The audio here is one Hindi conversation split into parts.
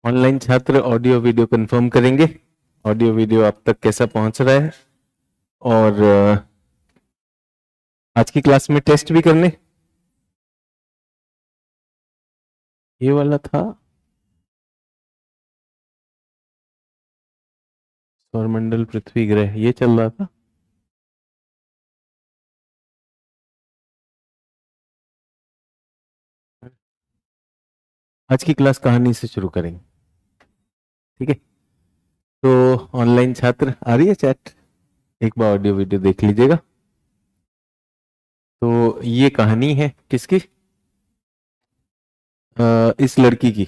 ऑनलाइन छात्र ऑडियो वीडियो कंफर्म करेंगे। ऑडियो वीडियो आप तक कैसा पहुंच रहा है, और आज की क्लास में टेस्ट भी करने। ये वाला था सौरमंडल पृथ्वी ग्रह, ये चल रहा था। आज की क्लास कहानी से शुरू करेंगे, ठीक है। तो ऑनलाइन छात्र आ रही है चैट, एक बार ऑडियो वीडियो देख लीजिएगा। तो ये कहानी है किसकी? इस लड़की की।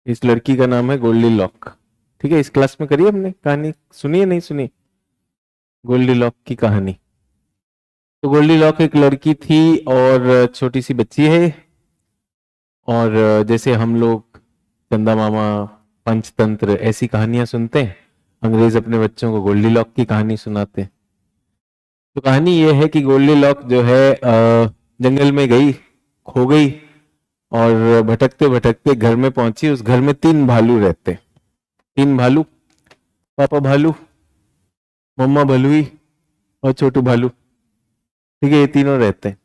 इस लड़की का नाम है गोल्डी लॉक, ठीक है। इस क्लास में करिए, हमने कहानी सुनी है नहीं सुनी? गोल्डी लॉक की कहानी। तो गोल्डी लॉक एक लड़की थी और छोटी सी बच्ची है। और जैसे हम लोग चंदा मामा, पंचतंत्र, ऐसी कहानियां सुनते हैं, अंग्रेज अपने बच्चों को गोल्डी लॉक की कहानी सुनाते हैं। तो कहानी ये है कि गोल्डी लॉक जो है जंगल में गई, खो गई, और भटकते भटकते घर में पहुंची। उस घर में 3 भालू रहते। 3 भालू, पापा भालू, मम्मा भलुई और छोटू भालू, ठीक है। ये तीनों रहते हैं।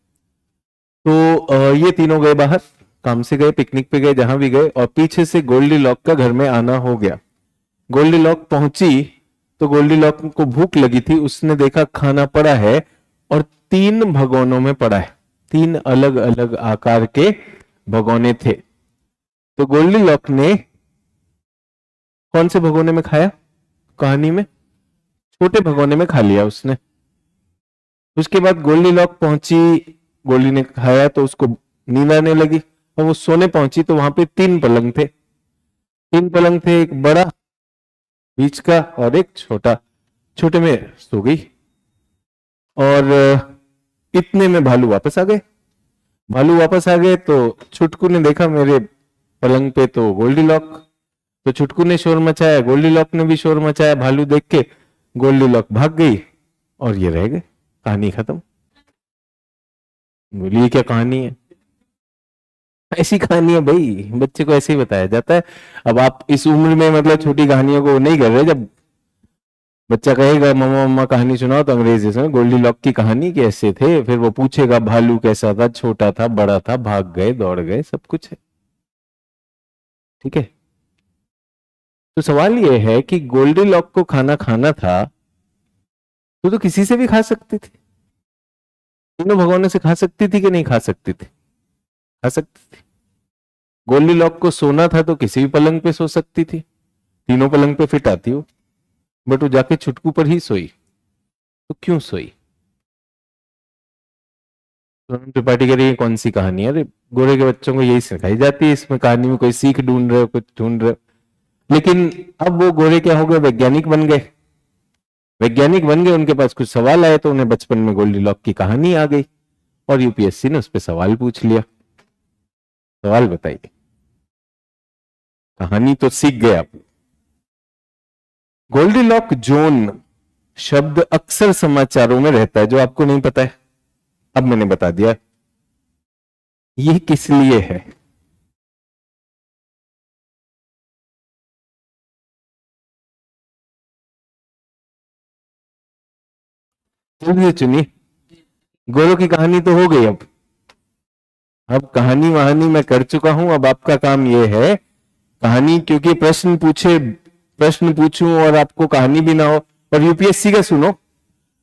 तो ये तीनों गए बाहर, काम से गए, पिकनिक पे गए, जहां भी गए, और पीछे से गोल्डी लॉक का घर में आना हो गया। गोल्डी लॉक पहुंची तो गोल्डी लॉक को भूख लगी थी। उसने देखा खाना पड़ा है और 3 भगोनों में पड़ा है। 3 अलग अलग आकार के भगोने थे। तो गोल्डी लॉक ने कौन से भगोने में खाया? कहानी में छोटे भगोने में खा लिया उसने। उसके बाद गोल्डी लॉक पहुंची, गोल्डी ने खाया तो उसको नींद आने लगी, और वो सोने पहुंची तो वहां पे 3 पलंग थे। 3 पलंग थे, एक बड़ा, बीच का और एक छोटा। छोटे में सो गई। और इतने में भालू वापस आ गए। भालू वापस आ गए तो छुटकू ने देखा मेरे पलंग पे तो गोल्डी लॉक। तो छुटकू ने शोर मचाया, गोल्डी लॉक ने भी शोर मचाया। भालू देख के गोल्डी लॉक भाग गई और ये रह गए। कहानी खत्म। बोलिए क्या कहानी है? ऐसी कहानी है भाई, बच्चे को ऐसे ही बताया जाता है। अब आप इस उम्र में मतलब छोटी कहानियों को नहीं कर रहे। जब बच्चा कहेगा मम्मा मम्मा कहानी सुनाओ, तो अंग्रेजी से गोल्डी लॉक की कहानी कैसे थे, फिर वो पूछेगा भालू कैसा था, छोटा था, बड़ा था, भाग गए, दौड़ गए, सब कुछ है, ठीक है। तो सवाल ये है कि गोल्डी लॉक को खाना खाना था तो किसी से भी खा सकती थी। तीनों भगवानों से खा सकती थी कि नहीं खा सकती थी? खा सकती थी। गोल्डी लॉक को सोना था तो किसी भी पलंग पे सो सकती थी, तीनों पलंग पे फिट आती हो। बट वो जाके छुटकू पर ही सोई। तो क्यों सोई? त्रिपाठी कह रही है कौन सी कहानी है? अरे गोरे के बच्चों को यही सिखाई जाती है, इसमें कहानी में कोई सीख ढूंढ रहे हो, कुछ ढूंढ रहे हो। लेकिन अब वो गोरे क्या हो गए? वैज्ञानिक बन गए। वैज्ञानिक बन गए, उनके पास कुछ सवाल आए तो उन्हें बचपन में गोल्डी लॉक की कहानी आ गई और यूपीएससी ने उस पर सवाल पूछ लिया। सवाल बताइए, कहानी तो सीख गए आप। गोल्डी लॉक जोन शब्द अक्सर समाचारों में रहता है, जो आपको नहीं पता है, अब मैंने बता दिया। यह किस लिए है? जल्दी से चुनिए। गोरों की कहानी तो हो गई। अब कहानी वहानी मैं कर चुका हूं। अब आपका काम यह है कहानी, क्योंकि प्रश्न पूछूं और आपको कहानी भी ना हो। और यूपीएससी का सुनो,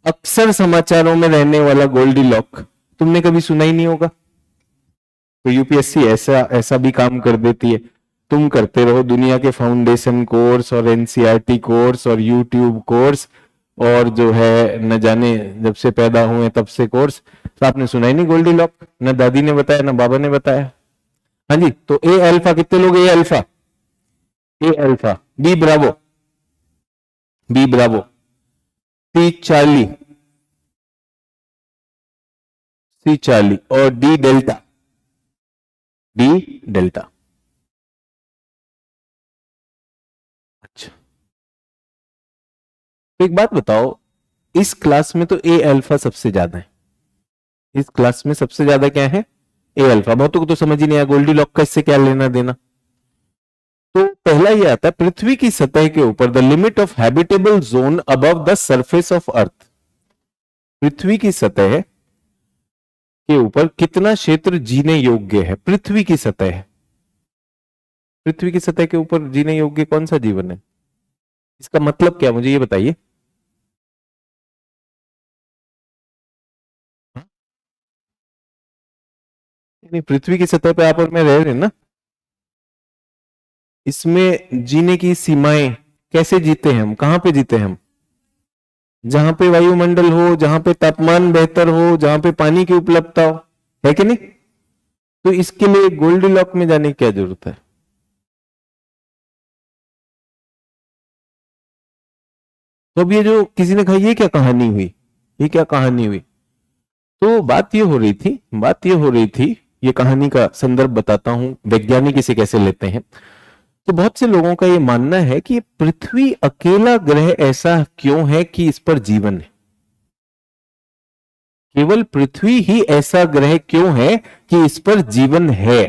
अक्सर समाचारों में रहने वाला गोल्डी लॉक तुमने कभी सुना ही नहीं होगा। तो यूपीएससी ऐसा ऐसा भी काम कर देती है। तुम करते रहो दुनिया के फाउंडेशन कोर्स और एनसीईआरटी कोर्स और यूट्यूब कोर्स, और जो है न जाने जब से पैदा हुए तब से कोर्स, तो आपने सुना ही नहीं गोल्डी लॉक? न दादी ने बताया, न बाबा ने बताया। हाँ जी। तो ए अल्फा कितने लोग? A alpha, A alpha, B bravo, B bravo, C Charlie, C Charlie, और डी डेल्टा, डी डेल्टा। अच्छा, तो एक बात बताओ, इस क्लास में तो ए अल्फा सबसे ज्यादा है। इस क्लास में सबसे ज्यादा क्या है? A alpha. बहुतों को तो समझ ही नहीं आया गोल्डी लॉक का इससे क्या लेना देना। तो पहला ये आता है पृथ्वी की सतह के ऊपर the limit of habitable zone above the surface of Earth. पृथ्वी की सतह के ऊपर कितना क्षेत्र जीने योग्य है? पृथ्वी की सतह है, पृथ्वी की सतह के ऊपर जीने योग्य कौन सा जीवन है? इसका मतलब क्या, मुझे ये बताइए। नहीं, पृथ्वी की सतह पे आप और मैं रह रहे हैं ना, इसमें जीने की सीमाएं कैसे जीते हैं हम, कहां पे जीते हैं हम? जहां पे वायुमंडल हो, जहां पे तापमान बेहतर हो, जहां पे पानी की उपलब्धता हो, है कि नहीं? तो इसके लिए गोल्डीलॉक में जाने की क्या जरूरत है? तो अब ये जो किसी ने कहा ये क्या कहानी हुई, ये क्या कहानी हुई, तो बात ये हो रही थी, बात ये हो रही थी, ये कहानी का संदर्भ बताता हूं, वैज्ञानिक इसे कैसे लेते हैं। तो बहुत से लोगों का ये मानना है कि पृथ्वी अकेला ग्रह ऐसा क्यों है कि इस पर जीवन है, केवल पृथ्वी ही ऐसा ग्रह क्यों है कि इस पर जीवन है।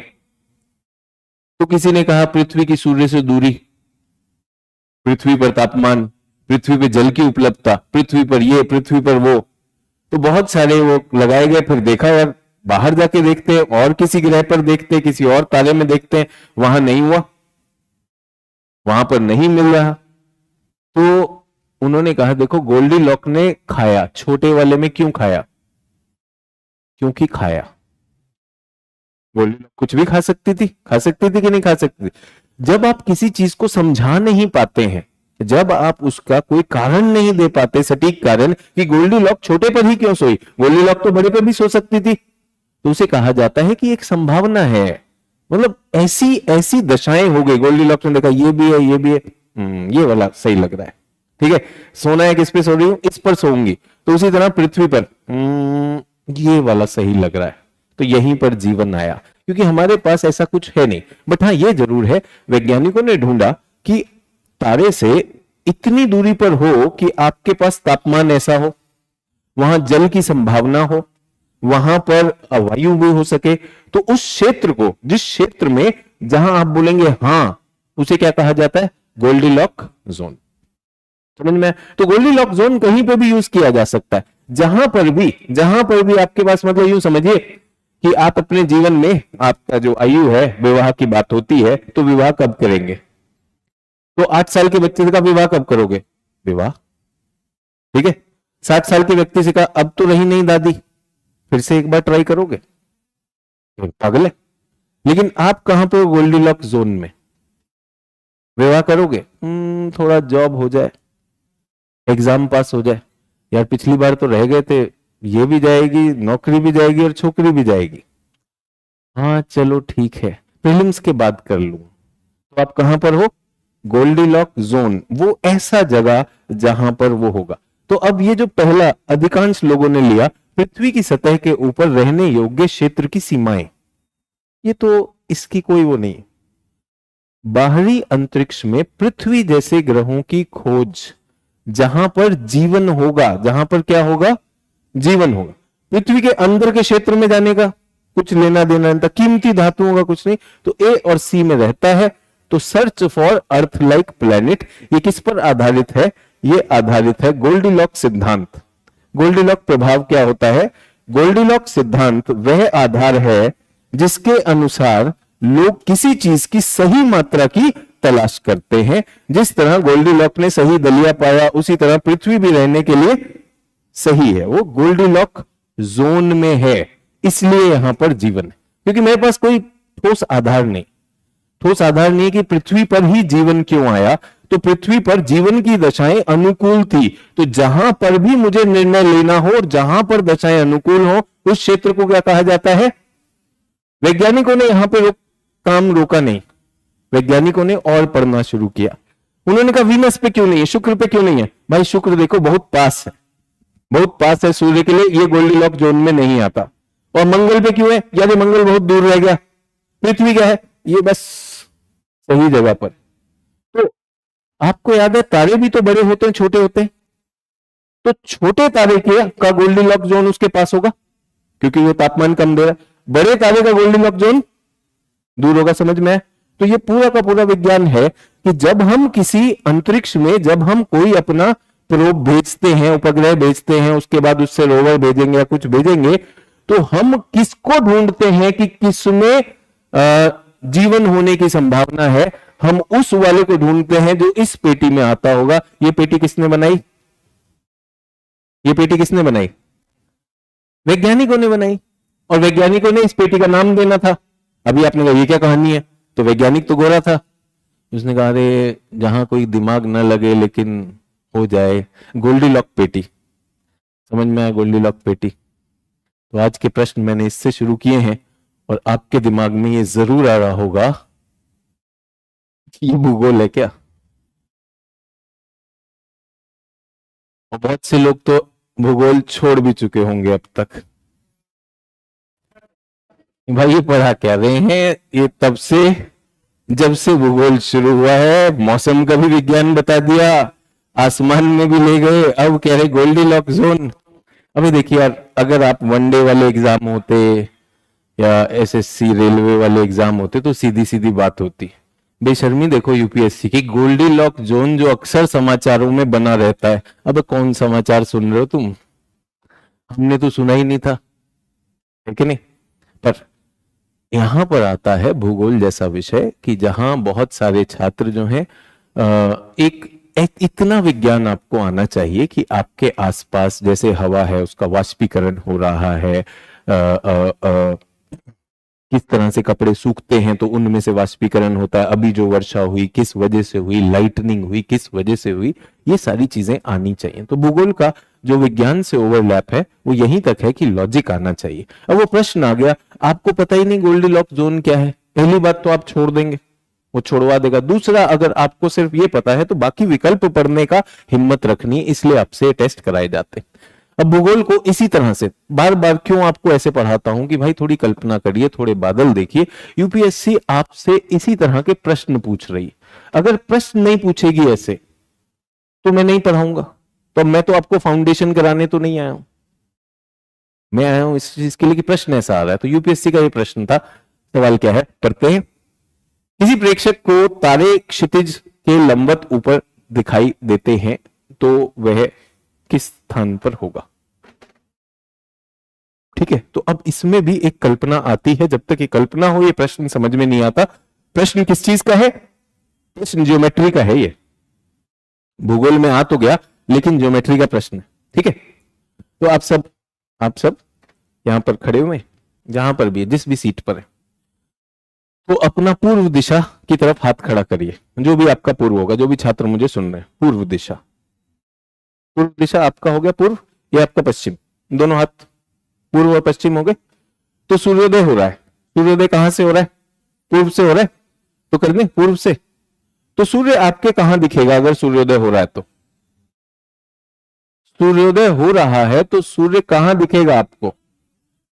तो किसी ने कहा पृथ्वी की सूर्य से दूरी, पृथ्वी पर तापमान, पृथ्वी पर जल की उपलब्धता, पृथ्वी पर ये, पृथ्वी पर वो, तो बहुत सारे वो लगाए गए। फिर देखा यार, बाहर जाके देखते हैं और किसी ग्रह पर देखते हैं, किसी और तारे में देखते हैं, वहां नहीं हुआ, वहां पर नहीं मिल रहा। तो उन्होंने कहा देखो गोल्डीलॉक ने खाया, छोटे वाले में क्यों खाया? क्योंकि खाया। गोल्डीलॉक कुछ भी खा सकती थी, खा सकती थी कि नहीं खा सकती थी? जब आप किसी चीज को समझा नहीं पाते हैं, जब आप उसका कोई कारण नहीं दे पाते, सटीक कारण कि गोल्डीलॉक छोटे पर ही क्यों सोई, गोल्डीलॉक तो बड़े पर भी सो सकती थी, तो उसे कहा जाता है कि एक संभावना है। मतलब ऐसी ऐसी दशाएं हो गई, गोल्डीलॉक ने देखा ये भी है, ये भी है, ये वाला सही लग रहा है, ठीक है, सोना है, किस पे सो रही हूं, इस पर सोऊंगी। तो उसी तरह पृथ्वी पर ये वाला सही लग रहा है, तो यहीं पर जीवन आया, क्योंकि हमारे पास ऐसा कुछ है नहीं। बट हाँ ये जरूर है, वैज्ञानिकों ने ढूंढा कि तारे से इतनी दूरी पर हो कि आपके पास तापमान ऐसा हो, वहां जल की संभावना हो, वहां पर वायु भी हो सके, तो उस क्षेत्र को, जिस क्षेत्र में जहां आप बोलेंगे हां, उसे क्या कहा जाता है? Goldilock zone. समझ में? तो गोल्डीलॉक जोन कहीं पर भी यूज किया जा सकता है, जहां पर भी आपके पास, मतलब यूं समझिए कि आप अपने जीवन में, आपका जो आयु है, विवाह की बात होती है, तो विवाह कब करेंगे? तो 8 साल के बच्चे का विवाह कब करोगे? विवाह, ठीक है। 60 साल के व्यक्ति से कहा अब तो रही नहीं दादी, फिर से एक बार ट्राई करोगे? पागल है। लेकिन आप कहां पे हो? गोल्डीलॉक जोन में। विवाह करोगे? थोड़ा जॉब हो जाए, एग्जाम पास हो जाए, यार पिछली बार तो रह गए थे, ये भी जाएगी, नौकरी भी जाएगी और छोकरी भी जाएगी, हाँ चलो ठीक है, प्रीलिम्स के बाद कर लूं। तो आप कहां पर हो? गोल्डीलॉक जोन, वो ऐसा जगह जहां पर वो होगा। तो अब ये जो पहला अधिकांश लोगों ने लिया, पृथ्वी की सतह के ऊपर रहने योग्य क्षेत्र की सीमाएं, ये तो इसकी कोई वो नहीं है। बाहरी अंतरिक्ष में पृथ्वी जैसे ग्रहों की खोज, जहां पर जीवन होगा, जहां पर क्या होगा? जीवन होगा। पृथ्वी के अंदर के क्षेत्र में जाने का कुछ लेना देना नहीं था, कीमती धातुओं का कुछ नहीं, तो ए और सी में रहता है। तो search for earth like planet, ये किस पर आधारित है? ये आधारित है गोल्डीलॉक सिद्धांत। गोल्डीलॉक प्रभाव क्या होता है? गोल्डीलॉक सिद्धांत वह आधार है जिसके अनुसार लोग किसी चीज की सही मात्रा की तलाश करते हैं। जिस तरह गोल्डीलॉक ने सही दलिया पाया, उसी तरह पृथ्वी भी रहने के लिए सही है, वो गोल्डीलॉक जोन में है, इसलिए यहां पर जीवन है। क्योंकि मेरे पास कोई ठोस आधार नहीं, ठोस आधार नहीं है कि पृथ्वी पर ही जीवन क्यों आया। तो पृथ्वी पर जीवन की दशाएं अनुकूल थी, तो जहां पर भी मुझे निर्णय लेना हो और जहां पर दशाएं अनुकूल हो, उस क्षेत्र को क्या कहा जाता है? वैज्ञानिकों ने यहां पर काम रोका नहीं, वैज्ञानिकों ने और पढ़ना शुरू किया। उन्होंने कहा वीनस पे क्यों नहीं है, शुक्र पे क्यों नहीं है? भाई शुक्र देखो बहुत पास है, बहुत पास है सूर्य के लिए, ये गोल्डीलॉक जोन में नहीं आता। और मंगल पे क्यों है? यानी मंगल बहुत दूर रह गया। पृथ्वी क्या है? ये बस सही जगह पर। तो आपको याद है तारे भी तो बड़े होते हैं, छोटे होते हैं, तो छोटे तारे के का गोल्डीलॉक जोन उसके पास होगा क्योंकि वो तापमान कम दे रहा है। बड़े तारे का गोल्डीलॉक जोन दूर होगा। समझ में? तो ये पूरा का पूरा विज्ञान है कि जब हम किसी अंतरिक्ष में, जब हम कोई अपना प्रोब भेजते हैं, उपग्रह भेजते हैं, उसके बाद उससे रोवर भेजेंगे या कुछ भेजेंगे, तो हम किसको ढूंढते हैं कि किसमें जीवन होने की संभावना है। हम उस वाले को ढूंढते हैं जो इस पेटी में आता होगा। ये पेटी किसने बनाई? ये पेटी किसने बनाई? वैज्ञानिकों ने बनाई, और वैज्ञानिकों ने इस पेटी का नाम देना था। अभी आपने कहा ये क्या कहानी है, तो वैज्ञानिक तो गोरा था, उसने कहा अरे जहां कोई दिमाग न लगे लेकिन हो जाए, गोल्डीलॉक पेटी। समझ में आया? गोल्डीलॉक पेटी। तो आज के प्रश्न मैंने इससे शुरू किए हैं, और आपके दिमाग में ये जरूर आ रहा होगा कि ये भूगोल है क्या। और बहुत से लोग तो भूगोल छोड़ भी चुके होंगे अब तक। भाई ये पढ़ा क्या रहे हैं? ये तब से, जब से भूगोल शुरू हुआ है, मौसम का भी विज्ञान बता दिया, आसमान में भी ले गए, अब कह रहे गोल्डीलॉक जोन। अभी देखिए यार, अगर आप वनडे वाले एग्जाम होते या एसएससी रेलवे वाले एग्जाम होते तो सीधी सीधी बात होती। बेशर्मी देखो यूपीएससी की, गोल्डीलॉक जोन जो अक्सर समाचारों में बना रहता है। अब कौन समाचार सुन रहे हो तुम? हमने तो सुना ही नहीं था, है कि नहीं? पर यहां पर आता है भूगोल जैसा विषय कि जहां बहुत सारे छात्र जो हैं, एक इतना विज्ञान आपको आना चाहिए कि आपके आसपास जैसे हवा है उसका वाष्पीकरण हो रहा है, किस तरह से कपड़े सूखते हैं तो उनमें से वाष्पीकरण होता है, अभी जो वर्षा हुई किस वजह से हुई, लाइटनिंग हुई किस वजह से हुई, ये सारी चीजें आनी चाहिए। तो भूगोल का जो विज्ञान से ओवरलैप है वो यहीं तक है कि लॉजिक आना चाहिए। अब वो प्रश्न आ गया, आपको पता ही नहीं गोल्डीलॉक जोन क्या है, पहली बात तो आप छोड़ देंगे, वो छोड़वा देगा। दूसरा, अगर आपको सिर्फ ये पता है तो बाकी विकल्प पढ़ने का हिम्मत रखनी है, इसलिए आपसे टेस्ट कराए जाते हैं। अब भूगोल को इसी तरह से बार बार क्यों आपको ऐसे पढ़ाता हूं कि भाई थोड़ी कल्पना करिए, थोड़े बादल देखिए। यूपीएससी आपसे इसी तरह के प्रश्न पूछ रही है। अगर प्रश्न नहीं पूछेगी ऐसे तो मैं नहीं पढ़ाऊंगा। तो मैं तो आपको फाउंडेशन कराने तो नहीं आया हूं, मैं आया हूं इस चीज के लिए कि प्रश्न ऐसा आ रहा है। तो यूपीएससी का ये प्रश्न था। सवाल क्या है, पढ़ते हैं। किसी प्रेक्षक को तारे क्षितिज के लंबवत ऊपर दिखाई देते हैं तो वह किस स्थान पर होगा? ठीक है, तो अब इसमें भी एक कल्पना आती है। जब तक ये कल्पना हो ये प्रश्न समझ में नहीं आता। प्रश्न किस चीज का है? प्रश्न ज्योमेट्री का है। ये भूगोल में आ तो गया लेकिन ज्योमेट्री का प्रश्न है। ठीक है, तो आप सब यहां पर खड़े हुए, जहां पर भी है, जिस भी सीट पर है, तो अपना पूर्व दिशा की तरफ हाथ खड़ा करिए। जो भी आपका पूर्व होगा, जो भी छात्र मुझे सुन रहे हैं, पूर्व दिशा। पूर्व दिशा आपका हो गया पूर्व, ये आपका पश्चिम। दोनों हाथ पूर्व और पश्चिम हो गए। तो सूर्योदय हो रहा है। सूर्योदय कहां से हो रहा है? पूर्व से हो रहा है। तो कर दें पूर्व से। तो सूर्य आपके कहां दिखेगा अगर सूर्योदय हो रहा है? तो सूर्योदय हो रहा है तो सूर्य कहां दिखेगा आपको?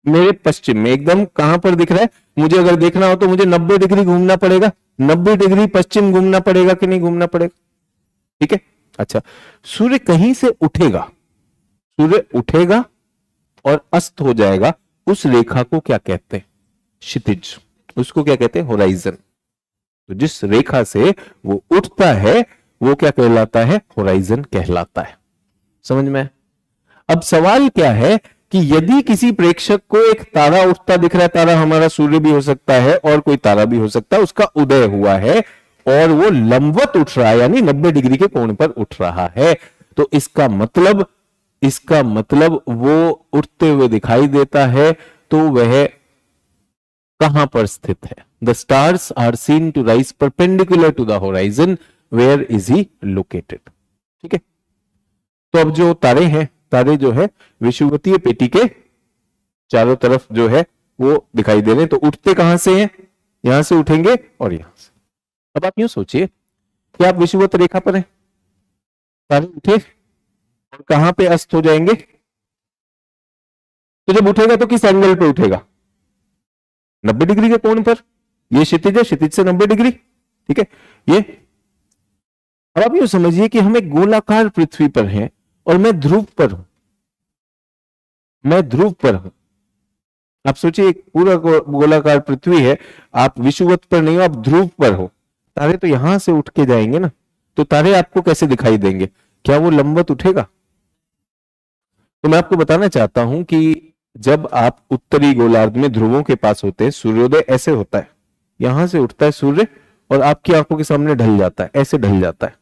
मेरे पश्चिम में। एकदम कहां पर दिख रहा है? मुझे अगर देखना हो तो मुझे 90 डिग्री घूमना पड़ेगा। 90 डिग्री पश्चिम घूमना पड़ेगा कि नहीं घूमना पड़ेगा? ठीक है, अच्छा। सूर्य कहीं से उठेगा, सूर्य उठेगा और अस्त हो जाएगा। उस रेखा को क्या कहते हैं? क्षितिज। उसको क्या कहते हैं? होराइजन। तो जिस रेखा से वो उठता है वो क्या कहलाता है? होराइजन कहलाता है। समझ में? अब सवाल क्या है कि यदि किसी प्रेक्षक को एक तारा उठता दिख रहा है, तारा हमारा सूर्य भी हो सकता है और कोई तारा भी हो सकता है, उसका उदय हुआ है और वो लंबवत उठ रहा है, यानी 90 डिग्री के कोण पर उठ रहा है, तो इसका मतलब वो उठते हुए दिखाई देता है, तो वह कहां पर स्थित है? The stars are seen to rise perpendicular to the horizon, where is he located? ठीक है, तो अब जो तारे हैं, तारे जो है विषुवतीय पेटी के चारों तरफ जो है वो दिखाई दे रहे हैं। तो उठते कहां से हैं? यहां से उठेंगे और यहां से। अब आप यूं सोचिए कि आप विषुवत रेखा पर हैं, तारे उठे और कहां पे अस्त हो जाएंगे? तो जब उठेगा तो किस एंगल पे उठेगा? 90 डिग्री के कोण पर। ये क्षितिज है, क्षितिज से 90 डिग्री। ठीक है, ये। अब आप यूं समझिए कि हम एक गोलाकार पृथ्वी पर हैं और मैं ध्रुव पर हूं, मैं ध्रुव पर हूं। आप सोचिए एक पूरा गोलाकार पृथ्वी है, आप विषुवत पर नहीं हो, आप ध्रुव पर हो, तारे तो यहां से उठ के जाएंगे ना, तो तारे आपको कैसे दिखाई देंगे? क्या वो लंबवत उठेगा? तो मैं आपको बताना चाहता हूं कि जब आप उत्तरी गोलार्ध में ध्रुवों के पास होते हैं, सूर्योदय ऐसे होता है, यहां से उठता है सूर्य और आपकी आंखों के सामने ढल जाता है, ऐसे ढल जाता है,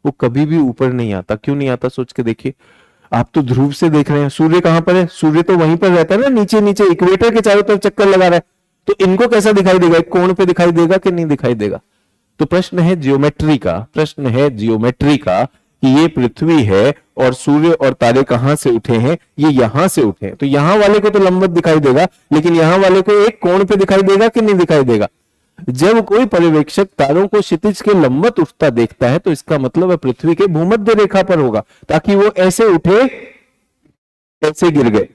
वो कभी भी ऊपर नहीं आता। क्यों नहीं आता? सोच के देखिए, आप तो ध्रुव से देख रहे हैं, सूर्य कहां पर है? सूर्य तो वहीं पर रहता है ना, नीचे नीचे इक्वेटर के चारों तरफ चक्कर लगा रहा है, तो इनको कैसा दिखाई देगा? एक कोण पे दिखाई देगा कि नहीं दिखाई देगा? तो प्रश्न है जियोमेट्री का, प्रश्न है जियोमेट्री का कि ये पृथ्वी है और सूर्य और तारे कहां से उठे हैं? ये यहां से उठे हैं, तो यहां वाले को तो लंबवत दिखाई देगा, लेकिन यहां वाले को एक कोण पे दिखाई देगा कि नहीं दिखाई देगा? जब कोई पर्यवेक्षक तारों को क्षितिज के लंबवत उठता देखता है तो इसका मतलब है पृथ्वी के भूमध्य रेखा पर होगा, ताकि वो ऐसे उठे, ऐसे गिर गए।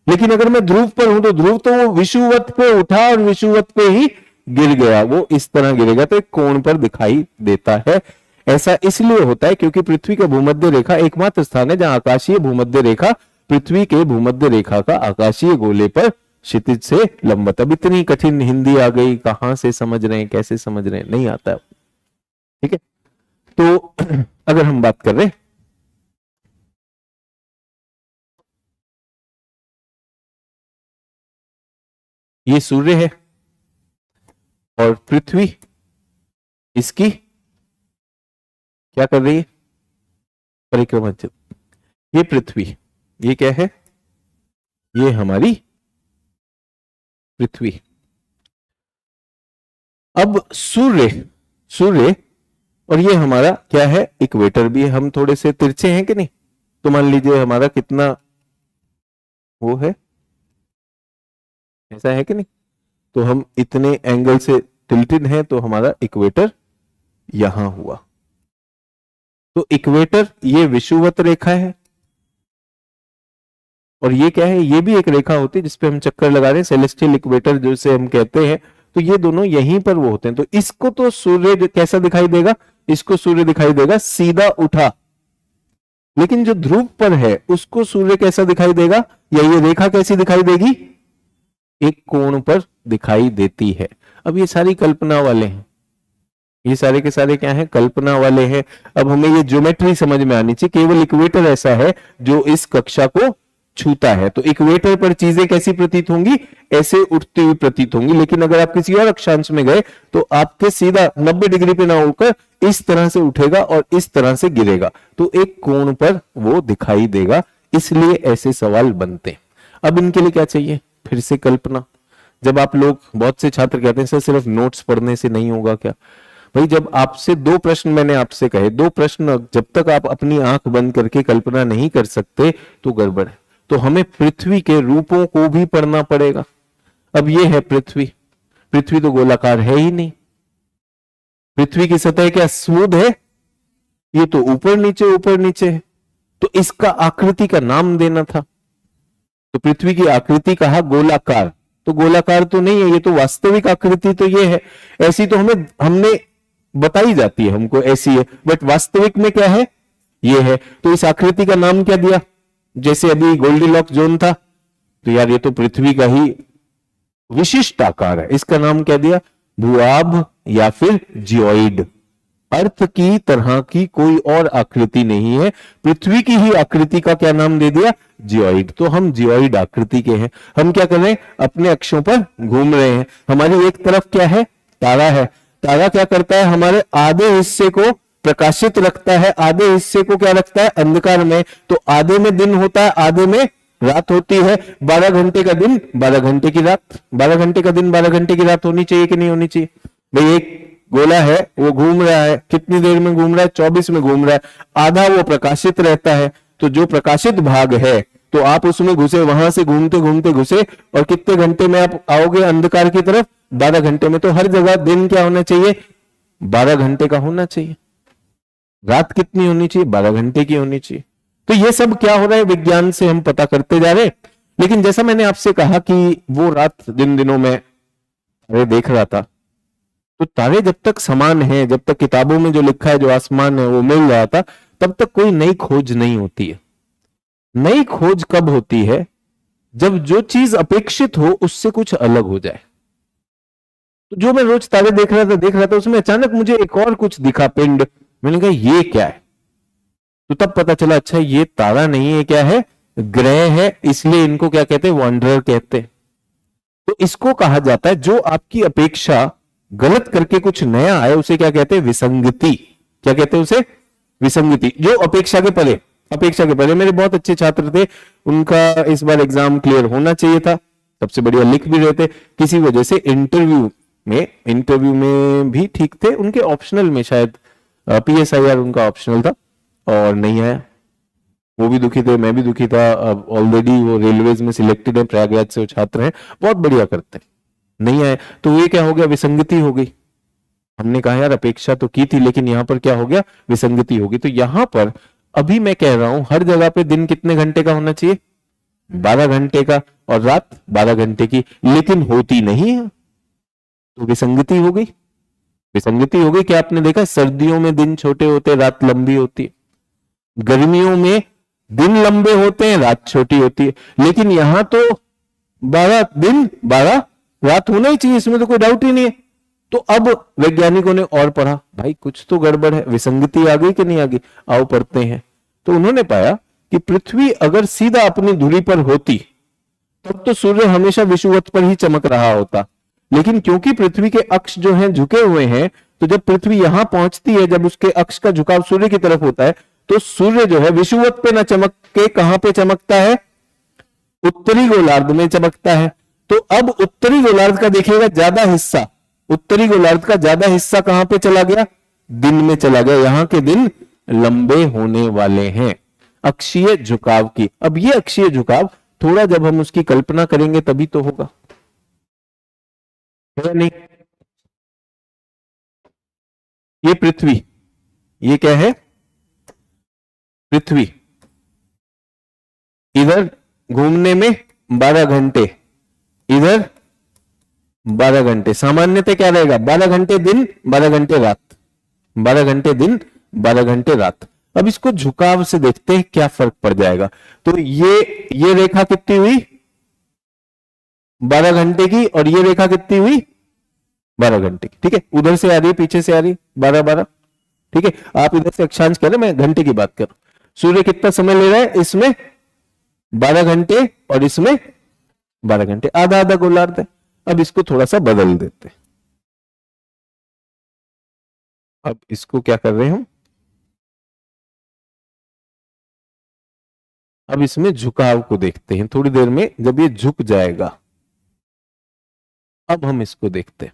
लेकिन अगर मैं ध्रुव पर हूं तो ध्रुव तो वो विषुवत पे उठा और विषुवत पे ही गिर गया, वो इस तरह गिरेगा, तो एक कोण पर दिखाई देता है। ऐसा इसलिए होता है क्योंकि पृथ्वी का भूमध्य रेखा एकमात्र स्थान है जहां आकाशीय भूमध्य रेखा पृथ्वी के भूमध्य रेखा का आकाशीय गोले पर क्षितिज से लंबवत। अब इतनी कठिन हिंदी आ गई, कहां से समझ रहे हैं, कैसे समझ रहे हैं, नहीं आता है। ठीक है, तो अगर हम बात कर रहे हैं, ये सूर्य है और पृथ्वी इसकी क्या कर रही है? परिक्रमा। ये पृथ्वी, ये क्या है? ये हमारी पृथ्वी। अब सूर्य, सूर्य और ये हमारा क्या है? इक्वेटर भी है। हम थोड़े से तिरछे हैं कि नहीं? तो मान लीजिए हमारा कितना वो है, ऐसा है कि नहीं? तो हम इतने एंगल से टिल्टेड हैं, तो हमारा इक्वेटर यहां हुआ। तो इक्वेटर ये विषुवत रेखा है और ये क्या है? ये भी एक रेखा होती है जिसपे हम चक्कर लगा रहे हैं, सेलेस्टियल इक्वेटर जिसे हम कहते हैं। तो ये दोनों यहीं पर वो होते हैं। तो इसको तो सूर्य कैसा दिखाई देगा? इसको सूर्य दिखाई देगा सीधा उठा, लेकिन जो ध्रुव पर है उसको सूर्य कैसा दिखाई देगा, या ये रेखा कैसी दिखाई देगी? एक कोण पर दिखाई देती है। अब ये सारी कल्पना वाले हैं, ये सारे के सारे क्या हैं? कल्पना वाले हैं। अब हमें ये ज्योमेट्री समझ में आनी चाहिए। केवल इक्वेटर ऐसा है जो इस कक्षा को छूता है, तो इक्वेटर पर चीजें कैसी प्रतीत होंगी? ऐसे उठती हुई प्रतीत होंगी। लेकिन अगर आप किसी और अक्षांश में गए तो आपके सीधा 90 डिग्री पे ना होकर इस तरह से उठेगा और इस तरह से गिरेगा, तो एक कोण पर वो दिखाई देगा। इसलिए ऐसे सवाल बनते हैं। अब इनके लिए क्या चाहिए? फिर से कल्पना। जब आप लोग, बहुत से छात्र कहते हैं सर सिर्फ नोट्स पढ़ने से नहीं होगा क्या? भाई जब आपसे दो प्रश्न मैंने आपसे कहे, दो प्रश्न जब तक आप अपनी आंख बंद करके कल्पना नहीं कर सकते तो गड़बड़ है। तो हमें पृथ्वी के रूपों को भी पढ़ना पड़ेगा। अब ये है पृथ्वी, पृथ्वी तो गोलाकार है ही नहीं। पृथ्वी की सतह क्या स्मूथ है? ये तो ऊपर नीचे है। तो इसका आकृति का नाम देना था, तो पृथ्वी की आकृति कहा गोलाकार। तो गोलाकार तो नहीं है, ये तो वास्तविक आकृति तो ये है। ऐसी तो हमने बताई जाती है, हमको ऐसी है, बट वास्तविक में क्या है? ये है। तो इस आकृति का नाम क्या दिया? जैसे अभी गोल्डीलॉक्स जोन था, तो यार ये तो पृथ्वी का ही विशिष्ट आकार है, इसका नाम क्या दिया? भूआभ या फिर जियोइड। अर्थ की तरह की कोई और आकृति नहीं है, पृथ्वी की ही आकृति का क्या नाम दे दिया? जियोइड। तो हम जियोइड आकृति के हैं। हम क्या कर रहे हैं? अपने अक्षों पर घूम रहे हैं। हमारी एक तरफ क्या है? तारा है। तारा क्या करता है? हमारे आधे हिस्से को प्रकाशित रखता है, आधे हिस्से को क्या रखता है? अंधकार में। तो आधे में दिन होता है, आधे में रात होती है। 12 घंटे का दिन, 12 घंटे की रात। 12 घंटे का दिन, 12 घंटे की रात होनी चाहिए कि नहीं होनी चाहिए? भाई एक गोला है, वो घूम रहा है, कितनी देर में घूम रहा है? 24 में घूम रहा है। आधा वो प्रकाशित रहता है, तो जो प्रकाशित भाग है तो आप उसमें घुसे, वहां से घूमते घूमते घुसे, और कितने घंटे में आप आओगे अंधकार की तरफ? 12 घंटे में। तो हर जगह दिन क्या होना चाहिए? 12 घंटे का होना चाहिए। रात कितनी होनी चाहिए? 12 घंटे की होनी चाहिए। तो ये सब क्या हो रहा है? विज्ञान से हम पता करते जा रहे। लेकिन जैसा मैंने आपसे कहा कि वो रात जिन दिनों में तारे देख रहा था, तो तारे जब तक समान है, जब तक किताबों में जो लिखा है, जो आसमान है वो मिल रहा था, तब तक कोई नई खोज नहीं होती है। नई खोज कब होती है? जब जो चीज अपेक्षित हो उससे कुछ अलग हो जाए। तो जो मैं रोज तारे देख रहा था उसमें अचानक मुझे एक और कुछ दिखा, पिंड। मैंने कहा ये क्या है? तो तब पता चला अच्छा ये तारा नहीं है, क्या है? ग्रह है, इसलिए इनको क्या कहते हैं? वॉन्डरर कहते हैं। तो इसको कहा जाता है जो आपकी अपेक्षा गलत करके कुछ नया आए उसे क्या कहते हैं? विसंगति। क्या कहते हैं उसे? विसंगति। जो अपेक्षा के परे, अपेक्षा के परे। मेरे बहुत अच्छे छात्र थे, उनका इस बार एग्जाम क्लियर होना चाहिए था, सबसे बढ़िया लिख भी रहे थे, किसी वजह से इंटरव्यू में भी ठीक थे, उनके ऑप्शनल में शायद PSIR उनका ऑप्शनल था और नहीं आया। वो भी दुखी थे, मैं भी दुखी था। अब ऑलरेडी वो रेलवेज में सिलेक्टेड है, प्रयागराज से वो छात्र हैं, बहुत बढ़िया करते हैं, नहीं आए। तो ये क्या हो गया? विसंगति हो गई। हमने कहा यार अपेक्षा तो की थी, लेकिन यहां पर क्या हो गया? विसंगति हो गई। तो यहां पर अभी मैं कह रहा हूं हर जगह पे दिन कितने घंटे का होना चाहिए? 12 घंटे का, और रात 12 घंटे की, लेकिन होती नहीं है, तो विसंगति हो गई। विसंगति हो गई। क्या आपने देखा? सर्दियों में दिन छोटे होते, रात लंबी होती है। गर्मियों में दिन लंबे होते हैं, रात छोटी होती है। लेकिन यहां तो 12 दिन 12 रात होना ही चाहिए, इसमें तो कोई डाउट ही नहीं है। तो अब वैज्ञानिकों ने और पढ़ा, भाई कुछ तो गड़बड़ है, विसंगति आ गई कि नहीं आ गई? आओ पढ़ते हैं। तो उन्होंने पाया कि पृथ्वी अगर सीधा अपनी धुरी पर होती तब तो सूर्य हमेशा विषुवत पर ही चमक रहा होता। लेकिन क्योंकि पृथ्वी के अक्ष जो हैं झुके हुए हैं, तो जब पृथ्वी यहां पहुंचती है, जब उसके अक्ष का झुकाव सूर्य की तरफ होता है, तो सूर्य जो है विषुवत पे ना चमक के कहां पे चमकता है? उत्तरी गोलार्ध में चमकता है। तो अब उत्तरी गोलार्ध का देखिएगा ज्यादा हिस्सा, उत्तरी गोलार्ध का ज्यादा हिस्सा कहां पे चला गया? दिन में चला गया। यहां के दिन लंबे होने वाले हैं, अक्षीय झुकाव की। अब ये अक्षीय झुकाव थोड़ा जब हम उसकी कल्पना करेंगे तभी तो होगा, है नहीं? ये पृथ्वी, ये क्या है? पृथ्वी। इधर घूमने में 12 घंटे, इधर 12 घंटे। सामान्यतः क्या रहेगा? 12 घंटे दिन 12 घंटे रात, 12 घंटे दिन 12 घंटे रात। अब इसको झुकाव से देखते हैं क्या फर्क पड़ जाएगा। तो ये रेखा कितनी हुई? 12 घंटे की, और ये रेखा कितनी हुई? 12 घंटे की। ठीक है, उधर से आ रही है, पीछे से आ रही है, 12-12। ठीक है, आप इधर से अक्षांश करें, मैं घंटे की बात कर रहा हूं। सूर्य कितना समय ले रहा है? इसमें 12 घंटे और इसमें 12 घंटे, आधा आधा गोलार्ध है। अब इसको थोड़ा सा बदल देते हैं। अब इसको क्या कर रहे हैं हम? अब इसमें झुकाव को देखते हैं थोड़ी देर में, जब ये झुक जाएगा अब हम इसको देखते हैं।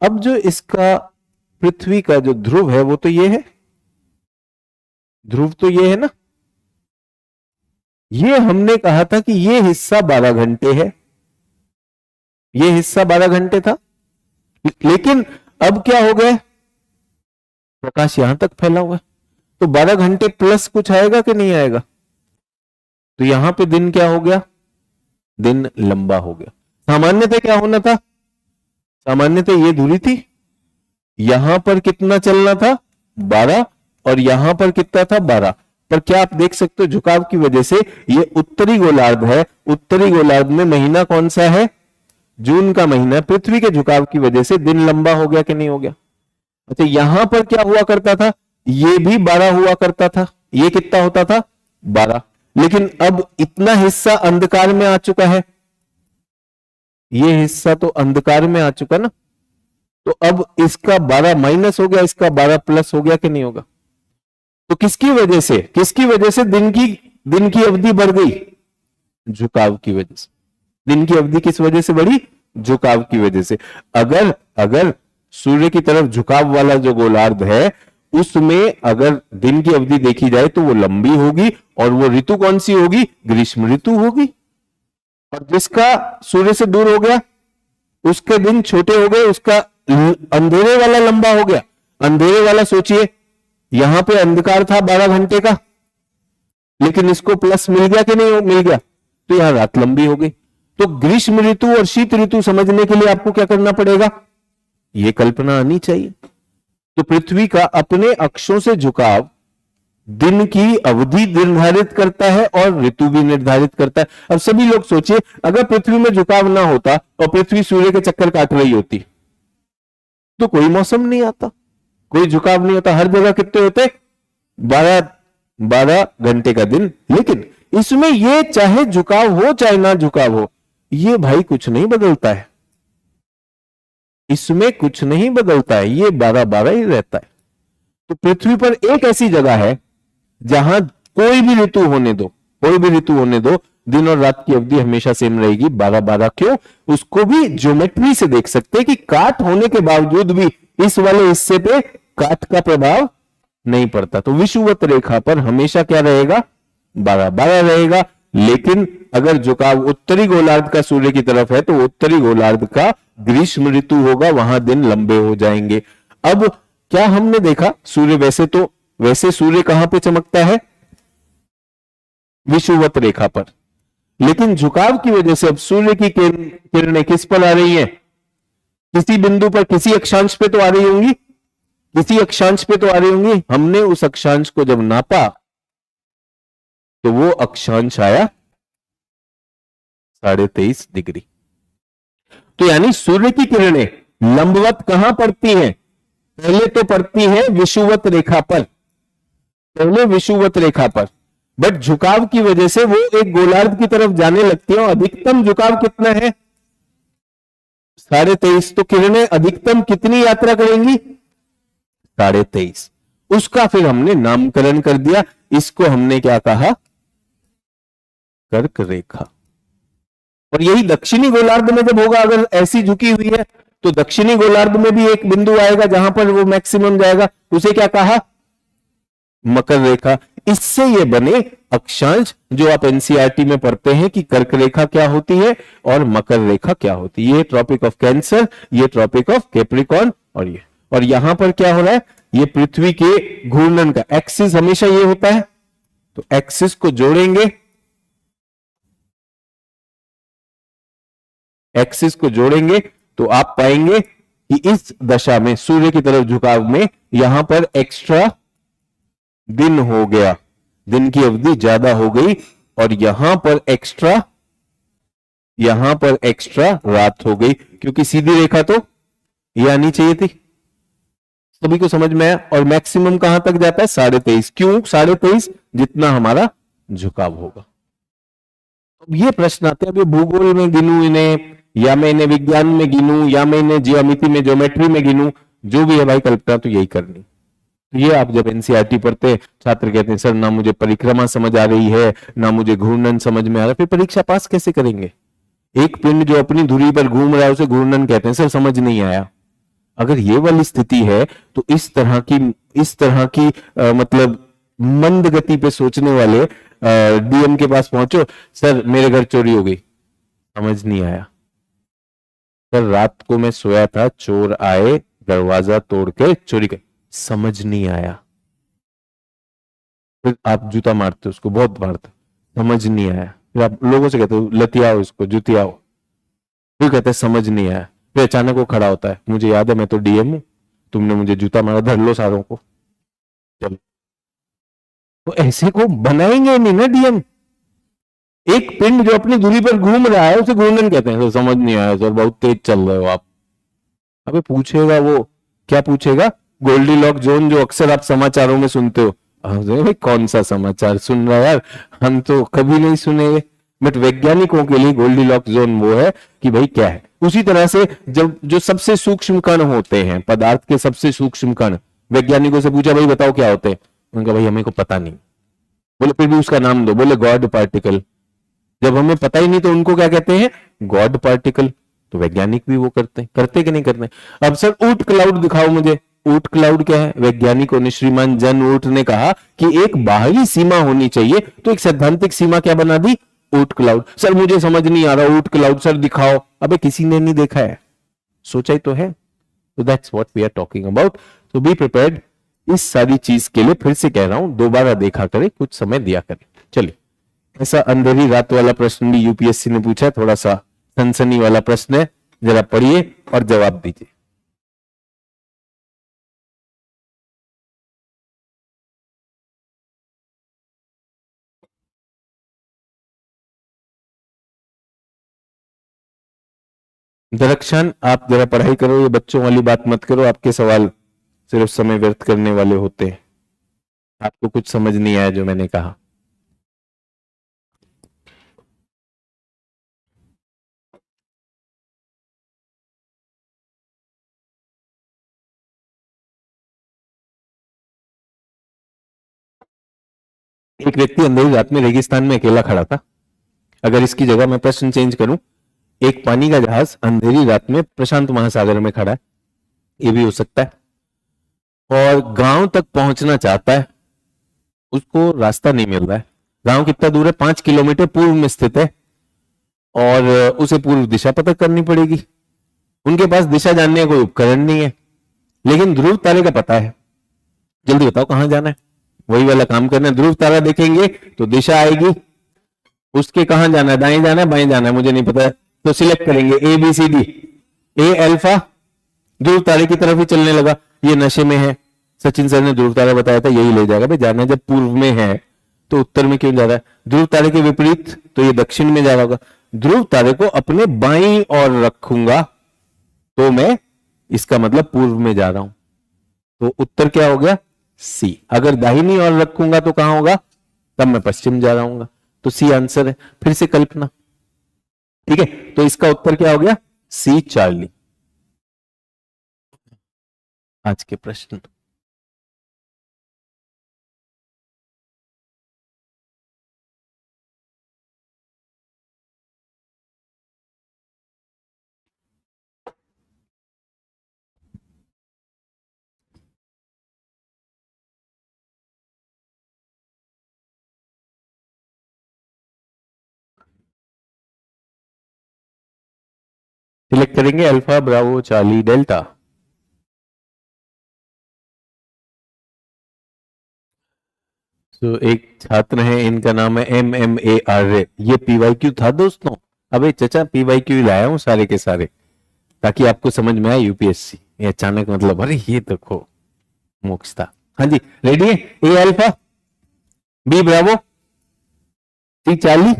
अब जो इसका पृथ्वी का जो ध्रुव है वो तो ये है, ध्रुव तो ये है ना। ये हमने कहा था कि ये हिस्सा 12 घंटे है, ये हिस्सा 12 घंटे था। लेकिन अब क्या हो गया? प्रकाश यहां तक फैला हुआ है, तो 12 घंटे प्लस कुछ आएगा कि नहीं आएगा? तो यहां पे दिन क्या हो गया? दिन लंबा हो गया। सामान्यतः क्या होना था? सामान्यतः ये दूरी थी, यहां पर कितना चलना था? 12, और यहां पर कितना था? 12। पर क्या आप देख सकते हो झुकाव की वजह से ये उत्तरी गोलार्ध है, उत्तरी गोलार्ध में महीना कौन सा है? जून का महीना। पृथ्वी के झुकाव की वजह से दिन लंबा हो गया कि नहीं हो गया? अच्छा, यहां पर क्या हुआ करता था? ये भी 12 हुआ करता था। ये कितना होता था? 12। लेकिन अब इतना हिस्सा अंधकार में आ चुका है, ये हिस्सा तो अंधकार में आ चुका ना, तो अब इसका 12 माइनस हो गया, इसका 12 प्लस हो गया कि नहीं होगा? तो किसकी वजह से, किसकी वजह से दिन की अवधि बढ़ गई? झुकाव की वजह से। दिन की अवधि किस वजह से बढ़ी? झुकाव की वजह से। अगर सूर्य की तरफ झुकाव वाला जो गोलार्ध है उसमें अगर दिन की अवधि देखी जाए तो वो लंबी होगी, और वो ऋतु कौन सी होगी? ग्रीष्म ऋतु होगी। और जिसका सूर्य से दूर हो गया उसके दिन छोटे हो गए, उसका अंधेरे वाला लंबा हो गया। अंधेरे वाला सोचिए, यहां पे अंधकार था 12 घंटे का, लेकिन इसको प्लस मिल गया कि नहीं मिल गया? तो यहां रात लंबी हो गई। तो ग्रीष्म ऋतु और शीत ऋतु समझने के लिए आपको क्या करना पड़ेगा? ये कल्पना आनी चाहिए। तो पृथ्वी का अपने अक्षों से झुकाव दिन की अवधि निर्धारित करता है और ऋतु भी निर्धारित करता है। अब सभी लोग सोचिए, अगर पृथ्वी में झुकाव ना होता और पृथ्वी सूर्य के चक्कर काट रही होती तो कोई मौसम नहीं आता, कोई झुकाव नहीं होता, हर जगह कितने होते, 12 घंटे का दिन। लेकिन इसमें ये चाहे झुकाव हो चाहे ना झुकाव हो, ये भाई कुछ नहीं बदलता है, इसमें कुछ नहीं बदलता है, ये 12-12 ही रहता है। तो पृथ्वी पर एक ऐसी जगह है जहां कोई भी ऋतु होने दो, कोई भी ऋतु होने दो, दिन और रात की अवधि हमेशा सेम रहेगी, 12-12। क्यों? उसको भी ज्योमेट्री से देख सकते हैं कि काट होने के बावजूद भी इस वाले हिस्से पे काट का प्रभाव नहीं पड़ता। तो विषुवत रेखा पर हमेशा क्या रहेगा, 12-12 रहेगा। लेकिन अगर झुकाव उत्तरी गोलार्ध का सूर्य की तरफ है तो उत्तरी गोलार्ध का ग्रीष्म ऋतु होगा, वहां दिन लंबे हो जाएंगे। अब क्या हमने देखा, सूर्य वैसे सूर्य कहां पे चमकता है, विषुवत रेखा पर, लेकिन झुकाव की वजह से अब सूर्य की किरणें किस पर आ रही हैं, किसी बिंदु पर, किसी अक्षांश पे तो आ रही होंगी, किसी अक्षांश पे तो आ रही होंगी। हमने उस अक्षांश को जब नापा तो वो अक्षांश आया 23.5 डिग्री। तो यानी सूर्य की किरणें लंबवत कहां पड़ती हैं, पहले तो पड़ती है विषुवत रेखा पर, पहले विषुवत रेखा पर, बट झुकाव की वजह से वो एक गोलार्ध की तरफ जाने लगती है। और अधिकतम झुकाव कितना है, 23.5। तो किरणें अधिकतम कितनी यात्रा करेंगी, 23.5। उसका फिर हमने नामकरण कर दिया, इसको हमने क्या कहा, कर्क रेखा। और यही दक्षिणी गोलार्ध में जब होगा, अगर ऐसी झुकी हुई है तो दक्षिणी गोलार्ध में भी एक बिंदु आएगा जहां पर वो मैक्सिमम जाएगा, उसे क्या कहा, मकर रेखा। इससे ये बने अक्षांश जो आप एनसीईआरटी में पढ़ते हैं कि कर्क रेखा क्या होती है और मकर रेखा क्या होती है। ये ट्रॉपिक ऑफ कैंसर, ये ट्रॉपिक ऑफ कैप्रिकॉर्न, और यहां पर क्या हो रहा है, ये पृथ्वी के घूर्णन का एक्सिस हमेशा ये होता है। तो एक्सिस को जोड़ेंगे, एक्सिस को जोड़ेंगे तो आप पाएंगे कि इस दशा में सूर्य की तरफ झुकाव में यहां पर एक्स्ट्रा दिन हो गया, दिन की अवधि ज्यादा हो गई, और यहां पर एक्स्ट्रा रात हो गई, क्योंकि सीधी रेखा तो ये आनी चाहिए थी। सभी को समझ में आया। और मैक्सिमम कहां तक जाता है, 23.5। क्यों 23.5, जितना हमारा झुकाव होगा। अब ये प्रश्न आते हैं, अब ये भूगोल में गिनूं इन्हें, या मैं इन्हें विज्ञान में गिनूं, या मैं इन्हें जियोमेट्री में, ज्योमेट्री में गिनूं, जो भी है भाई कल्पना तो यही करनी। तो ये आप जब एनसीईआरटी पढ़ते हैं, छात्र कहते हैं सर ना मुझे परिक्रमा समझ आ रही है, ना मुझे घूर्णन समझ में आ रहा है, फिर परीक्षा पास कैसे करेंगे। एक पिंड जो अपनी धुरी पर घूम रहा है उसे घूर्णन कहते हैं, सर समझ नहीं आया। अगर ये वाली स्थिति है तो इस तरह की मतलब मंद गति पे सोचने वाले डीएम के पास पहुंचो, सर मेरे घर चोरी हो गई, समझ नहीं आया। सर रात को मैं सोया था, चोर आए, दरवाजा तोड़ के चोरी कर, समझ नहीं आया। फिर आप जूता मारते, उसको बहुत मारते, समझ नहीं आया। फिर आप लोगों से कहते हो लतियाओ इसको, जुतियाओ, फिर कहते समझ नहीं आया। फिर अचानक वो खड़ा होता है, मुझे याद है मैं तो डीएम हूं, तुमने मुझे जूता मारा, धर लो सारों को, चलो। तो ऐसे को बनाएंगे नहीं ना डीएम। एक पिंड जो अपनी दूरी पर घूम रहा है उसे घूर्णन कहते हैं। तो समझ नहीं आया सर, बहुत तेज चल रहे हो आप। अबे पूछेगा वो, क्या पूछेगा, गोल्डीलॉक जोन जो अक्सर आप समाचारों में सुनते हो। भाई कौन सा समाचार सुन रहा है यार, हम तो कभी नहीं सुने। बट वैज्ञानिकों के लिए गोल्डीलॉक जोन वो है कि भाई क्या है। उसी तरह से जब जो सबसे सूक्ष्म कण होते हैं, पदार्थ के सबसे सूक्ष्म कण, वैज्ञानिकों से पूछा भाई बताओ क्या होते हैं, उनका भाई हमें को पता नहीं। बोले फिर भी उसका नाम दो, बोले गॉड पार्टिकल। जब हमें पता ही नहीं तो उनको क्या कहते हैं, गॉड पार्टिकल। तो वैज्ञानिक भी वो करते कि नहीं करते। अब सर ऊट क्लाउड दिखाओ मुझे, ऊट क्लाउड क्या है। वैज्ञानिकों ने, श्रीमान जन ऊट ने कहा कि एक बाहरी सीमा होनी चाहिए, तो एक सैद्धांतिक सीमा क्या बना दी, ऊट क्लाउड। सर मुझे समझ नहीं आ रहा ऊट क्लाउड, सर दिखाओ। अबे किसी ने नहीं देखा है, सोचा ही तो है। तो that's what we are talking about. तो बी प्रिपेयर्ड। इस सारी चीज के लिए फिर से कह रहा हूं, दोबारा देखा करें, कुछ समय दिया करें। चलिए, ऐसा अंधेरी रात वाला प्रश्न भी यूपीएससी ने पूछा, थोड़ा सा सनसनी वाला प्रश्न है, जरा पढ़िए और जवाब दीजिए। दरख्शान, आप जरा पढ़ाई करो, ये बच्चों वाली बात मत करो, आपके सवाल सिर्फ समय व्यर्थ करने वाले होते हैं। आपको कुछ समझ नहीं आया जो मैंने कहा। एक व्यक्ति अंधेरी रात में रेगिस्तान में अकेला खड़ा था। अगर इसकी जगह मैं प्रश्न चेंज करूं, एक पानी का जहाज अंधेरी रात में प्रशांत महासागर में खड़ा है, ये भी हो सकता है, और गांव तक पहुंचना चाहता है, उसको रास्ता नहीं मिल रहा है। गांव कितना दूर है? 5 किलोमीटर पूर्व में स्थित है, और उसे पूर्व दिशा पता करनी पड़ेगी। उनके पास दिशा जानने का कोई उपकरण नहीं है, लेकिन ध्रुव तारे का पता है। जल्दी बताओ कहां जाना है? वही वाला काम करना है। ध्रुव तारा देखेंगे तो दिशा आएगी, उसके कहां जाना है, दाएं जाना है बाएं जाना है मुझे नहीं पता है, तो सिलेक्ट करेंगे A B C D. A alpha, ध्रुव तारे की तरफ ही चलने लगा, ये नशे में है। सचिन सर ने ध्रुव तारा बताया था, यही ले जाएगा भाई, जाना जब पूर्व में है तो उत्तर में क्यों जा रहा है? ध्रुव तारे के विपरीत तो ये दक्षिण में जा रहा होगा। ध्रुव तारे को अपने बाईं ओर रखूंगा तो मैं, इसका मतलब पूर्व में जा रहा हूं, तो उत्तर क्या हो गया? सी। अगर दाहिनी ओर रखूंगा तो कहां होगा? तब मैं पश्चिम जा रहा हूं, तो सी आंसर है। फिर से कल्पना, ठीक है, तो इसका उत्तर क्या हो गया? सी चार्ली। आज के प्रश्न सिलेक्ट करेंगे, अल्फा ब्रावो चार्ली डेल्टा। तो एक छात्र है, इनका नाम है MMA आर्य। ये PYQ था दोस्तों। अबे चचा PYQ लाया हूं सारे के सारे, ताकि आपको समझ में आए UPSC। ये अचानक मतलब, अरे ये देखो मोक्ष था। हाँ जी, रेडी है? A alpha, B bravo, C Charlie,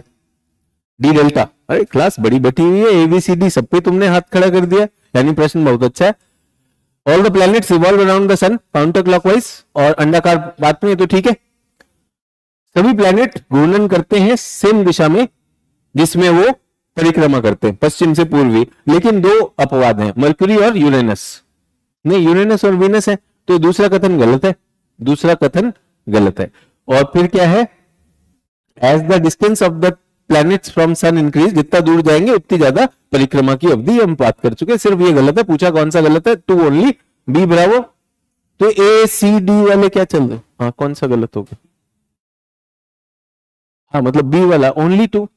D delta. अरे क्लास बड़ी बैठी हुई है, ABCD सब पे तुमने हाथ खड़ा कर दिया, यानी प्रश्न बहुत अच्छा है। All the planets revolve around the sun counter clockwise, और अंडाकार बात में तो ठीक है। सभी प्लैनेट घूर्णन करते हैं सेम दिशा में जिसमें वो परिक्रमा करते हैं, पश्चिम से पूर्वी। लेकिन दो अपवाद हैं, मरकरी और यूरेनस। नहीं, यूरेनस और वीनस है, तो दूसरा कथन गलत है, दूसरा कथन गलत है। और फिर क्या है? As the distance of the planets from sun increase, जितना दूर जाएंगे उतनी ज्यादा परिक्रमा की अवधि, हम बात कर चुके हैं। सिर्फ ये गलत है, पूछा कौन सा गलत है? Two only, B bravo. तो ACD वाले क्या चल रहे? हाँ, कौन सा गलत हो गया? हाँ मतलब बी वाला ओनली टू।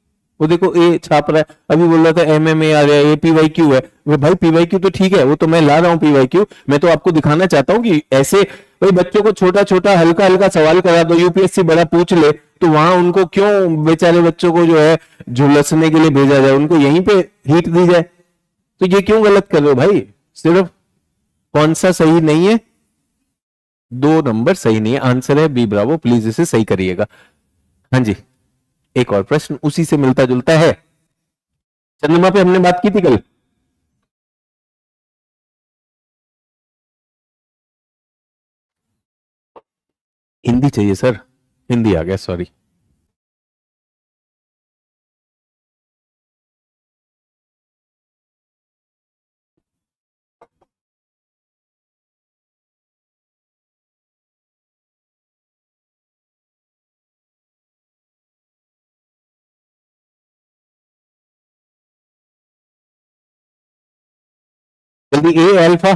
वो देखो ए छाप रहा है, अभी बोल रहा था MMA आ रहा है, PYQ है। वो भाई PYQ तो ठीक है, वो तो मैं ला रहा हूँ PYQ। मैं तो आपको दिखाना चाहता हूँ कि ऐसे भाई बच्चों को छोटा छोटा हल्का हल्का सवाल करा दो, UPSC बड़ा पूछ ले, तो वहां उनको क्यों बेचारे बच्चों को जो है झुलसने के लिए भेजा जाए, उनको यहीं पे हीट दी जाए। तो ये क्यों गलत कर रहे हो भाई? सिर्फ कौन सा सही नहीं है? 2 नंबर सही नहीं है, आंसर है बी ब्रावो। प्लीज इसे सही करिएगा। हाँ जी, एक और प्रश्न उसी से मिलता जुलता है। चंद्रमा पे हमने बात की थी कल। हिंदी चाहिए सर, हिंदी आ गया, सॉरी। जल्दी, ए अल्फा।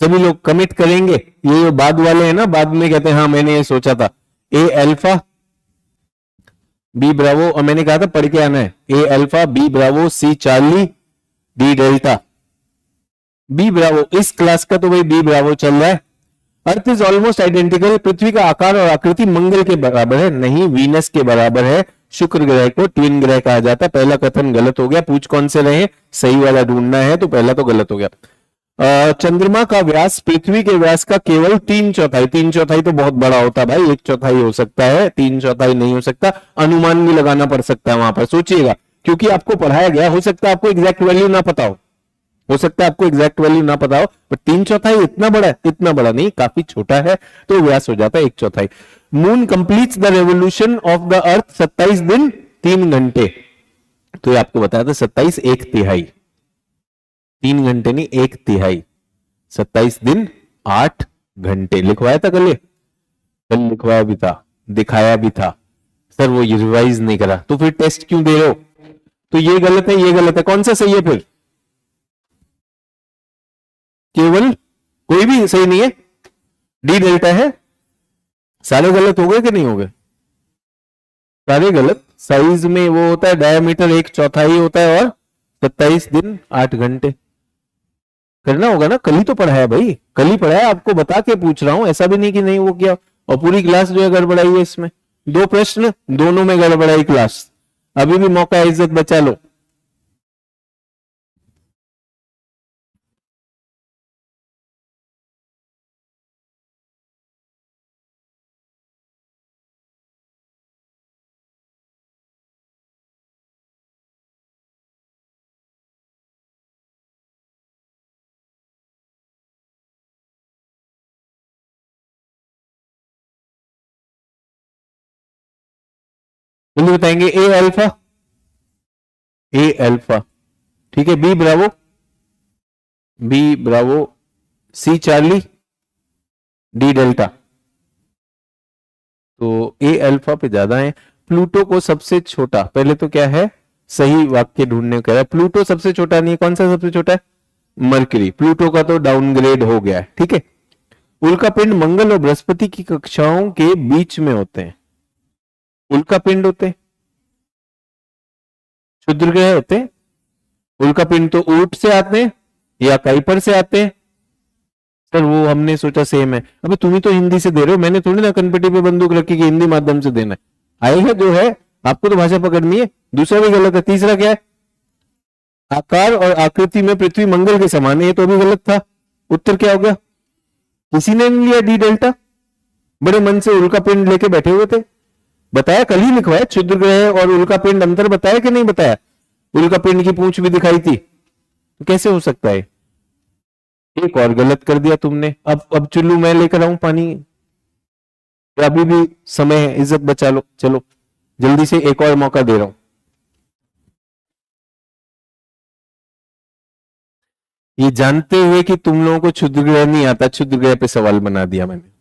सभी लोग कमिट करेंगे, ये जो बाद वाले हैं ना, बाद में कहते हैं हाँ मैंने ये सोचा था। ए अल्फा, बी ब्रावो, और मैंने कहा था पढ़ के आना है। A alpha, B bravo, C Charlie, D delta. B bravo, इस क्लास का तो भाई बी ब्रावो चल रहा है। अर्थ इज ऑलमोस्ट आइडेंटिकल, पृथ्वी का आकार और आकृति मंगल के बराबर है, नहीं वीनस के बराबर है। शुक्र ग्रह को ट्विन ग्रह कहा जाता है। पहला कथन गलत हो गया, पूछ कौन से रहे, सही वाला ढूंढना है, तो पहला तो गलत हो गया। चंद्रमा का व्यास पृथ्वी के व्यास का केवल 3/4। 3/4 तो बहुत बड़ा होता है भाई, 1/4 हो सकता है, 3/4 नहीं हो सकता। अनुमान भी लगाना पड़ सकता है वहां पर, सोचिएगा, क्योंकि आपको पढ़ाया गया, हो सकता है आपको एग्जैक्ट वैल्यू ना पता हो। हो सकता है आपको एग्जैक्ट वैल्यू ना पता हो, पर 3/4 इतना बड़ा है? इतना बड़ा नहीं, काफी छोटा है, तो व्यास हो जाता है 1/4। Moon completes the revolution of the earth 27 दिन 3 घंटे। तो ये आपको बताया था 27 1/3, 3 घंटे नहीं 1/3, 27 दिन 8 घंटे लिखवाया था कल, कल लिखवाया भी था, दिखाया भी था सर, वो रिवाइज नहीं करा, तो फिर टेस्ट क्यों दे रहे हो? तो ये गलत है, ये गलत है, कौन सा सही है फिर? केवल कोई भी सही नहीं है, डी डेल्टा है। सारे गलत हो गए कि नहीं हो गए? सारे गलत। साइज में वो होता है, डायमीटर 1/4 होता है, और 27 दिन 8 घंटे। करना होगा ना, कल ही तो पढ़ा है भाई, कल ही पढ़ा है, आपको बता के पूछ रहा हूं, ऐसा भी नहीं कि नहीं वो किया। और पूरी क्लास जो है गड़बड़ाई है इसमें, 2 प्रश्न दोनों में गड़बड़ाई क्लास। अभी भी मौका है, इज्जत बचा लो। जल्दी बताएंगे। ए अल्फा, ए अल्फा, ठीक है। B bravo, B bravo, C Charlie, D delta. तो ए अल्फा पे ज्यादा है। प्लूटो को सबसे छोटा, पहले तो क्या है, सही वाक्य ढूंढने को कह रहा है। प्लूटो सबसे छोटा नहीं है, कौन सा सबसे छोटा है? मरकरी। प्लूटो का तो डाउनग्रेड हो गया है, ठीक है। उल्का पिंड मंगल और बृहस्पति की कक्षाओं के बीच में होते हैं। उल्का पिंड होते हैं, क्षुद्र ग्रह होते हैं। उल्का पिंड तो ऊंट से आते हैं या काइपर से आते हैं। सर वो हमने सोचा सेम है। अबे तुम्ही तो हिंदी से दे रहे हो, मैंने थोड़ी ना कनपटी पे बंदूक रखी कि हिंदी माध्यम से देना है। आएगा जो है, आपको तो भाषा पकड़नी है। दूसरा भी गलत है। तीसरा क्या है? आकार और आकृति में पृथ्वी मंगल के समान है, ये तो भी गलत था। उत्तर क्या हो गया? किसी ने नहीं लिया डी डेल्टा, बड़े मन से उल्का पिंड लेके बैठे हुए थे। बताया, कल ही लिखवाया, क्षुद्र ग्रह और उल्का पिंड अंतर बताया कि नहीं बताया? उल्का पिंड की पूंछ भी दिखाई थी, तो कैसे हो सकता है? एक और गलत कर दिया तुमने। अब चुल्लू मैं लेकर आऊं पानी? अभी भी समय है, इज्जत बचा लो। चलो जल्दी से, एक और मौका दे रहा हूं। ये जानते हुए कि तुम लोगों को क्षुद्र ग्रह नहीं आता, क्षुद्र ग्रह पे सवाल बना दिया मैंने।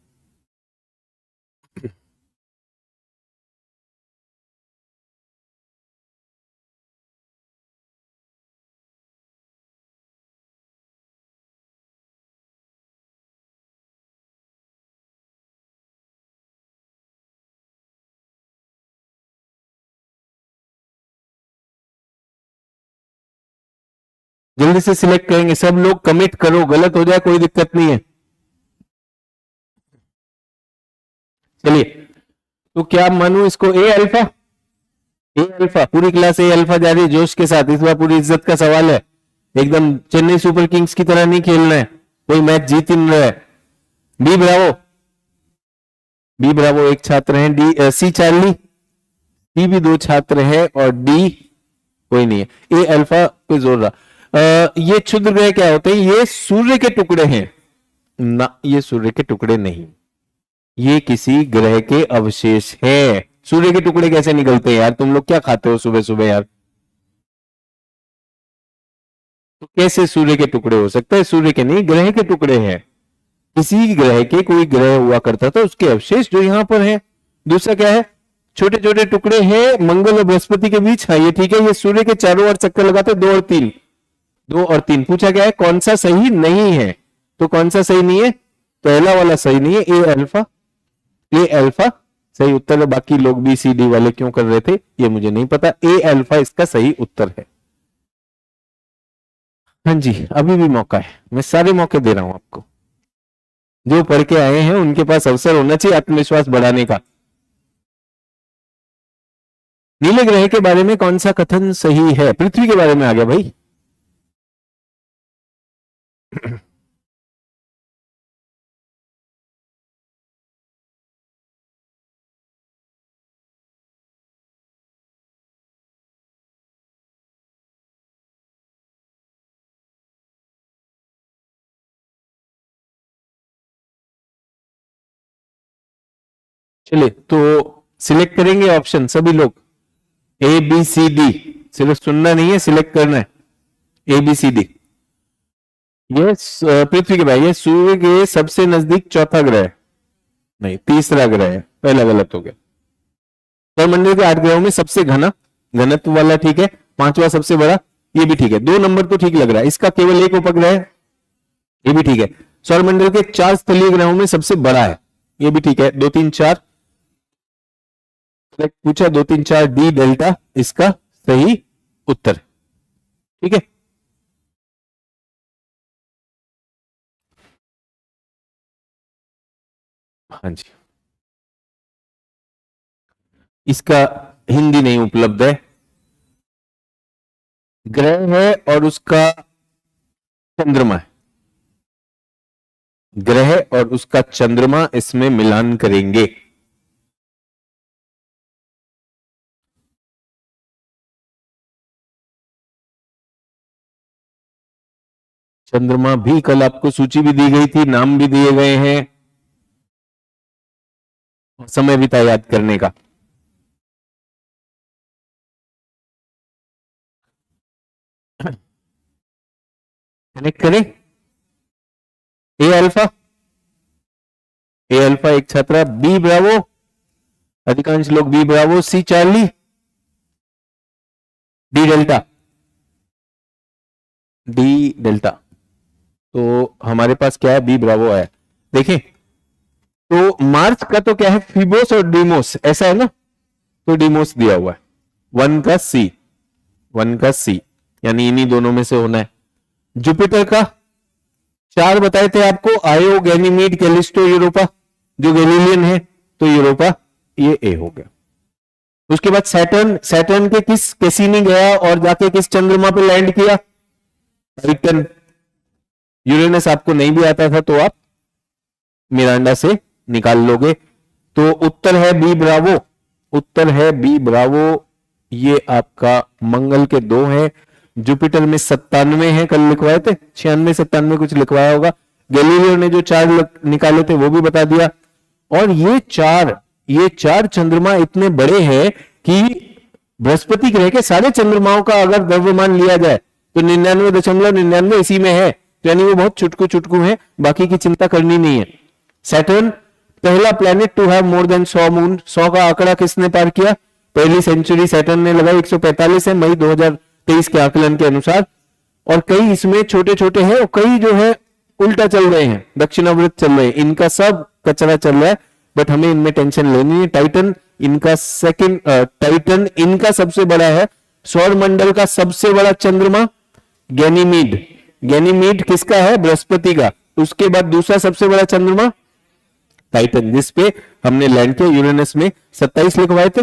जल्दी से सिलेक्ट करेंगे सब लोग, कमिट करो, गलत हो जाए कोई दिक्कत नहीं है। चलिए, तो क्या मानू इसको? ए अल्फा, ए अल्फा, पूरी क्लास ए अल्फा जा रही है जोश के साथ। इस बार पूरी इज्जत का सवाल है, एकदम चेन्नई सुपर किंग्स की तरह नहीं खेलना है, कोई मैच जीत ही नहीं रहा है। बी ब्रावो, बी ब्रावो एक छात्र हैं। डी सी चार्ली, सी भी 2 छात्र हैं, और डी कोई नहीं है। ए अल्फा पे जोर रहा। ये क्षुद्र ग्रह क्या होते हैं? ये सूर्य के टुकड़े हैं ना, ये सूर्य के टुकड़े नहीं, ये किसी ग्रह के अवशेष हैं। सूर्य के टुकड़े कैसे निकलते हैं यार? तुम लोग क्या खाते हो सुबह सुबह यार? तो कैसे सूर्य के टुकड़े हो सकते हैं? सूर्य के नहीं, ग्रह के टुकड़े हैं। किसी ग्रह के, कोई ग्रह हुआ करता था, उसके अवशेष जो यहां पर हैं। दूसरा क्या है? छोटे छोटे टुकड़े हैं मंगल और बृहस्पति के बीच। हाँ ये ठीक है, ये सूर्य के चारों ओर चक्कर लगाते, 2 और 3, 2 और 3। पूछा गया है कौन सा सही नहीं है, तो कौन सा सही नहीं है? पहला वाला सही नहीं है, ए अल्फा। ए अल्फा सही उत्तर है। बाकी लोग बी सी डी वाले क्यों कर रहे थे ये मुझे नहीं पता। ए अल्फा इसका सही उत्तर है। हाँ जी, अभी भी मौका है, मैं सारे मौके दे रहा हूं आपको। जो पढ़ के आए हैं उनके पास अवसर होना चाहिए आत्मविश्वास बढ़ाने का। नीले ग्रह के बारे में कौन सा कथन सही है? पृथ्वी के बारे में आ गया भाई। चलिए तो सिलेक्ट करेंगे ऑप्शन सभी लोग, ए बी सी डी, सिर्फ सुनना नहीं है, सिलेक्ट करना है, ए बी सी डी। ये पृथ्वी के भाई, ये सूर्य के सबसे नजदीक चौथा ग्रह है, नहीं तीसरा ग्रह है, पहला गलत हो गया। सौरमंडल के 8 ग्रहों में सबसे घना, घनत्व वाला ठीक है, पांचवा सबसे बड़ा, ये भी ठीक है, 2 नंबर तो ठीक लग रहा है, इसका केवल एक उपग्रह है, ये भी ठीक है। सौरमंडल के 4 स्थलीय ग्रहों में सबसे बड़ा है, ये भी ठीक है, 2 3 4 पूछा, 2 3 4 डी डेल्टा इसका सही उत्तर, ठीक है। हाँ जी, इसका हिंदी नहीं उपलब्ध है, ग्रह है और उसका चंद्रमा है, ग्रह और उसका चंद्रमा, इसमें मिलान करेंगे। चंद्रमा भी कल आपको सूची भी दी गई थी, नाम भी दिए गए हैं, समय भी था याद करने का। कनेक्ट करें, ए अल्फा, ए अल्फा एक छात्रा, बी ब्रावो, अधिकांश लोग B bravo, C Charlie, D delta, D delta, तो हमारे पास क्या है, बी ब्रावो आया। देखें तो मार्च का तो क्या है, फिबोस और डीमोस, ऐसा है ना, तो डीमोस दिया हुआ है, 1 का सी, 1 का सी, यानी इन्हीं दोनों में से होना है। जुपिटर का 4 बताए थे आपको, आयो, गैनीमीड, कैलिस्टो, यूरोपा, जो गैलीलियन है, तो यूरोपा ये ए हो गया। उसके बाद सैटर्न, सैटर्न के किस कैसीनी गया और जाके किस चंद्रमा पे लैंड किया, टाइटन। यूरेनस आपको नहीं भी आता था तो आप मिरांडा से निकाल लोगे, तो उत्तर है बी ब्रावो, उत्तर है बी ब्रावो, ये आपका मंगल के 2 है। जुपिटर में 97 है, कल लिखवाए थे, 96 97 कुछ लिखवाया होगा। गैलीलियो ने जो 4 निकाले थे वो भी बता दिया। और ये चार चंद्रमा इतने बड़े हैं कि बृहस्पति ग्रह के सारे चंद्रमाओं का अगर द्रव्यमान लिया जाए तो 99.99 इसी में है, तो यानी वो बहुत चुटकू चुटकू है, बाकी की चिंता करनी नहीं है। सैटर्न पहला planet to have more than 100 moon, 100 का आंकड़ा किसने पार किया, पहली सेंचुरी सैटर्न ने लगाई, 145 है मई 2023 के आकलन के अनुसार। और कई इसमें छोटे छोटे हैं और कई जो है उल्टा चल रहे हैं, दक्षिणावृत चल रहे हैं, इनका सब कचरा चल रहा है, बट हमें इनमें टेंशन लेनी है। टाइटन इनका टाइटन इनका सबसे बड़ा है। सौर मंडल का सबसे बड़ा चंद्रमा गैनीमीड, गैनीमीड किसका है, बृहस्पति का। उसके बाद दूसरा सबसे बड़ा चंद्रमा टाइटन, जिसपे हमने लैंड किया। यूरेनस में 27 लिखवाए थे,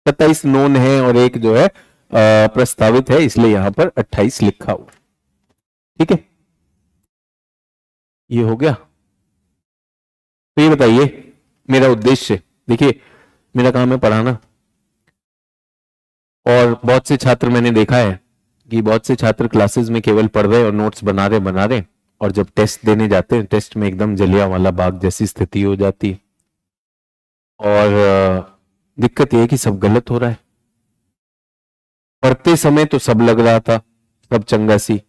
27 नोन है और एक जो है प्रस्तावित है, इसलिए यहां पर 28 लिखा हुआ, ठीक है। ये हो गया। तो ये बताइए मेरा उद्देश्य, देखिए मेरा काम है पढ़ाना, और बहुत से छात्र मैंने देखा है कि बहुत से छात्र क्लासेस में केवल पढ़ रहे और नोट्स बना रहे, और जब टेस्ट देने जाते हैं टेस्ट में एकदम जलियांवाला बाग जैसी स्थिति हो जाती है। और दिक्कत यह है कि सब गलत हो रहा है। पढ़ते समय तो सब लग रहा था, सब चंगा सी,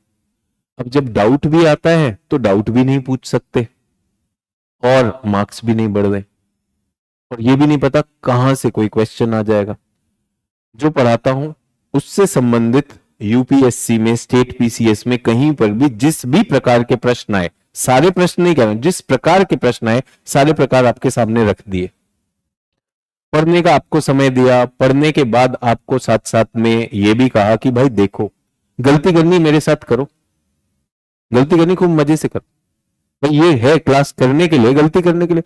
अब जब डाउट भी आता है तो डाउट भी नहीं पूछ सकते और मार्क्स भी नहीं बढ़ रहे, और ये भी नहीं पता कहां से कोई क्वेश्चन आ जाएगा। जो पढ़ाता हूं उससे संबंधित यूपीएससी में, स्टेट पीसीएस में, कहीं पर भी जिस भी प्रकार के प्रश्न आए, सारे प्रश्न नहीं कह रहे, जिस प्रकार के प्रश्न आए सारे प्रकार आपके सामने रख दिए। पढ़ने का आपको समय दिया, पढ़ने के बाद आपको साथ साथ में यह भी कहा कि भाई देखो, गलती करनी मेरे साथ करो, गलती करनी खूब मजे से करो, भाई ये है क्लास करने के लिए, गलती करने के लिए।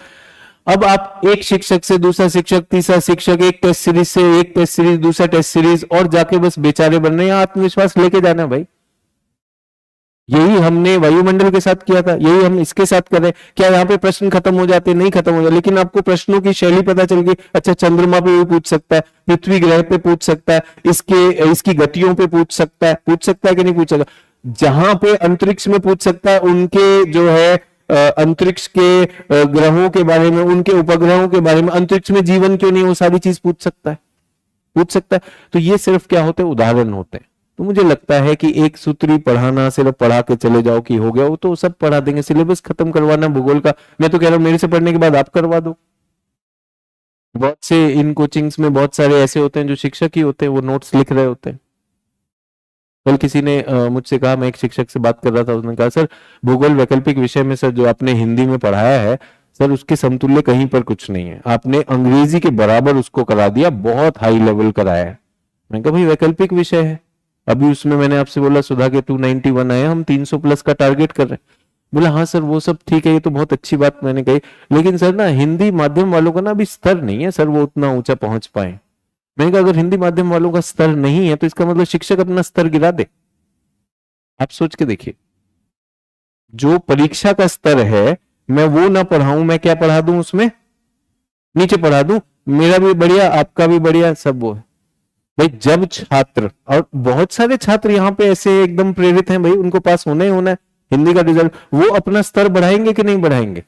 अब आप एक शिक्षक से दूसरा शिक्षक, तीसरा शिक्षक, एक टेस्ट सीरीज से एक टेस्ट सीरीज, दूसरा टेस्ट सीरीज, और जाके बस बेचारे बन रहे हैं। आत्मविश्वास लेके जाना भाई, यही हमने वायुमंडल के साथ किया था, यही हम इसके साथ कर रहे हैं। क्या यहाँ पे प्रश्न खत्म हो जाते, नहीं खत्म हो जाते, लेकिन आपको प्रश्नों की शैली पता चल गई। अच्छा, चंद्रमा पे भी पूछ सकता है, पृथ्वी ग्रह पे पूछ सकता है, इसकी गतियों पे पूछ सकता है कि नहीं पूछ सकता, जहां पे अंतरिक्ष में पूछ सकता है, उनके जो है अंतरिक्ष के ग्रहों के बारे में, उनके उपग्रहों के बारे में, अंतरिक्ष में जीवन क्यों नहीं, वो सारी चीज पूछ सकता है, पूछ सकता है। तो ये सिर्फ क्या होते हैं, उदाहरण होते हैं। तो मुझे लगता है कि एक सूत्री पढ़ाना, सिर्फ पढ़ा के चले जाओ कि हो गया, वो तो सब पढ़ा देंगे। सिलेबस खत्म करवाना भूगोल का, मैं तो कह रहा हूं मेरे से पढ़ने के बाद आप करवा दो। बहुत से इन कोचिंग्स में बहुत सारे ऐसे होते हैं जो शिक्षक ही होते हैं, वो नोट्स लिख रहे होते हैं। कल किसी ने मुझसे कहा, मैं एक शिक्षक से बात कर रहा था, उसने कहा सर भूगोल वैकल्पिक विषय में सर जो आपने हिंदी में पढ़ाया है सर, उसके समतुल्य कहीं पर कुछ नहीं है, आपने अंग्रेजी के बराबर उसको करा दिया, बहुत हाई लेवल कराया है। मैंने कहा भाई वैकल्पिक विषय है, अभी उसमें मैंने आपसे बोला सुधा के 291 आए, हम 300 प्लस का टारगेट कर रहे हैं। बोला हाँ सर वो सब ठीक है, ये तो बहुत अच्छी बात मैंने कही, लेकिन सर ना हिंदी माध्यम वालों का ना अभी स्तर नहीं है सर, वो उतना ऊंचा पहुंच पाए। मैंने कहा अगर हिंदी माध्यम वालों का स्तर नहीं है तो इसका मतलब शिक्षक अपना स्तर गिरा दे। आप सोच के देखिए, जो परीक्षा का स्तर है मैं वो ना पढ़ाऊं, मैं क्या पढ़ा दूं, उसमें नीचे पढ़ा दूं, मेरा भी बढ़िया आपका भी बढ़िया, सब वो है। भाई जब छात्र, और बहुत सारे छात्र यहाँ पे ऐसे एकदम प्रेरित हैं भाई, उनको पास होना ही होना है हिंदी का रिजल्ट, वो अपना स्तर बढ़ाएंगे कि नहीं बढ़ाएंगे।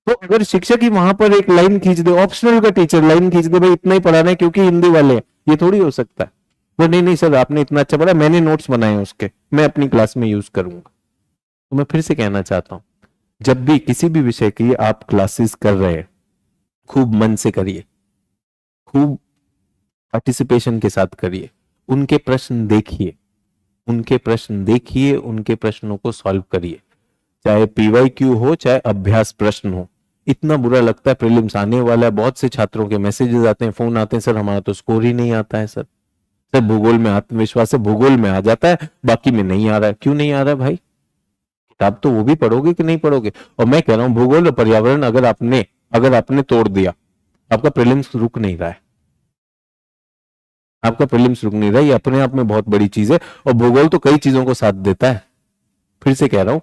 तो अगर शिक्षक ही वहां पर एक लाइन खींच दे, ऑप्शनल का टीचर लाइन खींच दे, भाई इतना ही पढ़ाना है क्योंकि हिंदी वाले हैं, ये थोड़ी हो सकता है। वो नहीं नहीं सर आपने इतना अच्छा पढ़ा, मैंने नोट्स बनाए हैं उसके, मैं अपनी क्लास में यूज करूंगा। तो मैं फिर से कहना चाहता हूं, जब भी किसी भी विषय की आप क्लासेस कर रहे हैं, खूब मन से करिए, खूब पार्टिसिपेशन के साथ करिए, उनके प्रश्न देखिए, उनके प्रश्न देखिए, उनके प्रश्नों को सॉल्व करिए, चाहे पीवाईक्यू हो चाहे अभ्यास प्रश्न हो। इतना बुरा लगता है, प्रीलिम्स आने वाला है, बहुत से छात्रों के मैसेजेस आते हैं, फोन आते हैं, सर हमारा तो स्कोर ही नहीं आता है सर, सर भूगोल में आत्मविश्वास है, भूगोल में आ जाता है, बाकी में नहीं आ रहा है। क्यों नहीं आ रहा है भाई, किताब तो वो भी पढ़ोगे कि नहीं पढ़ोगे। और मैं कह रहा हूं भूगोल और पर्यावरण अगर आपने तोड़ दिया, आपका प्रीलिम्स रुक नहीं रहा है, आपका प्रीलिम्स रुक नहीं रहा है, ये अपने आप में बहुत बड़ी चीज है। और भूगोल तो कई चीजों को साथ देता है। फिर से कह रहा हूं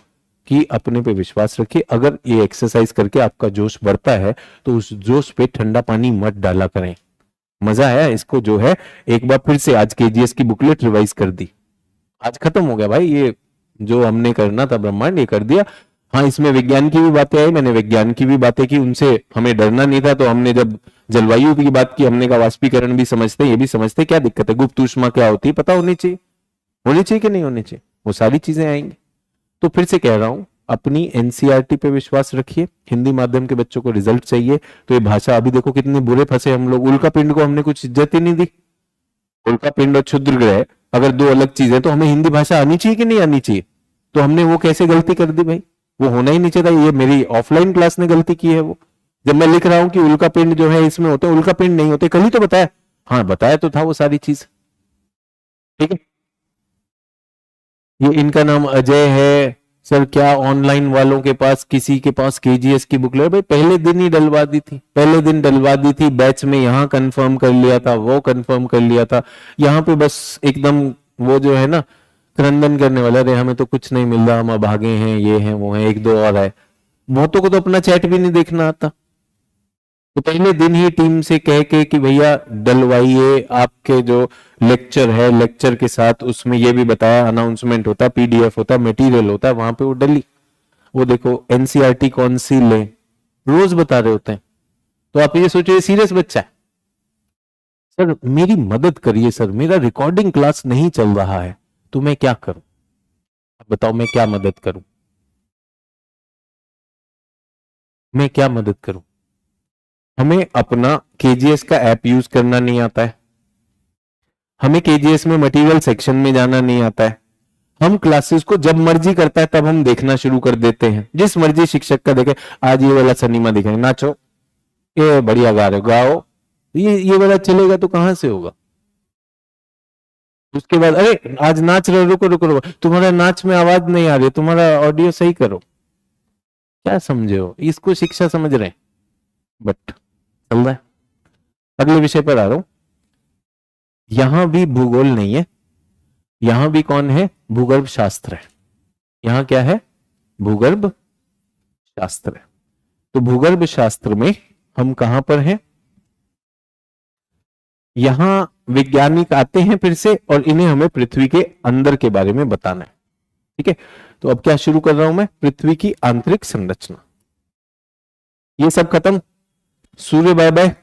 कि अपने पे विश्वास रखिए, अगर ये एक्सरसाइज करके आपका जोश बढ़ता है तो उस जोश पे ठंडा पानी मत डाला करें। मजा आया इसको, जो है एक बार फिर से आज केजीएस की बुकलेट रिवाइज कर दी, आज खत्म हो गया भाई, ये जो हमने करना था ब्रह्मांड ये कर दिया। हाँ इसमें विज्ञान की भी बातें आई, मैंने विज्ञान की भी बातें की, उनसे हमें डरना नहीं था। तो हमने जब जलवायु की बात की, हमने कहा वाष्पीकरण भी समझते, ये भी समझते, क्या दिक्कत है, गुप्त ऊष्मा क्या होती है पता होनी चाहिए, होनी चाहिए कि नहीं होनी चाहिए, वो सारी चीजें आएंगी। तो फिर से कह रहा हूं, अपनी एनसीईआरटी पे विश्वास रखिए। हिंदी माध्यम के बच्चों को रिजल्ट चाहिए, तो ये भाषा, अभी देखो कितने बुरे फंसे हम लोग, उल्का पिंड को हमने कुछ इज्जत ही नहीं दी। उल्का पिंड और क्षुद्र ग्रह अगर दो अलग चीजें, तो हमें हिंदी भाषा आनी चाहिए कि नहीं आनी चाहिए। तो हमने वो कैसे गलती कर दी भाई, वो होना ही नहीं चाहिए। ये मेरी ऑफलाइन क्लास ने गलती की है। वो जब मैं लिख रहा हूं कि उल्का पिंड जो है इसमें होते हैं, उल्का पिंड नहीं होते, कल ही तो बताया, हाँ बताया तो था वो सारी चीज, ठीक है। ये इनका नाम अजय है सर, क्या ऑनलाइन वालों के पास किसी के पास केजीएस की बुक ले, भाई पहले दिन ही डलवा दी थी, पहले दिन डलवा दी थी, बैच में यहाँ कंफर्म कर लिया था, वो कंफर्म कर लिया था, यहाँ पे बस एकदम वो जो है ना क्रंदन करने वाला, अरे हमें तो कुछ नहीं मिल रहा, हम अभागे हैं, ये हैं वो हैं, एक दो और है। बहुतों को तो अपना चैट भी नहीं देखना आता, तो पहले दिन ही टीम से कह के कि भैया डलवाइए, आपके जो लेक्चर है, लेक्चर के साथ उसमें ये भी बताया, अनाउंसमेंट होता है, पीडीएफ होता है, मटेरियल होता है, वहां पे वो डली। वो देखो एनसीईआरटी कौन सी ले, रोज बता रहे होते हैं। तो आप ये सोचिए सीरियस बच्चा है, सर मेरी मदद करिए सर, मेरा रिकॉर्डिंग क्लास नहीं चल रहा है, तो मैं क्या करूं, आप बताओ मैं क्या मदद करूं, मैं क्या मदद करूं। हमें अपना केजीएस का ऐप यूज करना नहीं आता है, हमें केजीएस में मटेरियल सेक्शन में जाना नहीं आता है, हम क्लासेस को जब मर्जी करता है तब हम देखना शुरू कर देते हैं, जिस मर्जी शिक्षक का देखे, आज ये वाला सिनेमा दिखाएंगे, नाचो, ये बढ़िया गा रहे हो गाओ, ये वाला चलेगा तो कहां से होगा। उसके बाद अरे आज नाच रहे, रुको रुको रुको, तुम्हारा नाच में आवाज नहीं आ रही, तुम्हारा ऑडियो सही करो, क्या समझे हो, इसको शिक्षा समझ रहे हैं, बट चल रहा है। अगले विषय पर आ रहा हूं, यहां भी भूगोल नहीं है, यहां भी कौन है, भूगर्भ शास्त्र है। यहां क्या है, भूगर्भ शास्त्र है। तो भूगर्भ शास्त्र में हम कहां पर हैं, यहां वैज्ञानिक आते हैं फिर से, और इन्हें हमें पृथ्वी के अंदर के बारे में बताना है, ठीक है। तो अब क्या शुरू कर रहा हूं मैं, पृथ्वी की आंतरिक संरचना। ये सब खत्म, सूर्य बाय बाय,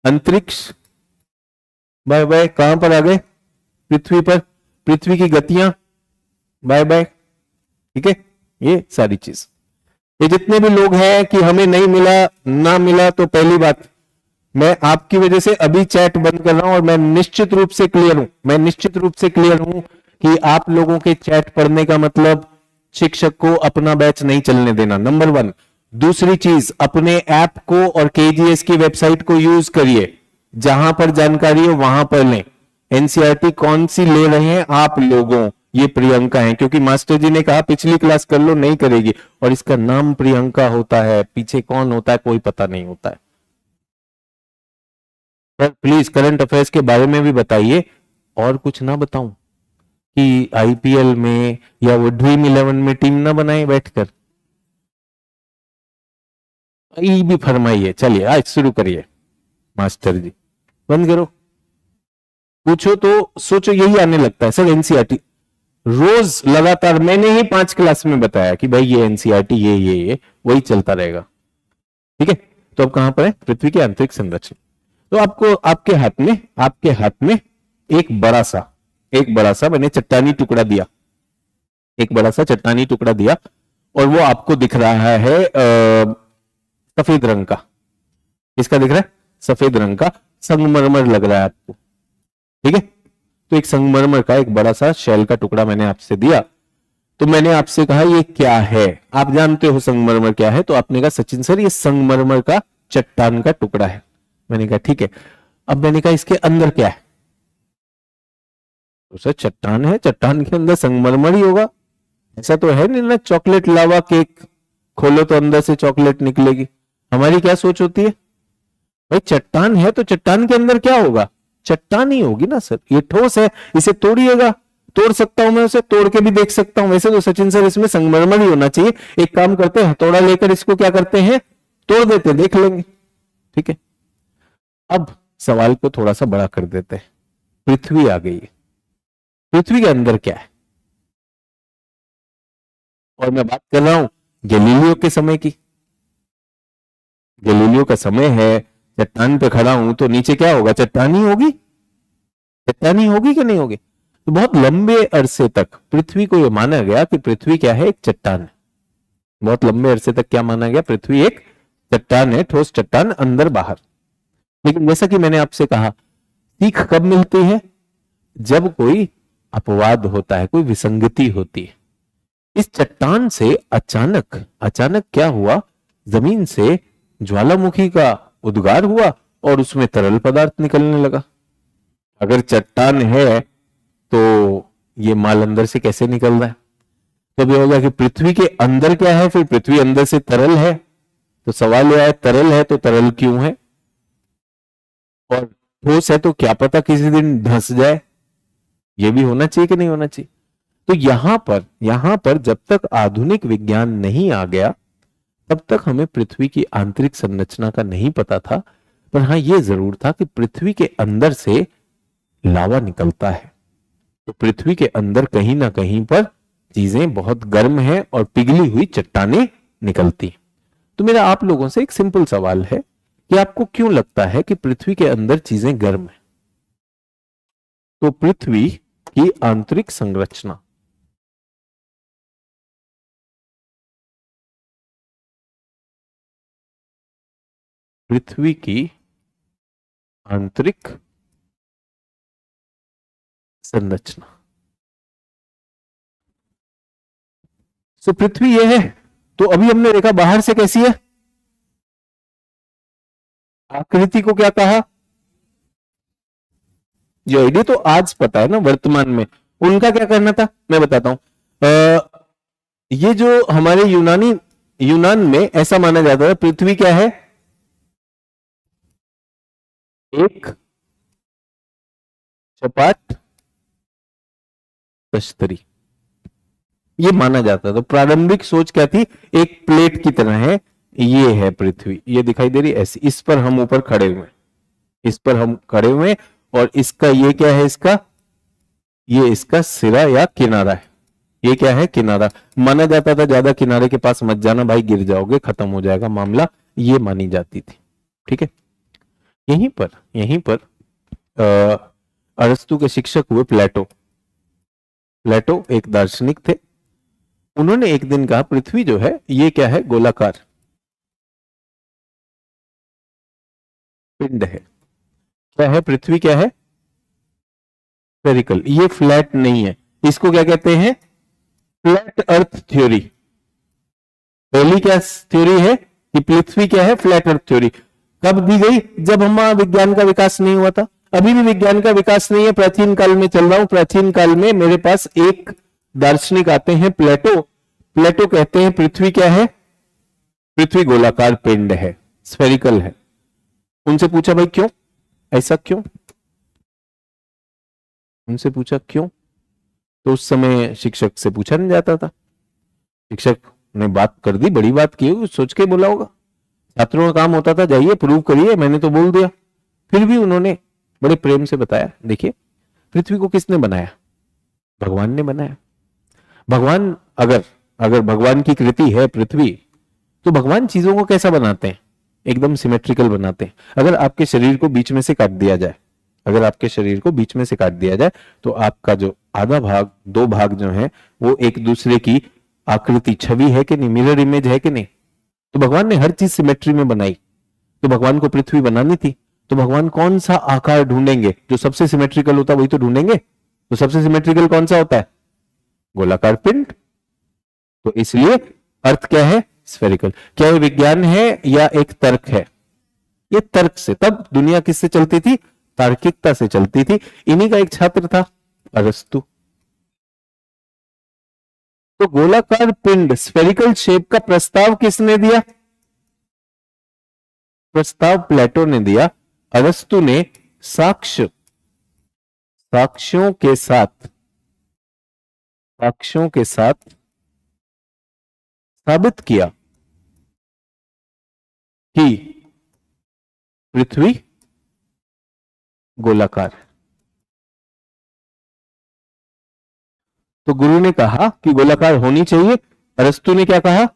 अंतरिक्ष बाय बाय, कहां पर आ गए, पृथ्वी पर, पृथ्वी की गतियां बाय बाय, ठीक है। ये सारी चीज, ये जितने भी लोग हैं कि हमें नहीं मिला ना मिला, तो पहली बात, मैं आपकी वजह से अभी चैट बंद कर रहा हूं और मैं निश्चित रूप से क्लियर हूं, मैं निश्चित रूप से क्लियर हूं कि आप लोगों के चैट पढ़ने का मतलब शिक्षक को अपना बैच नहीं चलने देना, नंबर 1। दूसरी चीज, अपने ऐप को और केजीएस की वेबसाइट को यूज करिए, जहां पर जानकारी हो वहां पर लें। एनसीईआरटी कौन सी ले रहे हैं आप लोगों, ये प्रियंका है, क्योंकि मास्टर जी ने कहा पिछली क्लास कर लो, नहीं करेगी, और इसका नाम प्रियंका होता है, पीछे कौन होता है कोई पता नहीं होता है। पर प्लीज करंट अफेयर्स के बारे में भी बताइए, और कुछ ना बताऊं कि आईपीएल में या वो ड्रीम 11 में टीम ना बनाए बैठकर, ये भी फरमाइए। चलिए आज शुरू करिए, मास्टर जी बंद करो, पूछो तो सोचो, यही आने लगता है सर एनसीईआरटी रोज लगातार। मैंने ही 5 क्लास में बताया कि भाई ये एनसीईआरटी ये वही चलता रहेगा, ठीक है। तो अब कहां पर है, पृथ्वी की आंतरिक संरचना। तो आपको आपके हाथ में एक बड़ा सा मैंने चट्टानी टुकड़ा दिया, एक बड़ा सा चट्टानी टुकड़ा दिया, और वो आपको दिख रहा है सफेद रंग का। किसका दिख रहा है, सफेद रंग का, संगमरमर लग रहा है आपको, ठीक है। तो एक संगमरमर का एक बड़ा सा शेल का टुकड़ा मैंने आपसे दिया, तो मैंने आपसे कहा ये क्या है, आप जानते हो संगमरमर क्या है, तो आपने कहा सचिन सर ये संगमरमर का चट्टान का टुकड़ा है। मैंने कहा ठीक है। अब मैंने कहा इसके अंदर क्या है, तो सर चट्टान है, चट्टान के अंदर संगमरमर ही होगा, ऐसा तो है नहीं ना, चॉकलेट लावा केक खोलो तो अंदर से चॉकलेट निकलेगी। हमारी क्या सोच होती है, भाई चट्टान है तो चट्टान के अंदर क्या होगा, चट्टान ही होगी ना सर, ये ठोस है, इसे तोड़िएगा, तोड़ सकता हूं मैं उसे, तोड़ के भी देख सकता हूं। वैसे तो सचिन सर इसमें संगमरमर ही होना चाहिए, एक काम करते हैं हथौड़ा लेकर इसको क्या करते हैं, तोड़ देते, देख लेंगे, ठीक है। अब सवाल को थोड़ा सा बड़ा कर देते हैं, पृथ्वी आ गई है, पृथ्वी के अंदर क्या है, और मैं बात कर रहा हूं गैलीलियो के समय की। गैलीलियो का समय है, चट्टान पे खड़ा हूं तो नीचे क्या होगा, चट्टानी होगी, चट्टानी होगी कि नहीं होगी। तो बहुत लंबे अरसे तक पृथ्वी को यह माना गया कि पृथ्वी क्या है, एक चट्टान है। बहुत लंबे अरसे तक क्या माना गया, पृथ्वी एक चट्टान है, ठोस चट्टान, अंदर बाहर। लेकिन जैसा कि मैंने आपसे कहा, सीख कब मिलती है, जब कोई अपवाद होता है, कोई विसंगति होती है। इस चट्टान से अचानक क्या हुआ, जमीन से ज्वालामुखी का उद्गार हुआ और उसमें तरल पदार्थ निकलने लगा। अगर चट्टान है तो ये माल अंदर से कैसे निकल रहा है, तब ये होगा कि पृथ्वी के अंदर क्या है, फिर पृथ्वी अंदर से तरल है। तो सवाल यह है, तरल है तो तरल क्यों है, और ठोस है तो क्या पता किसी दिन धंस जाए, ये भी होना चाहिए कि नहीं होना चाहिए। तो यहां पर जब तक आधुनिक विज्ञान नहीं आ गया तब तक हमें पृथ्वी की आंतरिक संरचना का नहीं पता था। पर हां यह जरूर था कि पृथ्वी के अंदर से लावा निकलता है, तो पृथ्वी के अंदर कहीं ना कहीं पर चीजें बहुत गर्म हैं और पिघली हुई चट्टानें निकलती। तो मेरा आप लोगों से एक सिंपल सवाल है कि आपको क्यों लगता है कि पृथ्वी के अंदर चीजें गर्म है। तो पृथ्वी की आंतरिक संरचना, पृथ्वी की आंतरिक संरचना। सो पृथ्वी यह है, तो अभी हमने देखा बाहर से कैसी है, आकृति को क्या कहा, ये आइडिया तो आज पता है ना, वर्तमान में उनका क्या करना था मैं बताता हूं। ये जो हमारे यूनान में ऐसा माना जाता है, पृथ्वी क्या है, एक सपाट प्रस्तरी, ये माना जाता था। प्रारंभिक सोच क्या थी, एक प्लेट की तरह है, ये है पृथ्वी, ये दिखाई दे रही ऐसी, इस पर हम ऊपर खड़े हुए, इस पर हम खड़े हुए, और इसका ये क्या है, ये इसका सिरा या किनारा है, ये क्या है? किनारा। माना जाता था ज्यादा किनारे के पास मत जाना भाई, गिर जाओगे, खत्म हो जाएगा मामला, ये मानी जाती थी। ठीक है। यहीं पर अरस्तु के शिक्षक हुए प्लेटो। प्लेटो एक दार्शनिक थे। उन्होंने एक दिन कहा पृथ्वी जो है ये क्या है? गोलाकार पिंड है। क्या है? पृथ्वी क्या है? स्फेरिकल। ये फ्लैट नहीं है। इसको क्या कहते हैं? Flat earth theory. पहली क्या थ्योरी है कि पृथ्वी क्या है? Flat earth theory. कब दी गई? जब हमारा विज्ञान का विकास नहीं हुआ था। अभी भी विज्ञान का विकास नहीं है, प्राचीन काल में चल रहा हूं। प्राचीन काल में मेरे पास एक दार्शनिक आते हैं प्लेटो। प्लेटो कहते हैं पृथ्वी क्या है? पृथ्वी गोलाकार पिंड है, स्फेरिकल है। उनसे पूछा भाई क्यों, ऐसा क्यों? उनसे पूछा क्यों, तो उस समय शिक्षक से पूछा नहीं जाता था। शिक्षक ने बात कर दी, बड़ी बात की होगी, सोच के बोला होगा। छात्रों का काम होता था जाइए प्रूव करिए, मैंने तो बोल दिया। फिर भी उन्होंने बड़े प्रेम से बताया, देखिए पृथ्वी को किसने बनाया? भगवान ने बनाया। भगवान अगर भगवान की कृति है पृथ्वी, तो भगवान चीजों को कैसा बनाते हैं? एकदम सिमेट्रिकल बनाते हैं। अगर आपके शरीर को बीच में से काट दिया जाए, अगर आपके शरीर को बीच में से काट दिया जाए, तो आपका जो आधा भाग, दो भाग जो है वो एक दूसरे की आकृति, छवि है कि नहीं, मिरर इमेज है कि नहीं? तो भगवान ने हर चीज सिमेट्री में बनाई। तो भगवान को पृथ्वी बनानी थी, तो भगवान कौन सा आकार ढूंढेंगे? जो सबसे सिमेट्रिकल होता है वही तो ढूंढेंगे। तो सबसे सिमेट्रिकल कौन सा होता है? गोलाकार पिंड। तो इसलिए अर्थ क्या है? स्फेरिकल। क्या ये विज्ञान है या एक तर्क है? ये तर्क से। तब दुनिया किससे चलती थी? तार्किकता से चलती थी। इन्हीं का एक छात्र था अरस्तु। तो गोलाकार पिंड, स्फेरिकल शेप का प्रस्ताव किसने दिया? प्रस्ताव प्लेटो ने दिया। अरस्तु ने साक्ष्यों के साथ साबित किया कि पृथ्वी गोलाकार है। तो गुरु ने कहा कि गोलाकार होनी चाहिए। अरस्तु ने क्या कहा?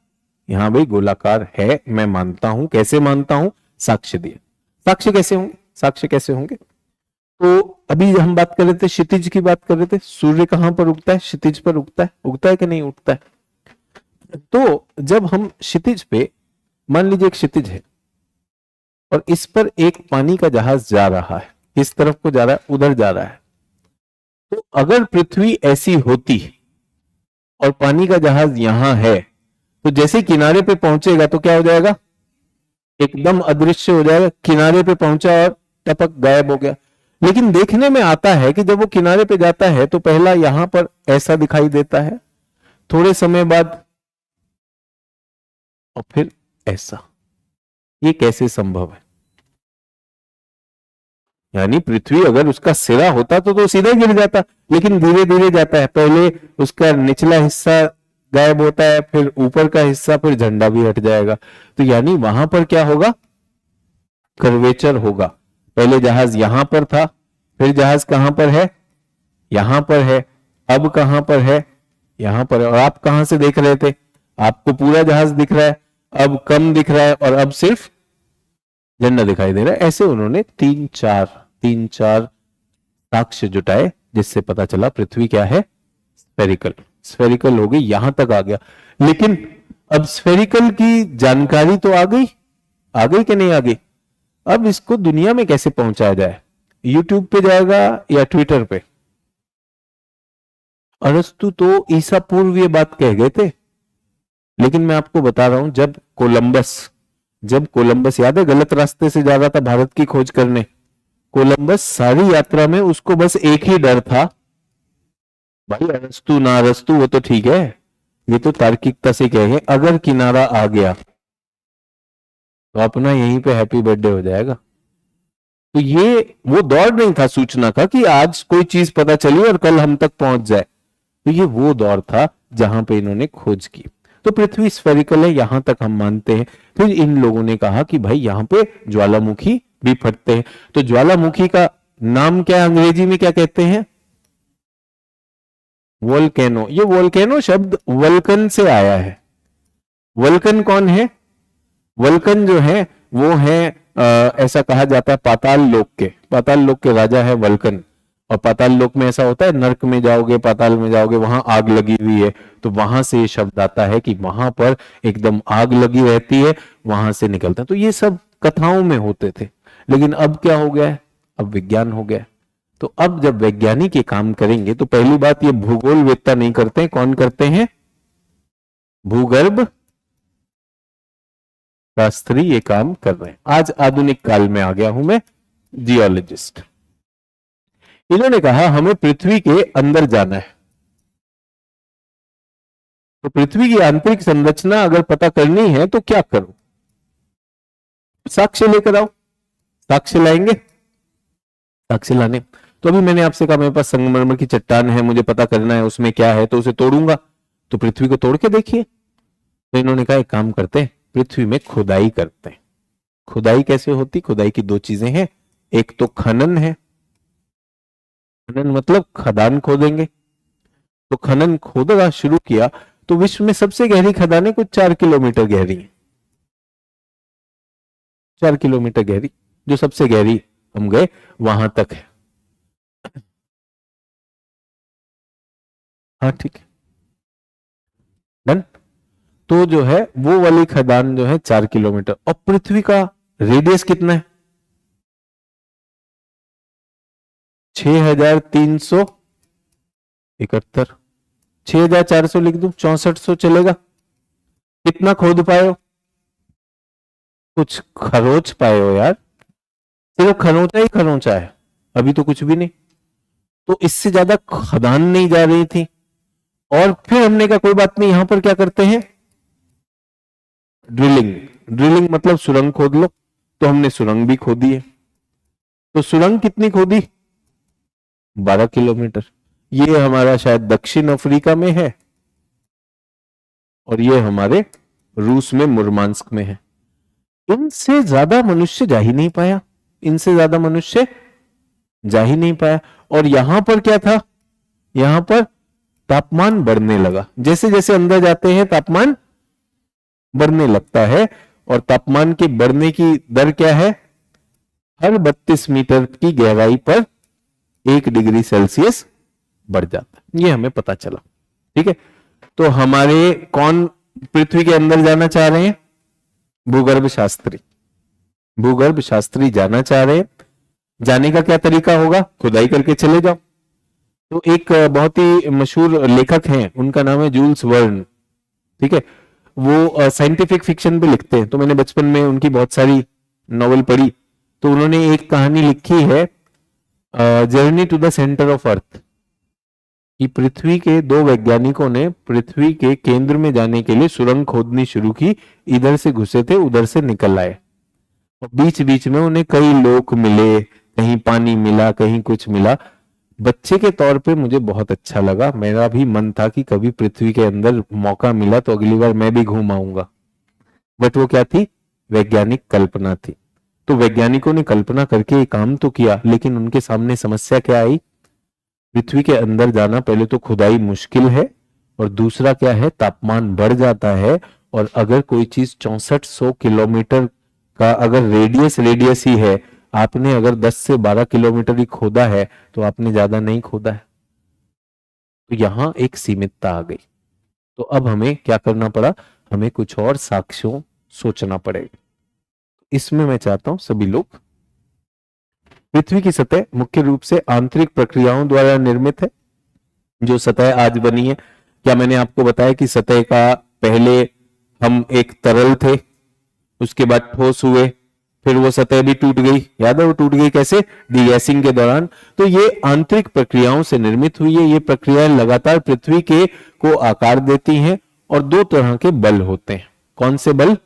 यहां भाई गोलाकार है, मैं मानता हूं। कैसे मानता हूं? साक्ष्य दिए। साक्ष्य कैसे होंगे? साक्ष्य कैसे होंगे? तो अभी हम बात कर रहे थे, क्षितिज की बात कर रहे थे। सूर्य कहां पर उगता है? क्षितिज पर उगता है कि नहीं उगता है? तो जब हम क्षितिज पे, मान लीजिए एक क्षितिज है और इस पर एक पानी का जहाज जा रहा है, किस तरफ को जा रहा है? उधर जा रहा है। तो अगर पृथ्वी ऐसी होती और पानी का जहाज यहां है, तो जैसे किनारे पे पहुंचेगा तो क्या हो जाएगा? एकदम अदृश्य हो जाएगा। किनारे पे पहुंचा और टपक गायब हो गया। लेकिन देखने में आता है कि जब वो किनारे पे जाता है तो पहला यहां पर ऐसा दिखाई देता है, थोड़े समय बाद और फिर ऐसा। ये कैसे संभव है? यानी पृथ्वी अगर उसका सिरा होता तो सीधा गिर जाता, लेकिन धीरे धीरे जाता है। पहले उसका निचला हिस्सा गायब होता है, फिर ऊपर का हिस्सा, फिर झंडा भी हट जाएगा। तो यानी वहां पर क्या होगा? कर्वेचर होगा। पहले जहाज यहां पर था, फिर जहाज कहां पर है? यहां पर है। अब कहां पर है? यहां पर है। और आप कहां से देख रहे थे? आपको पूरा जहाज दिख रहा है, अब कम दिख रहा है और अब सिर्फ झंडा दिखाई दे रहा है। ऐसे उन्होंने तीन चार साक्ष्य जुटाए, जिससे पता चला पृथ्वी क्या है? स्फेरिकल हो गई, यहां तक आ गया। लेकिन अब स्फेरिकल की जानकारी तो आ गई कि नहीं आ गई? अब इसको दुनिया में कैसे पहुंचाया जाए? यूट्यूब पे जाएगा या ट्विटर पे? अरस्तु तो ईसा पूर्व ये बात कह गए थे। लेकिन मैं आपको बता रहा हूं, जब कोलंबस याद है गलत रास्ते से जा रहा था भारत की खोज करने, कोलंबस सारी यात्रा में उसको बस एक ही डर था, भाई अरस्तु ना अरस्तु वो तो ठीक है, ये तो तार्किकता से कहेंगे, अगर किनारा आ गया तो अपना यहीं पे हैप्पी बर्थडे हो जाएगा। तो ये वो दौर नहीं था सूचना का कि आज कोई चीज पता चली और कल हम तक पहुंच जाए। तो ये वो दौर था जहां पे इन्होंने खोज की। तो पृथ्वी स्फेरिकल है, यहां तक हम मानते हैं। फिर इन लोगों ने कहा कि भाई यहां पे ज्वालामुखी भी फटते हैं। तो ज्वालामुखी का नाम क्या है? अंग्रेजी में क्या कहते हैं? वोल्केनो, ये वोल्केनो शब्द वल्कन से आया है। वल्कन कौन है? वल्कन जो है वो है ऐसा कहा जाता है पाताल लोक के, पाताल लोक के राजा है वल्कन। और पाताल लोक में ऐसा होता है, नर्क में जाओगे, पाताल में जाओगे, वहां आग लगी हुई है, तो वहां से ये शब्द आता है कि वहां पर एकदम आग लगी रहती है, वहां से निकलता है। तो ये सब कथाओं में होते थे, लेकिन अब क्या हो गया है? अब विज्ञान हो गया है। तो अब जब वैज्ञानिक ये काम करेंगे तो पहली बात, ये भूगोल वेत्ता नहीं करते हैं, कौन करते हैं? भूगर्भ शास्त्री ये काम कर रहे हैं। आज आधुनिक काल में आ गया हूं मैं, जियोलॉजिस्ट। इन्होंने कहा हमें पृथ्वी के अंदर जाना है, तो पृथ्वी की आंतरिक संरचना अगर पता करनी है तो क्या करो? साक्ष्य लेकर आओ। साक्ष्य लाएंगे? साक्ष्य लाने, तो अभी मैंने आपसे कहा मेरे पास संगमरमर की चट्टान है, मुझे पता करना है उसमें क्या है, तो उसे तोड़ूंगा। तो पृथ्वी को तोड़ के देखिए। तो इन्होंने कहा एक काम करते हैं, पृथ्वी में खुदाई करते हैं। खुदाई कैसे होती? खुदाई की दो चीजें हैं, एक तो खनन है, खनन मतलब खदान खोदेंगे। तो खनन खोदना शुरू किया तो विश्व में सबसे गहरी खदानें कुछ 4 किलोमीटर गहरी है, 4 किलोमीटर गहरी, जो सबसे गहरी हम गए वहां तक है। हाँ ठीक है, डन। तो जो है वो वाली खदान जो है 4 किलोमीटर, और पृथ्वी का रेडियस कितना है? 6371, 6400 लिख दूं, 6400 चलेगा? कितना खोद पाए हो? कुछ खरोच पाए हो यार, सिर्फ खरोंचा ही खरोंचा है, अभी तो कुछ भी नहीं। तो इससे ज्यादा खदान नहीं जा रही थी। और फिर हमने कहा कोई बात नहीं, यहां पर क्या करते हैं? ड्रिलिंग। ड्रिलिंग मतलब सुरंग खोद लो। तो हमने सुरंग भी खोदी है। तो सुरंग कितनी खोदी? 12 किलोमीटर। ये हमारा शायद दक्षिण अफ्रीका में है, और ये हमारे रूस में मुर्मांस्क में है। इनसे ज्यादा मनुष्य जा ही नहीं पाया, इनसे ज्यादा मनुष्य जा ही नहीं पाया। और यहां पर क्या था? यहां पर तापमान बढ़ने लगा, जैसे जैसे अंदर जाते हैं तापमान बढ़ने लगता है। और तापमान के बढ़ने की दर क्या है? हर 32 मीटर की गहराई पर 1 डिग्री सेल्सियस बढ़ जाता है, ये हमें पता चला। ठीक है, तो हमारे कौन पृथ्वी के अंदर जाना चाह रहे हैं? भूगर्भ शास्त्री। भूगर्भ शास्त्री जाना चाह रहे हैं। जाने का क्या तरीका होगा? खुदाई करके चले जाओ। तो एक बहुत ही मशहूर लेखक हैं, उनका नाम है जूल्स वर्न। ठीक है, वो साइंटिफिक फिक्शन भी लिखते हैं, तो मैंने बचपन में उनकी बहुत सारी नॉवेल पढ़ी। तो उन्होंने एक कहानी लिखी है, journey to the centre of earth, कि पृथ्वी के 2 वैज्ञानिकों ने पृथ्वी के केंद्र में जाने के लिए सुरंग खोदनी शुरू की। इधर से घुसे थे, उधर से निकल आए, और बीच बीच में उन्हें कई लोक मिले, कहीं पानी मिला, कहीं कुछ मिला। बच्चे के तौर पे मुझे बहुत अच्छा लगा, मेरा भी मन था कि कभी पृथ्वी के अंदर मौका मिला तो अगली बार मैं भी घूम आऊंगा। बट वो क्या थी? वैज्ञानिक कल्पना थी। तो वैज्ञानिकों ने कल्पना करके ये काम तो किया, लेकिन उनके सामने समस्या क्या आई? पृथ्वी के अंदर जाना, पहले तो खुदाई मुश्किल है, और दूसरा क्या है? तापमान बढ़ जाता है। और अगर कोई चीज 6400 किलोमीटर का अगर रेडियस ही है, आपने अगर 10 से 12 किलोमीटर ही खोदा है, तो आपने ज्यादा नहीं खोदा है। तो यहां एक सीमितता आ गई। तो अब हमें क्या करना पड़ा? हमें कुछ और साक्ष्यों सोचना पड़ेगा। इसमें मैं चाहता हूं सभी लोग, पृथ्वी की सतह मुख्य रूप से आंतरिक प्रक्रियाओं द्वारा निर्मित है। जो सतह आज बनी है, क्या मैंने आपको बताया कि सतह का पहले हम एक तरल थे, उसके बाद ठोस हुए, फिर वो सतह भी टूट गई। याद है वो टूट गई कैसे? डीगैसिंग के दौरान। तो ये आंतरिक प्रक्रियाओं से निर्मित हुई है। ये प्रक्रियाएं लगातार पृथ्वी के को आकार देती हैं, और 2 तरह के बल होते हैं। कौन से बल?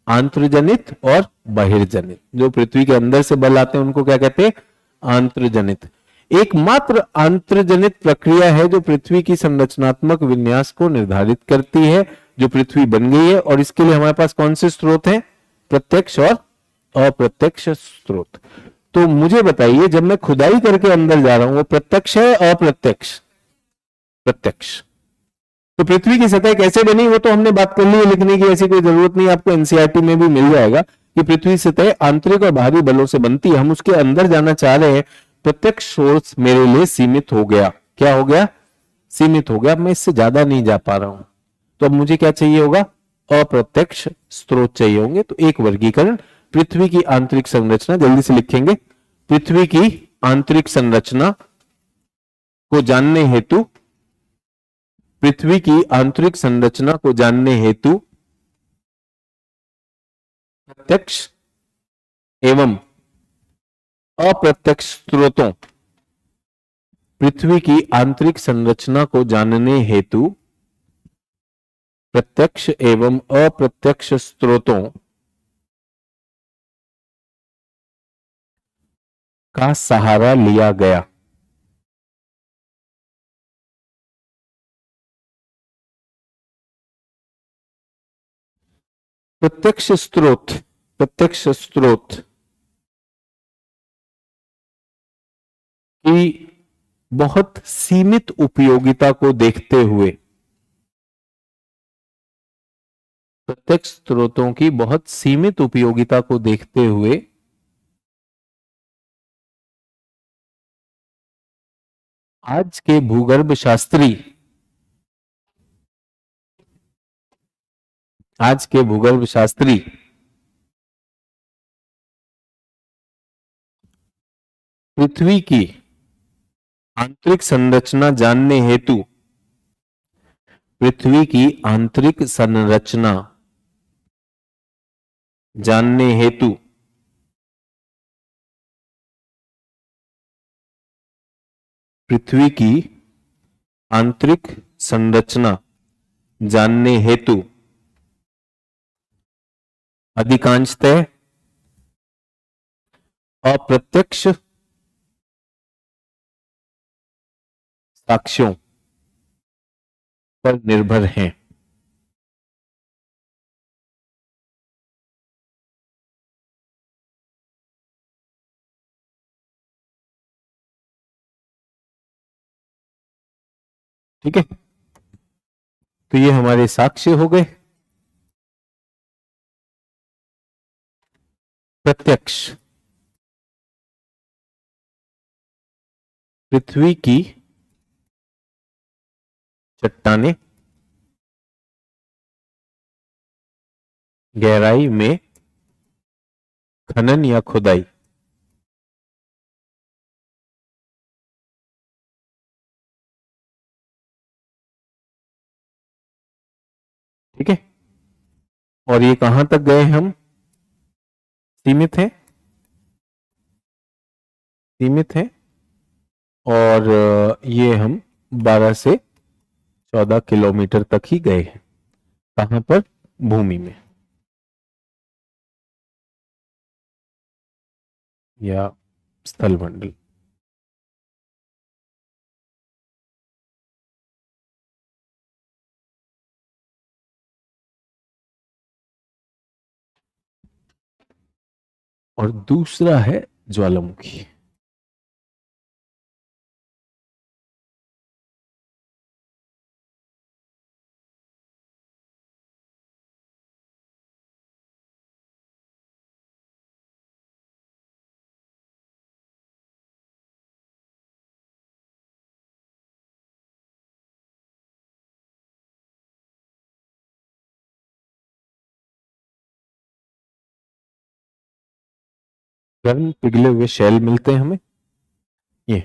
आंतरजनित और बहिर्जनित। जो पृथ्वी के अंदर से बल आते हैं उनको क्या कहते हैं? आंतरजनित। एकमात्र आंतरजनित प्रक्रिया है जो पृथ्वी की संरचनात्मक विन्यास को निर्धारित करती है, जो पृथ्वी बन गई है। और इसके लिए हमारे पास कौन से स्रोत हैं? प्रत्यक्ष और अप्रत्यक्ष स्रोत। तो मुझे बताइए, जब मैं खुदाई करके अंदर जा रहा हूं, वो प्रत्यक्ष है अप्रत्यक्ष? प्रत्यक्ष। तो पृथ्वी की सतह कैसे बनी वो तो हमने बात कर ली है, लिखने की ऐसी कोई जरूरत नहीं, आपको एनसीईआरटी में भी मिल जाएगा कि पृथ्वी सतह आंतरिक और बाहरी बलों से बनती है। हम उसके अंदर जाना चाह रहे हैं। प्रत्यक्ष सोर्स मेरे लिए सीमित हो गया। क्या हो गया? सीमित हो गया। अब मैं इससे ज्यादा नहीं जा पा रहा हूं, तो अब मुझे क्या चाहिए होगा? अप्रत्यक्ष स्रोत चाहिए होंगे। तो एक वर्गीकरण, पृथ्वी की आंतरिक संरचना, जल्दी से लिखेंगे। पृथ्वी की आंतरिक संरचना को जानने हेतु, पृथ्वी की आंतरिक संरचना को जानने हेतु प्रत्यक्ष एवं अप्रत्यक्ष स्रोतों, पृथ्वी की आंतरिक संरचना को जानने हेतु प्रत्यक्ष एवं अप्रत्यक्ष स्रोतों का सहारा लिया गया। प्रत्यक्ष स्रोत की बहुत सीमित उपयोगिता को देखते हुए, प्रत्यक्ष स्रोतों की बहुत सीमित उपयोगिता को देखते हुए आज के भूगर्भ शास्त्री, आज के भूगर्भ शास्त्री पृथ्वी की आंतरिक संरचना जानने हेतु, पृथ्वी की आंतरिक संरचना जानने हेतु पृथ्वी की आंतरिक संरचना जानने हेतु अधिकांशतः अप्रत्यक्ष साक्ष्यों पर निर्भर हैं। ठीक है, तो ये हमारे साक्ष्य हो गए। प्रत्यक्ष, पृथ्वी की चट्टानें गहराई में खनन या खुदाई, ठीक है, और ये कहां तक गए? हम सीमित है, सीमित है, और ये हम 12 से 14 किलोमीटर तक ही गए हैं। कहां पर? भूमि में या स्थल मंडल। और दूसरा है ज्वालामुखी। गर्म पिघले हुए शैल मिलते हैं हमें, ये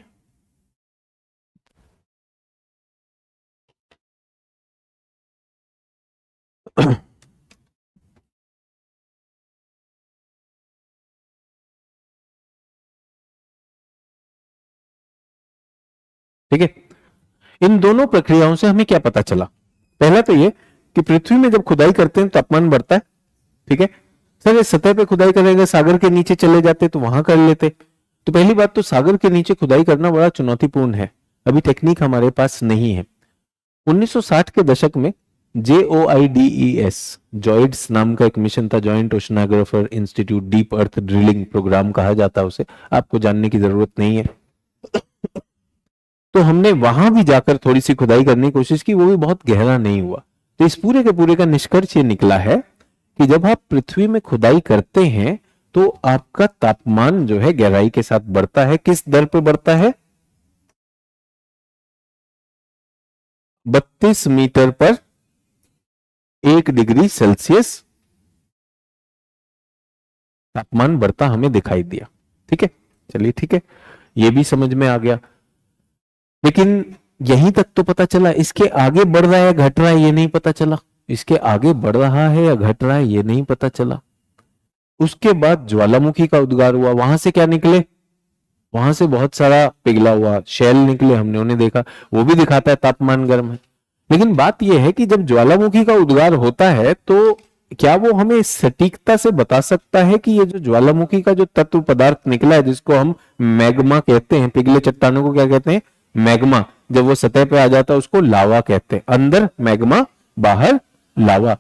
ठीक है। इन दोनों प्रक्रियाओं से हमें क्या पता चला? पहला तो ये कि पृथ्वी में जब खुदाई करते हैं तापमान बढ़ता है। ठीक है सर, ये सतह पे खुदाई करेंगे, सागर के नीचे चले जाते तो वहां कर लेते। तो पहली बात तो सागर के नीचे खुदाई करना बड़ा चुनौतीपूर्ण है, अभी टेक्निक हमारे पास नहीं है। 1960 के दशक में JOIDES, जॉइड्स नाम का एक मिशन था, जॉइंट ओशनोग्राफर इंस्टीट्यूट डीप अर्थ ड्रिलिंग प्रोग्राम कहा जाता है उसे, आपको जानने की जरूरत नहीं है। तो हमने वहां भी जाकर थोड़ी सी खुदाई करने की कोशिश की, वो भी बहुत गहरा नहीं हुआ। तो इस पूरे के पूरे का निष्कर्ष ये निकला है कि जब आप पृथ्वी में खुदाई करते हैं तो आपका तापमान जो है गहराई के साथ बढ़ता है। किस दर पे बढ़ता है? 32 मीटर पर 1 डिग्री सेल्सियस तापमान बढ़ता हमें दिखाई दिया। ठीक है, चलिए ठीक है, ये भी समझ में आ गया। लेकिन यहीं तक तो पता चला, इसके आगे बढ़ रहा है या घट रहा है ये नहीं पता चला। इसके आगे बढ़ रहा है या घट रहा है ये नहीं पता चला। उसके बाद ज्वालामुखी का उद्गार हुआ, वहां से क्या निकले? वहां से बहुत सारा पिघला हुआ शैल निकले, हमने उन्हें देखा, वो भी दिखाता है तापमान गर्म है। लेकिन बात यह है कि जब ज्वालामुखी का उद्गार होता है तो क्या वो हमें सटीकता से बता सकता है कि ये जो ज्वालामुखी का जो तत्व पदार्थ निकला है, जिसको हम मैग्मा कहते हैं, पिघले चट्टानों को क्या कहते हैं? मैग्मा। जब वो सतह पे आ जाता है उसको लावा कहते हैं। अंदर मैग्मा, बाहर लावा।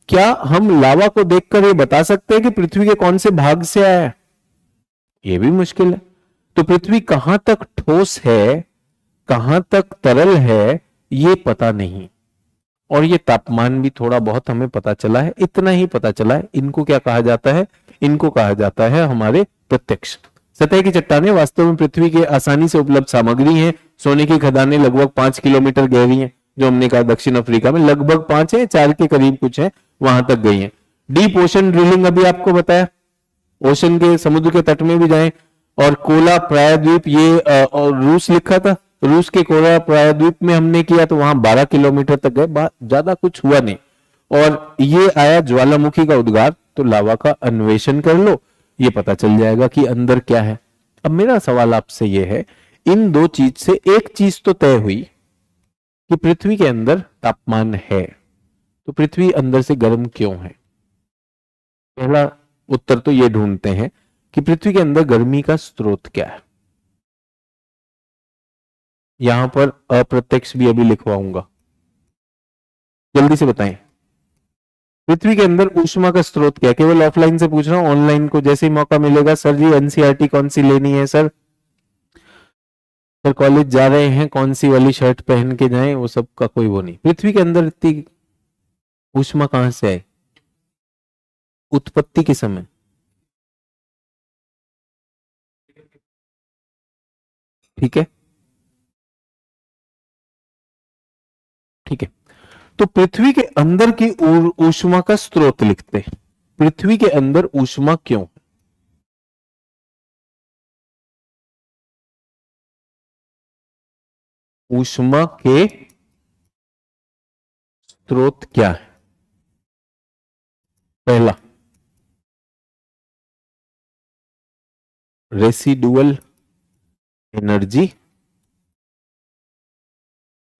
क्या हम लावा को देखकर ये बता सकते हैं कि पृथ्वी के कौन से भाग से आया है? ये भी मुश्किल है। तो पृथ्वी कहां तक ठोस है, कहां तक तरल है, ये पता नहीं। और ये तापमान भी थोड़ा बहुत हमें पता चला है, इतना ही पता चला है। इनको क्या कहा जाता है? इनको कहा जाता है हमारे प्रत्यक्ष। सतह की चट्टानें वास्तव में पृथ्वी के आसानी से उपलब्ध सामग्री हैं। सोने की खदानें लगभग 5 किलोमीटर गहरी हैं, जो हमने कहा दक्षिण अफ्रीका में लगभग 5 है, 4 के करीब कुछ है, वहां तक गई हैं। डीप ओशन ड्रिलिंग अभी आपको बताया, ओशन के समुद्र के तट में भी जाएं। और कोला प्रायद्वीप, ये और रूस लिखा था, रूस के कोला प्रायद्वीप में हमने किया तो वहां 12 किलोमीटर तक गए, ज्यादा कुछ हुआ नहीं। और ये आया ज्वालामुखी का उद्गार, तो लावा का अन्वेषण कर लो, ये पता चल जाएगा कि अंदर क्या है। अब मेरा सवाल आपसे ये है, इन दो चीज से एक चीज तो तय हुई कि पृथ्वी के अंदर तापमान है, तो पृथ्वी अंदर से गर्म क्यों है? पहला उत्तर तो ये ढूंढते हैं कि पृथ्वी के अंदर गर्मी का स्रोत क्या है। यहां पर अप्रत्यक्ष भी अभी लिखवाऊंगा, जल्दी से बताएं। पृथ्वी के अंदर ऊष्मा का स्रोत क्या है? केवल ऑफलाइन से पूछ रहा हूं, ऑनलाइन को जैसे ही मौका मिलेगा, सर जी एनसीईआरटी कौन सी लेनी है सर? सर कॉलेज जा रहे हैं, कौन सी वाली शर्ट पहन के जाएं, वो सब का कोई वो नहीं। पृथ्वी के अंदर इतनी ऊष्मा कहां से आई? उत्पत्ति के समय। ठीक है, ठीक है। तो पृथ्वी के अंदर की ऊष्मा का स्रोत लिखते हैं। पृथ्वी के अंदर ऊष्मा क्यों? ऊष्मा के स्रोत क्या है? पहला, रेसिडुअल एनर्जी,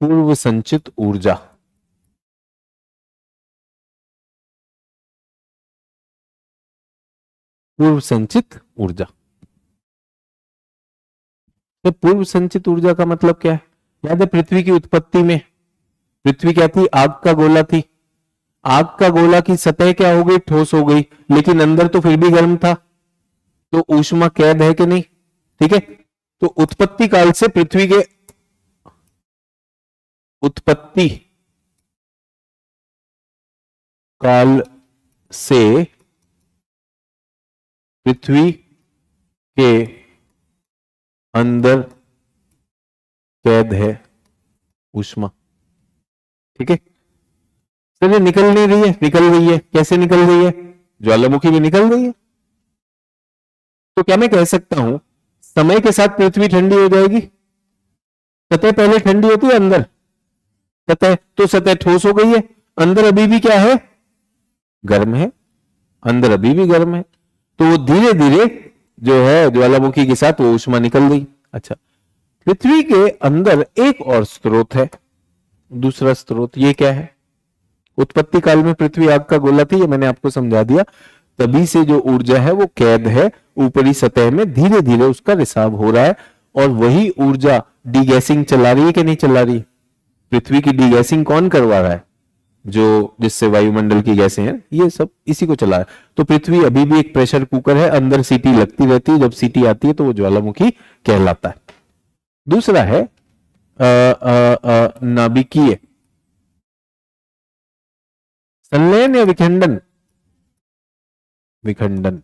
पूर्व संचित ऊर्जा। पूर्व संचित ऊर्जा। तो पूर्व संचित ऊर्जा का मतलब क्या है? याद है पृथ्वी की उत्पत्ति में पृथ्वी क्या थी? आग का गोला थी। आग का गोला की सतह क्या हो गई? ठोस हो गई, लेकिन अंदर तो फिर भी गर्म था। तो ऊष्मा कैद है कि नहीं? ठीक है। तो उत्पत्ति काल से पृथ्वी के उत्पत्ति काल से पृथ्वी के अंदर कैद है ऊष्मा। ठीक है। चलिए, निकल नहीं रही है? निकल रही है। कैसे निकल रही है? ज्वालामुखी में निकल रही है। तो क्या मैं कह सकता हूं समय के साथ पृथ्वी ठंडी हो जाएगी? सतह पहले ठंडी होती है, अंदर सतह, तो सतह ठोस हो गई है, अंदर अभी भी क्या है? गर्म है। अंदर अभी भी गर्म है, तो वो धीरे धीरे जो है ज्वालामुखी के साथ वो ऊष्मा निकल गई। अच्छा, पृथ्वी के अंदर एक और स्रोत है, दूसरा स्रोत। ये क्या है? उत्पत्ति काल में पृथ्वी आग का गोला थी, ये मैंने आपको समझा दिया। तभी से जो ऊर्जा है वो कैद है ऊपरी सतह में, धीरे धीरे उसका रिसाव हो रहा है। और वही ऊर्जा डीगैसिंग चला रही है कि नहीं चला रही? पृथ्वी की डीगैसिंग कौन करवा रहा है? जो जिससे वायुमंडल की गैसें हैं, ये सब इसी को चला है। तो पृथ्वी अभी भी एक प्रेशर कुकर है, अंदर सीटी लगती रहती है, जब सीटी आती है तो वो ज्वालामुखी कहलाता है। दूसरा है नाभिकीय संलयन या विखंडन? विखंडन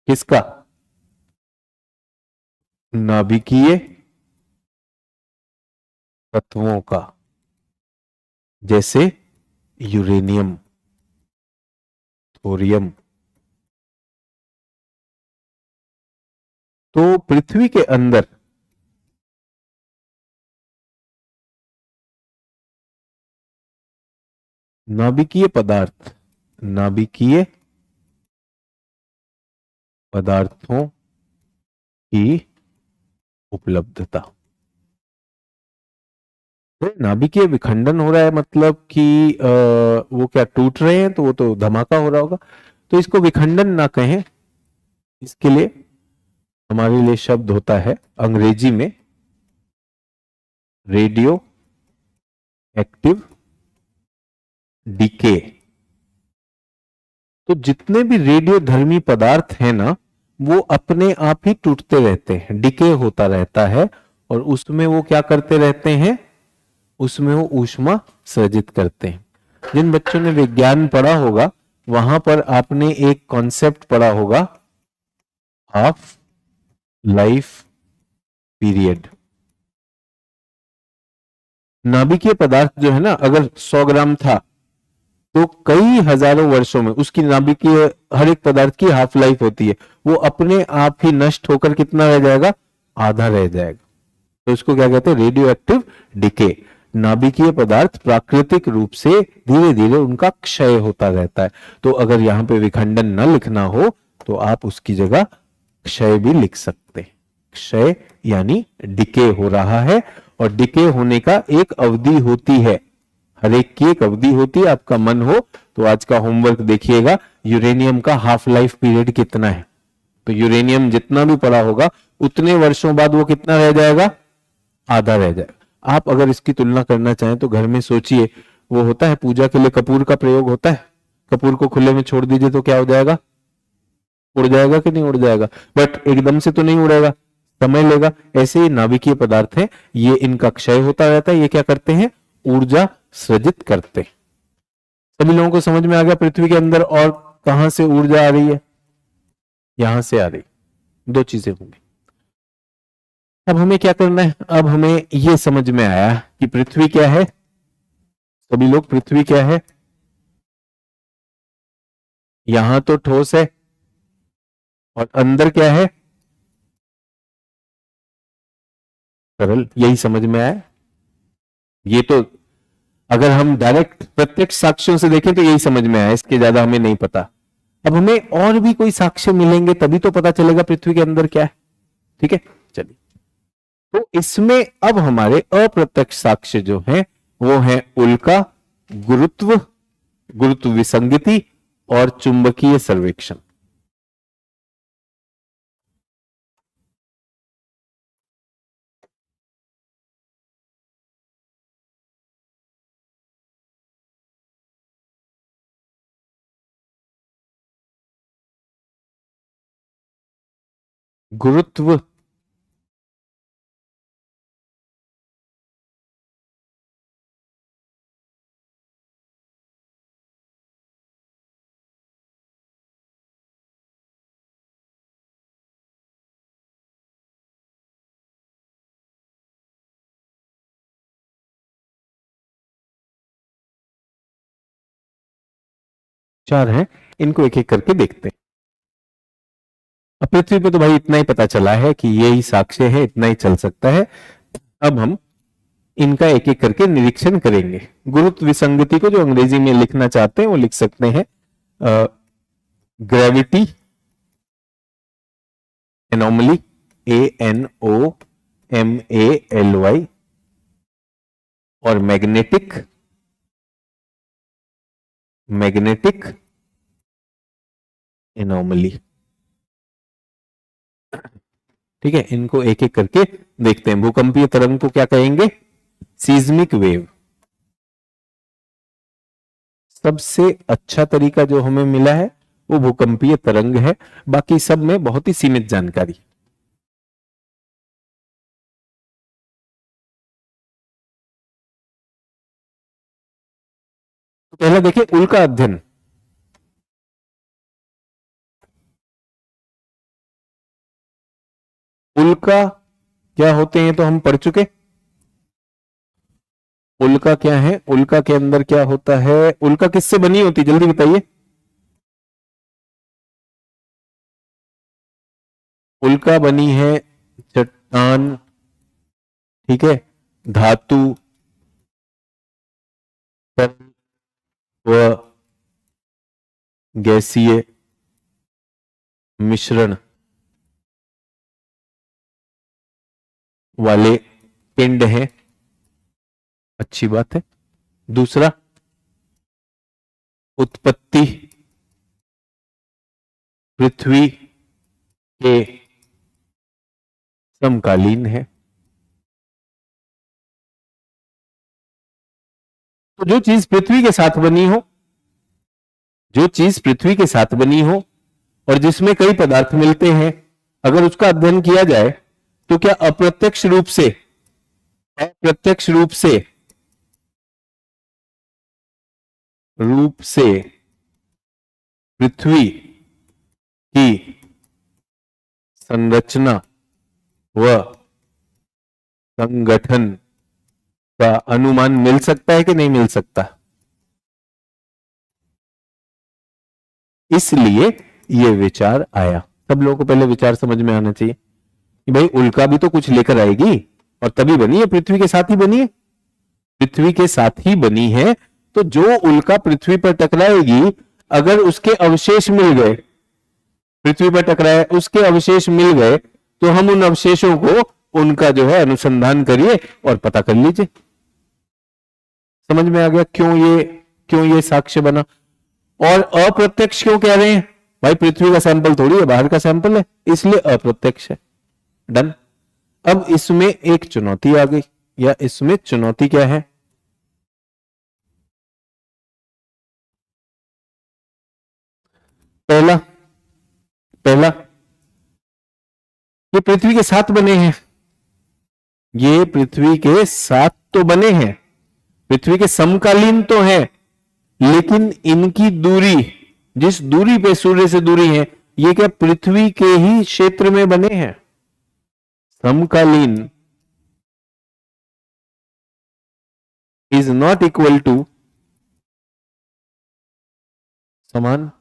किसका? नाभिकीय तत्वों का, जैसे यूरेनियम, थोरियम। तो पृथ्वी के अंदर नाभिकीय पदार्थ, नाभिकीय पदार्थों की उपलब्धता। तो नाभिकीय विखंडन हो रहा है मतलब कि वो क्या टूट रहे हैं, तो वो तो धमाका हो रहा होगा, तो इसको विखंडन ना कहें। इसके लिए हमारे लिए शब्द होता है अंग्रेजी में रेडियो एक्टिव डीके। तो जितने भी रेडियो धर्मी पदार्थ हैं ना, वो अपने आप ही टूटते रहते हैं, डिके होता रहता है, और उसमें वो क्या करते रहते हैं, उसमें वो ऊष्मा सृजित करते हैं। जिन बच्चों ने विज्ञान पढ़ा होगा वहां पर आपने एक कॉन्सेप्ट पढ़ा होगा, हाफ लाइफ पीरियड। नाभिकीय पदार्थ जो है ना, अगर 100 ग्राम था तो कई हजारों वर्षों में उसकी नाभिकीय, हर एक पदार्थ की हाफ लाइफ होती है, वो अपने आप ही नष्ट होकर कितना रह जाएगा, आधा रह जाएगा। तो इसको क्या कहते हैं, रेडियो एक्टिव डिके। नाभिकीय पदार्थ प्राकृतिक रूप से धीरे धीरे उनका क्षय होता रहता है। तो अगर यहां पे विखंडन न लिखना हो तो आप उसकी जगह क्षय भी लिख सकते हैं। क्षय यानी डिके हो रहा है, और डिके होने का एक अवधि होती है, हर एक की एक अवधि होती है। आपका मन हो तो आज का होमवर्क देखिएगा, यूरेनियम का हाफ लाइफ पीरियड कितना है। तो यूरेनियम जितना भी पड़ा होगा उतने वर्षों बाद वो कितना रह जाएगा, आधा रह जाएगा। आप अगर इसकी तुलना करना चाहें तो घर में सोचिए, वो होता है पूजा के लिए कपूर का प्रयोग होता है, कपूर को खुले में छोड़ दीजिए तो क्या हो जाएगा, उड़ जाएगा कि नहीं उड़ जाएगा, बट एकदम से तो नहीं उड़ेगा, समय लेगा। ऐसे ही नाभिकीय पदार्थ है, ये इनका क्षय होता रहता है, ये क्या करते हैं, ऊर्जा सृजित करते हैं। सभी लोगों को समझ में आ गया पृथ्वी के अंदर और कहां से ऊर्जा आ रही है, यहां से आ रही, दो चीजें होंगी। अब हमें क्या करना है, अब हमें यह समझ में आया कि पृथ्वी क्या है, सभी लोग पृथ्वी क्या है, यहां तो ठोस है और अंदर क्या है, तरल, यही समझ में आया। ये तो अगर हम डायरेक्ट प्रत्यक्ष साक्ष्यों से देखें तो यही समझ में आया, इसके ज्यादा हमें नहीं पता। अब हमें और भी कोई साक्ष्य मिलेंगे तभी तो पता चलेगा पृथ्वी के अंदर क्या है। ठीक है, चलिए। तो इसमें अब हमारे अप्रत्यक्ष साक्ष्य जो हैं वो हैं उल्का, गुरुत्व, गुरुत्व विसंगति और चुंबकीय सर्वेक्षण। गुरुत्व चार हैं, इनको एक एक करके देखते हैं। अब पृथ्वी पे तो भाई इतना ही पता चला है कि यही साक्ष्य है, इतना ही चल सकता है। अब हम इनका एक एक करके निरीक्षण करेंगे। गुरुत्व विसंगति को जो अंग्रेजी में लिखना चाहते हैं वो लिख सकते हैं ग्रेविटी एनोमली, ANOMALY, और मैग्नेटिक एनोमली। ठीक है, इनको एक एक करके देखते हैं। भूकंपीय तरंग को क्या कहेंगे, सीज्मिक वेव। सबसे अच्छा तरीका जो हमें मिला है वो भूकंपीय तरंग है, बाकी सब में बहुत ही सीमित जानकारी। पहला देखिए उल्का अध्ययन। उल्का क्या होते हैं तो हम पढ़ चुके। उल्का क्या है, उल्का के अंदर क्या होता है, उल्का किससे बनी होती, जल्दी बताइए। उल्का बनी है चट्टान, ठीक है, धातु, तरल व गैसीय मिश्रण वाले पिंड हैं। अच्छी बात है। दूसरा, उत्पत्ति पृथ्वी के समकालीन है। तो जो चीज पृथ्वी के साथ बनी हो, जो चीज पृथ्वी के साथ बनी हो और जिसमें कई पदार्थ मिलते हैं, अगर उसका अध्ययन किया जाए तो क्या अप्रत्यक्ष रूप से, अप्रत्यक्ष रूप से पृथ्वी की संरचना व संगठन का अनुमान मिल सकता है कि नहीं मिल सकता। इसलिए यह विचार आया। सब लोगों को पहले विचार समझ में आना चाहिए कि भाई उल्का भी तो कुछ लेकर आएगी और तभी बनी है, पृथ्वी के साथ ही बनी है, पृथ्वी के साथ ही बनी है। तो जो उल्का पृथ्वी पर टकराएगी, अगर उसके अवशेष मिल गए, पृथ्वी पर टकराए उसके अवशेष मिल गए, तो हम उन अवशेषों को, उनका जो है अनुसंधान करिए और पता कर लीजिए। समझ में आ गया क्यों ये साक्ष्य बना। और अप्रत्यक्ष क्यों कह रहे हैं, भाई पृथ्वी का सैंपल थोड़ी है, बाहर का सैंपल है, इसलिए अप्रत्यक्ष है। डन। अब इसमें एक चुनौती आ गई, या इसमें चुनौती क्या है, पहला ये पृथ्वी के साथ बने हैं, ये पृथ्वी के साथ तो बने हैं, पृथ्वी के समकालीन तो है, लेकिन इनकी दूरी, जिस दूरी पे सूर्य से दूरी है, ये क्या पृथ्वी के ही क्षेत्र में बने हैं। समकालीन इज नॉट इक्वल टू समान,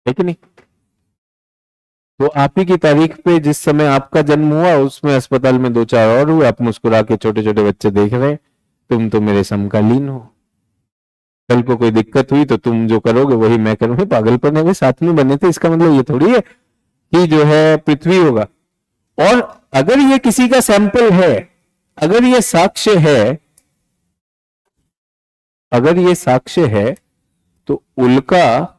है कि नहीं। तो आप ही की तारीख पे जिस समय आपका जन्म हुआ, उसमें अस्पताल में 2-4 और हुए, आप मुस्कुरा के छोटे छोटे बच्चे देख रहे हैं, तुम तो मेरे समकालीन हो। कल को कोई दिक्कत हुई तो तुम जो करोगे वही मैं करूंगा। पागलपन है, वे साथ में बने थे, इसका मतलब ये थोड़ी है कि जो है पृथ्वी होगा। और अगर ये किसी का सैंपल है, अगर ये साक्ष्य है, अगर ये साक्ष्य है, तो उल्का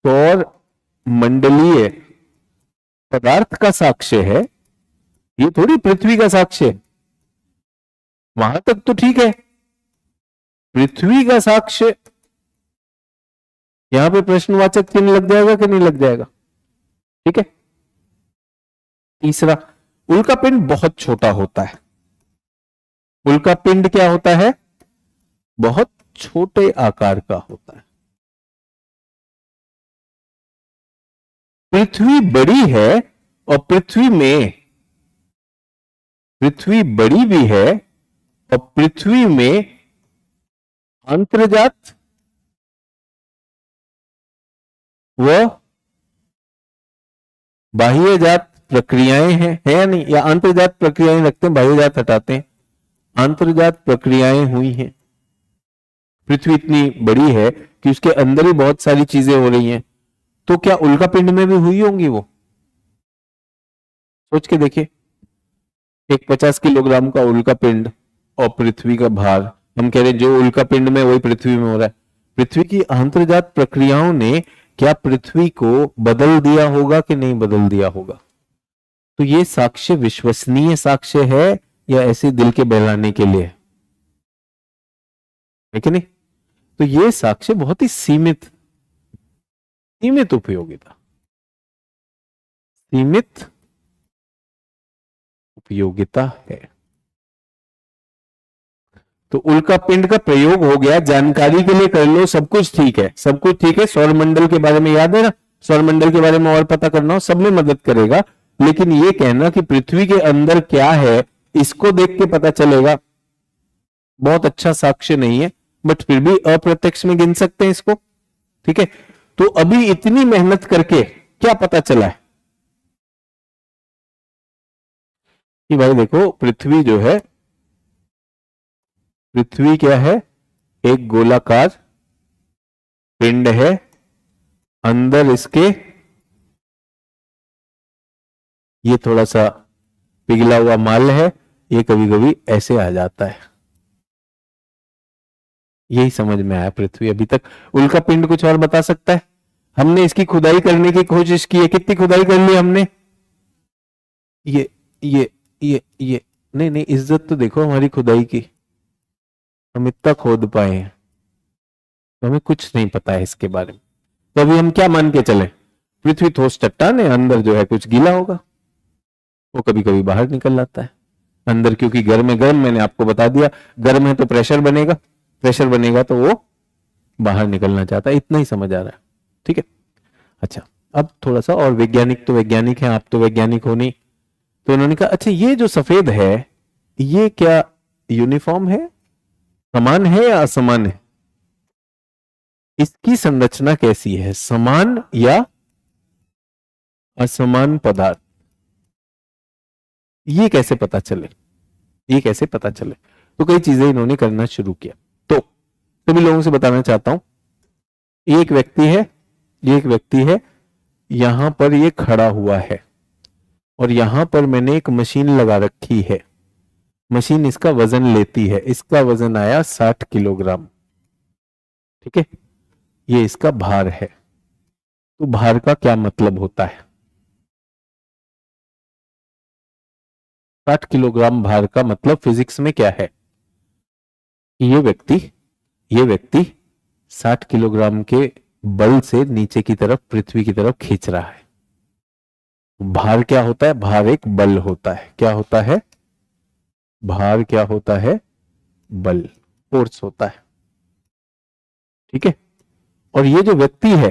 सौर मंडलीय पदार्थ का साक्ष्य है, ये थोड़ी पृथ्वी का साक्ष्य है। वहां तक तो ठीक है, पृथ्वी का साक्ष्य, यहां पे प्रश्नवाचक चिन्ह लग जाएगा कि नहीं लग जाएगा, ठीक है। तीसरा, उल्का पिंड बहुत छोटा होता है। उल्का पिंड क्या होता है, बहुत छोटे आकार का होता है। पृथ्वी बड़ी है, और पृथ्वी बड़ी भी है, और पृथ्वी में अंतर्जात व बाह्यजात प्रक्रियाएं हैं, है या नहीं, या अंतर्जात प्रक्रियाएं रखते हैं, बाह्यजात हटाते हैं, अंतर्जात प्रक्रियाएं हुई हैं। पृथ्वी इतनी बड़ी है कि उसके अंदर ही बहुत सारी चीजें हो रही हैं, तो क्या उल्का पिंड में भी हुई होंगी वो, सोच के देखिए। एक 50 किलोग्राम का उल्का पिंड और पृथ्वी का भार, हम कह रहे हैं जो उल्का पिंड में वही पृथ्वी में हो रहा है। पृथ्वी की अंतर्जात प्रक्रियाओं ने क्या पृथ्वी को बदल दिया होगा कि नहीं बदल दिया होगा। तो ये साक्ष्य विश्वसनीय साक्ष्य है, या ऐसे दिल के बहलाने के लिए है कि नहीं। तो ये साक्ष्य बहुत ही सीमित उपयोगिता, सीमित उपयोगिता है। तो उल्का पिंड का प्रयोग हो गया, जानकारी के लिए कर लो, सब कुछ ठीक है, सब कुछ ठीक है। सौरमंडल के बारे में याद है ना, सौरमंडल के बारे में और पता करना हो सब में मदद करेगा। लेकिन ये कहना कि पृथ्वी के अंदर क्या है, इसको देख के पता चलेगा, बहुत अच्छा साक्ष्य नहीं है, बट फिर भी अप्रत्यक्ष में गिन सकते हैं इसको। ठीक है, तो अभी इतनी मेहनत करके क्या पता चला है कि भाई देखो पृथ्वी जो है, पृथ्वी क्या है, एक गोलाकार पिंड है, अंदर इसके ये थोड़ा सा पिघला हुआ माल है, ये कभी कभी ऐसे आ जाता है। यही समझ में आया पृथ्वी अभी तक। उल्का पिंड कुछ और बता सकता है? हमने इसकी खुदाई करने की कोशिश की है, कितनी खुदाई कर ली हमने? ये नहीं नहीं, इज्जत तो देखो हमारी खुदाई की, हम इतना खोद पाए हैं, तो हमें कुछ नहीं पता है इसके बारे में। तो अभी हम क्या मान के चले, पृथ्वी ठोस चट्टान है, अंदर जो है कुछ गीला होगा, वो कभी कभी बाहर निकल आता है अंदर, क्योंकि गर्म है। गर्म मैंने आपको बता दिया, गर्म है तो प्रेशर बनेगा, प्रेशर बनेगा तो वो बाहर निकलना चाहता है। इतना ही समझ आ रहा है? ठीक है, अच्छा अब थोड़ा सा और, वैज्ञानिक तो वैज्ञानिक हैं, आप तो वैज्ञानिक हो नहीं। तो उन्होंने कहा अच्छा ये जो सफेद है ये क्या यूनिफॉर्म है, समान है या असमान है? इसकी संरचना कैसी है, समान या असमान पदार्थ? ये कैसे पता चले, ये कैसे पता चले? तो कई चीजें इन्होंने करना शुरू किया। तो सभी लोगों से बताना चाहता हूं, ये एक व्यक्ति है, ये एक व्यक्ति है, यहां पर ये खड़ा हुआ है और यहां पर मैंने एक मशीन लगा रखी है, मशीन इसका वजन लेती है, इसका वजन आया 60 किलोग्राम। ठीक है, ये इसका भार है। तो भार का क्या मतलब होता है? 60 किलोग्राम भार का मतलब फिजिक्स में क्या है? ये व्यक्ति 60 किलोग्राम के बल से नीचे की तरफ, पृथ्वी की तरफ खींच रहा है। भार क्या होता है? भार एक बल होता है। क्या होता है? भार क्या होता है? बल, फोर्स होता है। ठीक है, और ये जो व्यक्ति है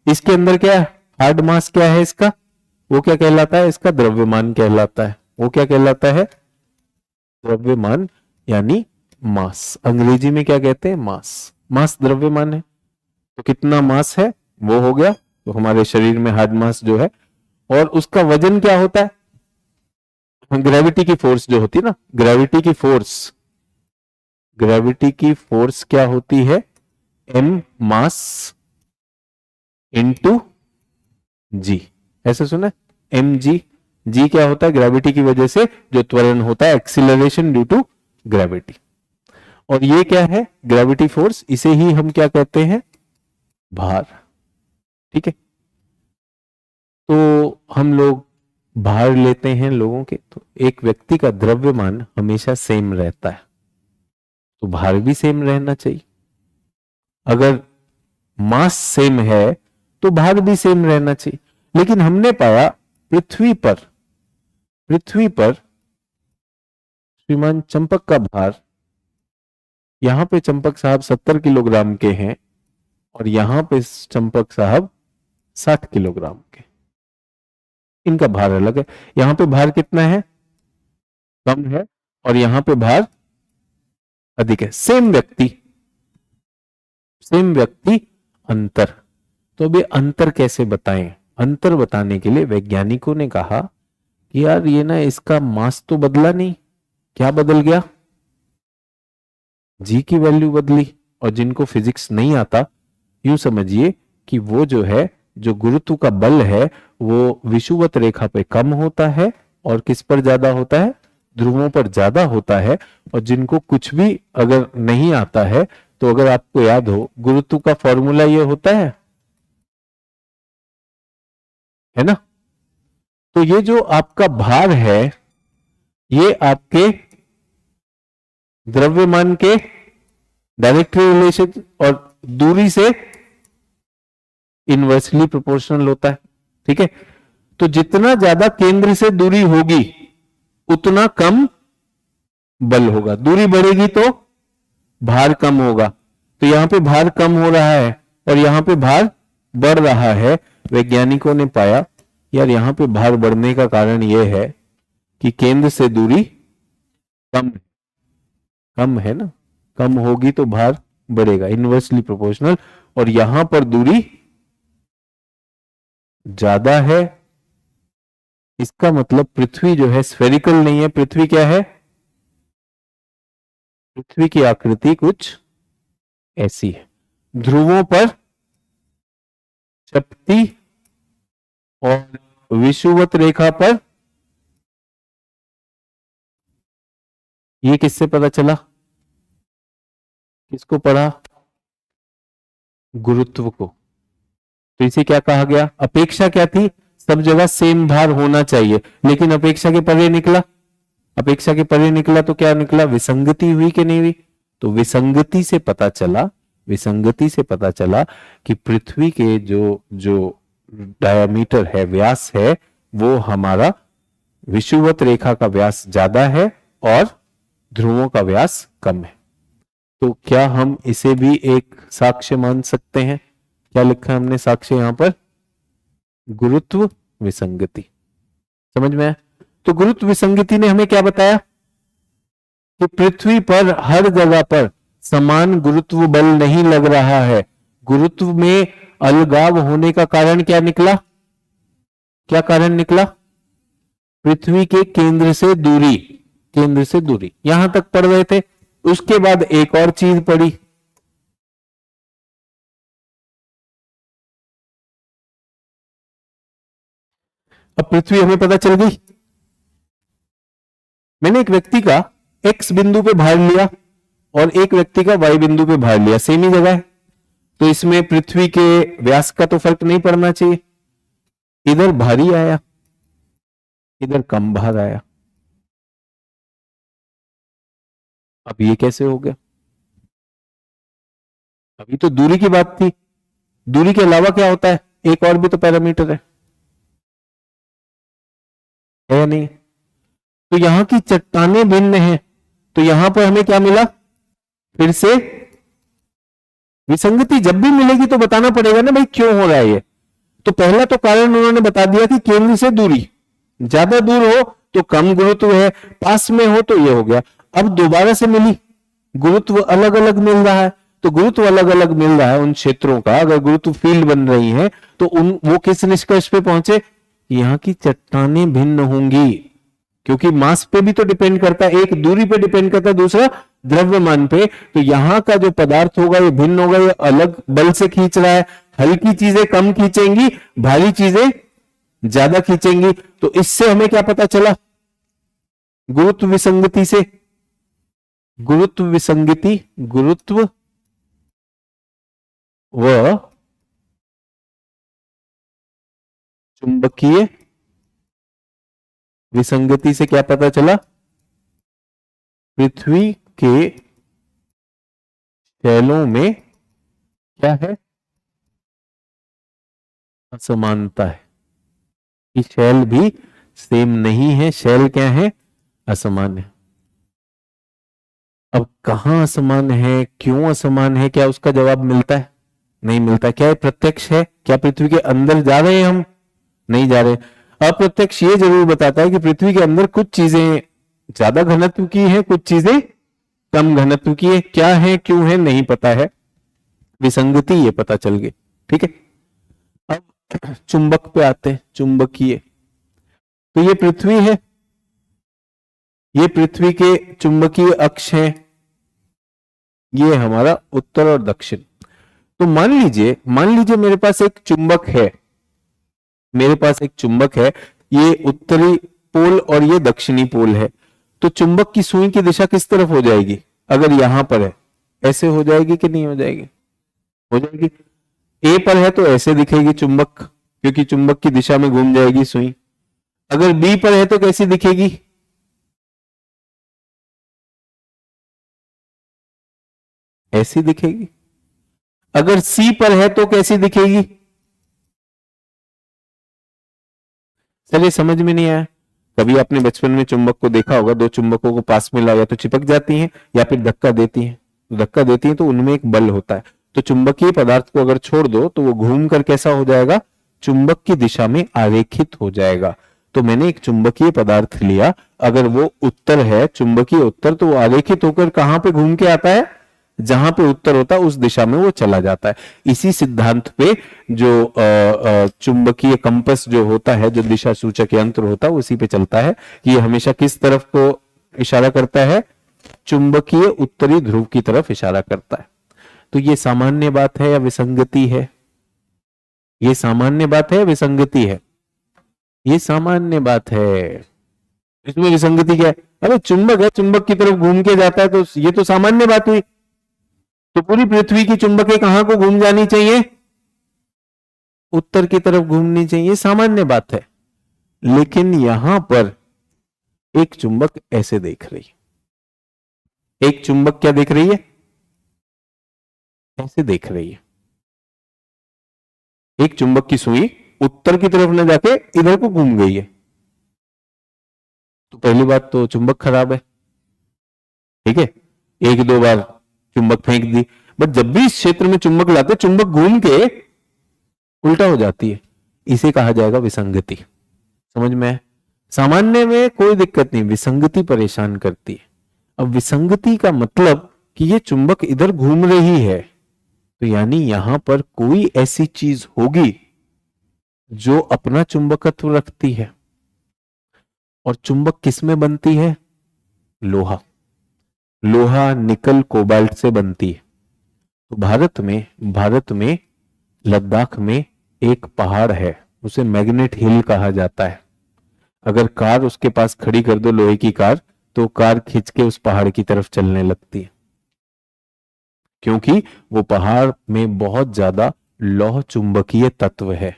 इसके अंदर क्या है? हार्ड मास क्या है इसका? वो क्या कहलाता है? इसका द्रव्यमान कहलाता है। वो क्या कहलाता है? द्रव्यमान, यानी मास। अंग्रेजी में क्या कहते हैं? मास। मास द्रव्यमान है। तो कितना मास है वो हो गया, तो हमारे शरीर में हार्ड मास जो है, और उसका वजन क्या होता है? ग्रेविटी की फोर्स जो होती है ना, ग्रेविटी की फोर्स, ग्रेविटी की फोर्स क्या होती है? एम मास इंटू जी। ऐसे सुना? M G. जी क्या होता है? ग्रेविटी की वजह से जो त्वरण होता है, एक्सीलरेशन ड्यू टू ग्रेविटी। और ये क्या है? Gravity force. इसे ही हम क्या कहते हैं? भार। ठीक है, तो हम लोग भार लेते हैं लोगों के, तो एक व्यक्ति का द्रव्यमान हमेशा सेम रहता है, तो भार भी सेम रहना चाहिए। अगर मास सेम है तो भार भी सेम रहना चाहिए। लेकिन हमने पाया पृथ्वी पर श्रीमान चंपक का भार, यहां पे चंपक साहब 70 किलोग्राम के हैं और यहां पे चंपक साहब 60 किलोग्राम के। इनका भार अलग है। यहां पे भार कितना है? कम है, और यहां पे भार अधिक है। सेम व्यक्ति अंतर। तो अब ये अंतर कैसे बताएं? अंतर बताने के लिए वैज्ञानिकों ने कहा कि यार ये ना, इसका मास तो बदला नहीं, क्या बदल गया? जी की वैल्यू बदली। और जिनको फिजिक्स नहीं आता, यूं समझिए कि वो जो है, जो गुरुत्व का बल है वो विषुवत रेखा पे कम होता है और किस पर ज्यादा होता है? ध्रुवों पर ज्यादा होता है। और जिनको कुछ भी अगर नहीं आता है, तो अगर आपको याद हो, गुरुत्व का फॉर्मूला ये होता है ना? तो ये जो आपका भार है, ये आपके द्रव्यमान के डायरेक्ट रिलेशन और दूरी से इनवर्सली प्रोपोर्शनल होता है। ठीक है, तो जितना ज्यादा केंद्र से दूरी होगी उतना कम बल होगा। दूरी बढ़ेगी तो भार कम होगा, तो यहाँ पे भार कम हो रहा है और यहाँ पे भार बढ़ रहा है। वैज्ञानिकों ने पाया यार यहाँ पे भार बढ़ने का कारण यह है कि केंद्र से दूरी कम है ना, कम होगी तो भार बढ़ेगा, इनवर्सली प्रोपोर्शनल। और यहां पर दूरी ज्यादा है, इसका मतलब पृथ्वी जो है स्फेरिकल नहीं है। पृथ्वी क्या है? पृथ्वी की आकृति कुछ ऐसी है, ध्रुवों पर चपटी और विषुवत रेखा पर, ये किससे पता चला? किसको पढ़ा? गुरुत्व को। तो इसे क्या कहा गया? अपेक्षा क्या थी? सब जगह सेम भार होना चाहिए, लेकिन अपेक्षा के परे निकला। अपेक्षा के परे निकला तो क्या निकला? विसंगति हुई कि नहीं हुई? तो विसंगति से पता चला, विसंगति से पता चला कि पृथ्वी के जो जो डायमीटर है, व्यास है, वो हमारा विषुवत रेखा का व्यास ज्यादा है और ध्रुवों का व्यास कम है। तो क्या हम इसे भी एक साक्ष्य मान सकते हैं? क्या लिखा है हमने साक्ष्य यहां पर? गुरुत्व विसंगति। समझ में आया? तो गुरुत्व विसंगति ने हमें क्या बताया कि पृथ्वी पर हर जगह पर समान गुरुत्व बल नहीं लग रहा है। गुरुत्व में अलगाव होने का कारण क्या निकला? क्या कारण निकला? पृथ्वी के केंद्र से दूरी, केंद्र से दूरी। यहां तक पढ़ रहे थे। उसके बाद एक और चीज पढ़ी, अब पृथ्वी हमें पता चल गई। मैंने एक व्यक्ति का एक्स बिंदु पे भार लिया और एक व्यक्ति का वाई बिंदु पे भार लिया, सेम ही जगह है, तो इसमें पृथ्वी के व्यास का तो फर्क नहीं पड़ना चाहिए। इधर भारी आया, इधर कम भार आया। अब ये कैसे हो गया? अभी तो दूरी की बात थी, दूरी के अलावा क्या होता है? एक और भी तो पैरामीटर है या नहीं? तो यहां की चट्टानें भिन्न हैं, तो यहां पर हमें क्या मिला? फिर से विसंगति। जब भी मिलेगी तो बताना पड़ेगा ना भाई क्यों हो रहा है ये। तो पहला तो कारण उन्होंने बता दिया कि केंद्र से दूरी, ज्यादा दूर हो तो कम गुरुत्व है, पास में हो तो ये हो गया। अब दोबारा से मिली, गुरुत्व अलग अलग मिल रहा है। तो गुरुत्व अलग अलग मिल रहा है उन क्षेत्रों का, अगर गुरुत्व फील्ड बन रही है तो वो किस निष्कर्ष पे पहुंचे? यहां की चट्टानें भिन्न होंगी, क्योंकि मास पे भी तो डिपेंड करता है, एक दूरी पे डिपेंड करता है, दूसरा द्रव्यमान पे। तो यहां का जो पदार्थ होगा ये भिन्न होगा, ये अलग बल से खींच रहा है। हल्की चीजें कम खींचेंगी, भारी चीजें ज्यादा खींचेंगी। तो इससे हमें क्या पता चला? गुरुत्व विसंगति से, गुरुत्व विसंगति, गुरुत्व व चुंबकीय विसंगति से क्या पता चला? पृथ्वी के शैलों में क्या है? असमानता है। कि शैल भी सेम नहीं है, शैल क्या है? असमान है। अब कहां असमान है, क्यों असमान है, क्या उसका जवाब मिलता है? नहीं मिलता। क्या ये प्रत्यक्ष है? क्या पृथ्वी के अंदर जा रहे हैं हम? नहीं जा रहे। अप्रत्यक्ष ये जरूर बताता है कि पृथ्वी के अंदर कुछ चीजें ज्यादा घनत्व की हैं, कुछ चीजें कम घनत्व की है। क्या है, क्यों है, नहीं पता है। विसंगति ये पता चल गई। ठीक है, अब चुंबक पे आते हैं, चुंबकीय। तो ये पृथ्वी है, ये पृथ्वी के चुंबकीय अक्ष है, ये हमारा उत्तर और दक्षिण। तो मान लीजिए मेरे पास एक चुंबक है, मेरे पास एक चुंबक है, ये उत्तरी पोल और ये दक्षिणी पोल है। तो चुंबक की सुई की दिशा किस तरफ हो जाएगी? अगर यहां पर है ऐसे हो जाएगी कि नहीं हो जाएगी? हो जाएगी। ए पर है तो ऐसे दिखेगी चुंबक, क्योंकि चुंबक की दिशा में घूम जाएगी सुई। अगर बी पर है तो कैसी दिखेगी? ऐसी दिखेगी। अगर सी पर है तो कैसी दिखेगी? चलिए समझ में नहीं आया। कभी आपने बचपन में चुंबक को देखा होगा, दो चुंबकों को पास में लाया तो चिपक जाती हैं या फिर धक्का देती हैं। धक्का देती हैं तो उनमें एक बल होता है। तो चुंबकीय पदार्थ को अगर छोड़ दो तो वो घूम कर कैसा हो जाएगा, चुंबक की दिशा में आरेखित हो जाएगा। तो मैंने एक चुंबकीय पदार्थ लिया, अगर वो उत्तर है, चुंबकीय उत्तर, तो वो आरेखित होकर कहां पे घूम के आता है, जहां पे उत्तर होता है उस दिशा में वो चला जाता है। इसी सिद्धांत पे जो चुंबकीय कंपस जो होता है, जो दिशा सूचक यंत्र होता है, उसी पे चलता है कि ये हमेशा किस तरफ को इशारा करता है, चुंबकीय उत्तरी ध्रुव की तरफ इशारा करता है। तो ये सामान्य बात है या विसंगति है? ये सामान्य बात है या विसंगति है? ये सामान्य बात है। इसमें विसंगति क्या है? अरे चुंबक है, चुंबक की तरफ घूम के जाता है, तो ये तो सामान्य बात हुई। तो पूरी पृथ्वी की चुंबकें कहां को घूम जानी चाहिए, उत्तर की तरफ घूमनी चाहिए, सामान्य बात है। लेकिन यहां पर एक चुंबक ऐसे देख रही है, एक चुंबक क्या देख रही है, ऐसे देख रही है। एक चुंबक की सुई उत्तर की तरफ न जाके इधर को घूम गई है। तो पहली बात तो चुंबक खराब है, ठीक है, एक दो बार चुंबक फेंक दी, बट जब भी इस क्षेत्र में चुंबक लाते चुंबक घूम के उल्टा हो जाती है। इसे कहा जाएगा विसंगति। समझ में है? सामान्य में कोई दिक्कत नहीं, विसंगति परेशान करती है। अब विसंगति का मतलब कि ये चुंबक इधर घूम रही है, तो यानी यहां पर कोई ऐसी चीज होगी जो अपना चुंबकत्व रखती है। और चुंबक किस में बनती है? लोहा, लोहा निकल कोबाल्ट से बनती है। तो भारत में लद्दाख में एक पहाड़ है, उसे मैग्नेट हिल कहा जाता है। अगर कार उसके पास खड़ी कर दो, लोहे की कार, तो कार खींच के उस पहाड़ की तरफ चलने लगती है, क्योंकि वो पहाड़ में बहुत ज्यादा लौह चुंबकीय तत्व है।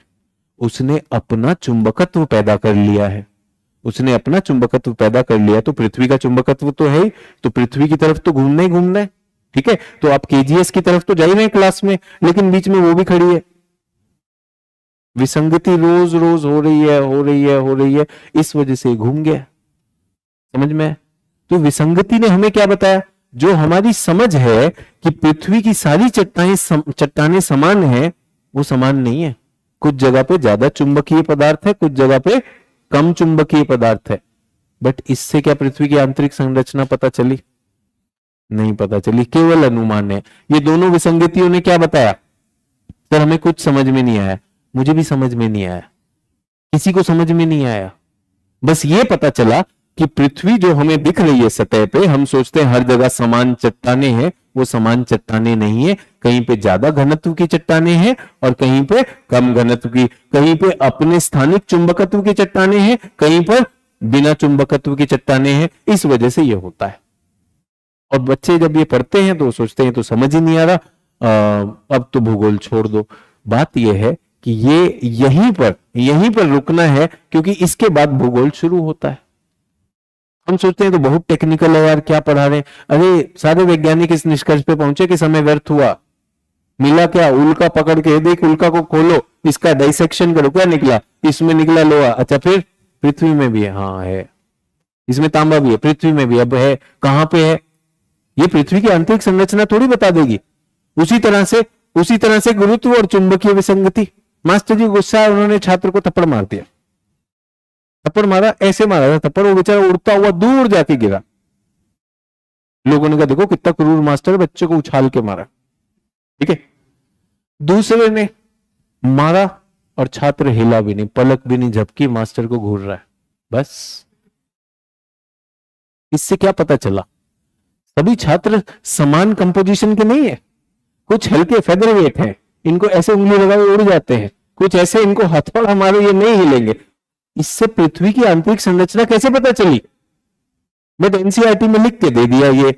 उसने अपना चुंबकत्व पैदा कर लिया है, उसने अपना चुंबकत्व पैदा कर लिया। तो पृथ्वी का चुंबकत्व तो है ही, तो पृथ्वी की तरफ तो घूमना ही घूमना है, ठीक है। तो आप केजीएस की तरफ तो जा ही रहे हैं क्लास में, लेकिन बीच में वो भी खड़ी है। विसंगति रोज रोज हो रही है, हो रही है, हो रही है, इस वजह से घूम गया। समझ में? तो विसंगति ने हमें क्या बताया? जो हमारी समझ है कि पृथ्वी की सारी चट्टानें समान है, वो समान नहीं है। कुछ जगह पे ज्यादा चुंबकीय पदार्थ है, कुछ जगह पे कम चुंबकीय पदार्थ है। बट इससे क्या पृथ्वी की आंतरिक संरचना पता चली? नहीं पता चली, केवल अनुमान है। ये दोनों विसंगतियों ने क्या बताया? सर हमें कुछ समझ में नहीं आया, मुझे भी समझ में नहीं आया, किसी को समझ में नहीं आया। बस ये पता चला कि पृथ्वी जो हमें दिख रही है सतह पे, हम सोचते हैं हर जगह समान चट्टानें हैं, वो समान चट्टानें नहीं है। कहीं पे ज्यादा घनत्व की चट्टानें हैं और कहीं पे कम घनत्व की, कहीं पे अपने स्थानिक चुंबकत्व की चट्टानें हैं, कहीं पर बिना चुंबकत्व की चट्टानें हैं। इस वजह से ये होता है। और बच्चे जब ये पढ़ते हैं तो सोचते हैं तो समझ ही नहीं आ रहा, अब तो भूगोल छोड़ दो। बात यह है कि ये यहीं पर रुकना है, क्योंकि इसके बाद भूगोल शुरू होता है। हम सोचते हैं तो बहुत टेक्निकल है यार, क्या पढ़ा रहे हैं। अरे सारे वैज्ञानिक इस निष्कर्ष पे पहुंचे कि समय व्यर्थ हुआ। मिला क्या? उल्का पकड़ के देख, उल्का को खोलो, इसका डाइसेक्शन करो, क्या निकला? इसमें निकला लोहा। अच्छा फिर पृथ्वी में भी है, हाँ है, इसमें तांबा भी है, पृथ्वी में भी अब है, कहां पे है? ये पृथ्वी की आंतरिक संरचना थोड़ी बता देगी। उसी तरह से गुरुत्व और चुंबकीय विसंगति। मास्टर जी गुस्सा है, उन्होंने छात्र को थप्पड़ मार दिया। थप्पड़ मारा, ऐसे मारा था थप्पड़, वो बेचारा उड़ता हुआ दूर जाके गिरा। लोगों ने कहा देखो कितना क्रूर मास्टर, बच्चे को उछाल के मारा, ठीक है। दूसरे ने मारा और छात्र हिला भी नहीं, पलक भी नहीं झपकी, मास्टर को घूर रहा है। बस इससे क्या पता चला? सभी छात्र समान कंपोजिशन के नहीं है। कुछ हल्के फेदर वेट है, इनको ऐसे उंगली लगाए उड़ जाते हैं, कुछ ऐसे इनको हथौड़ा मारो ये नहीं हिलेंगे। इससे पृथ्वी की आंतरिक संरचना कैसे पता चली? बट एनसीईआरटी में लिख के दे दिया ये,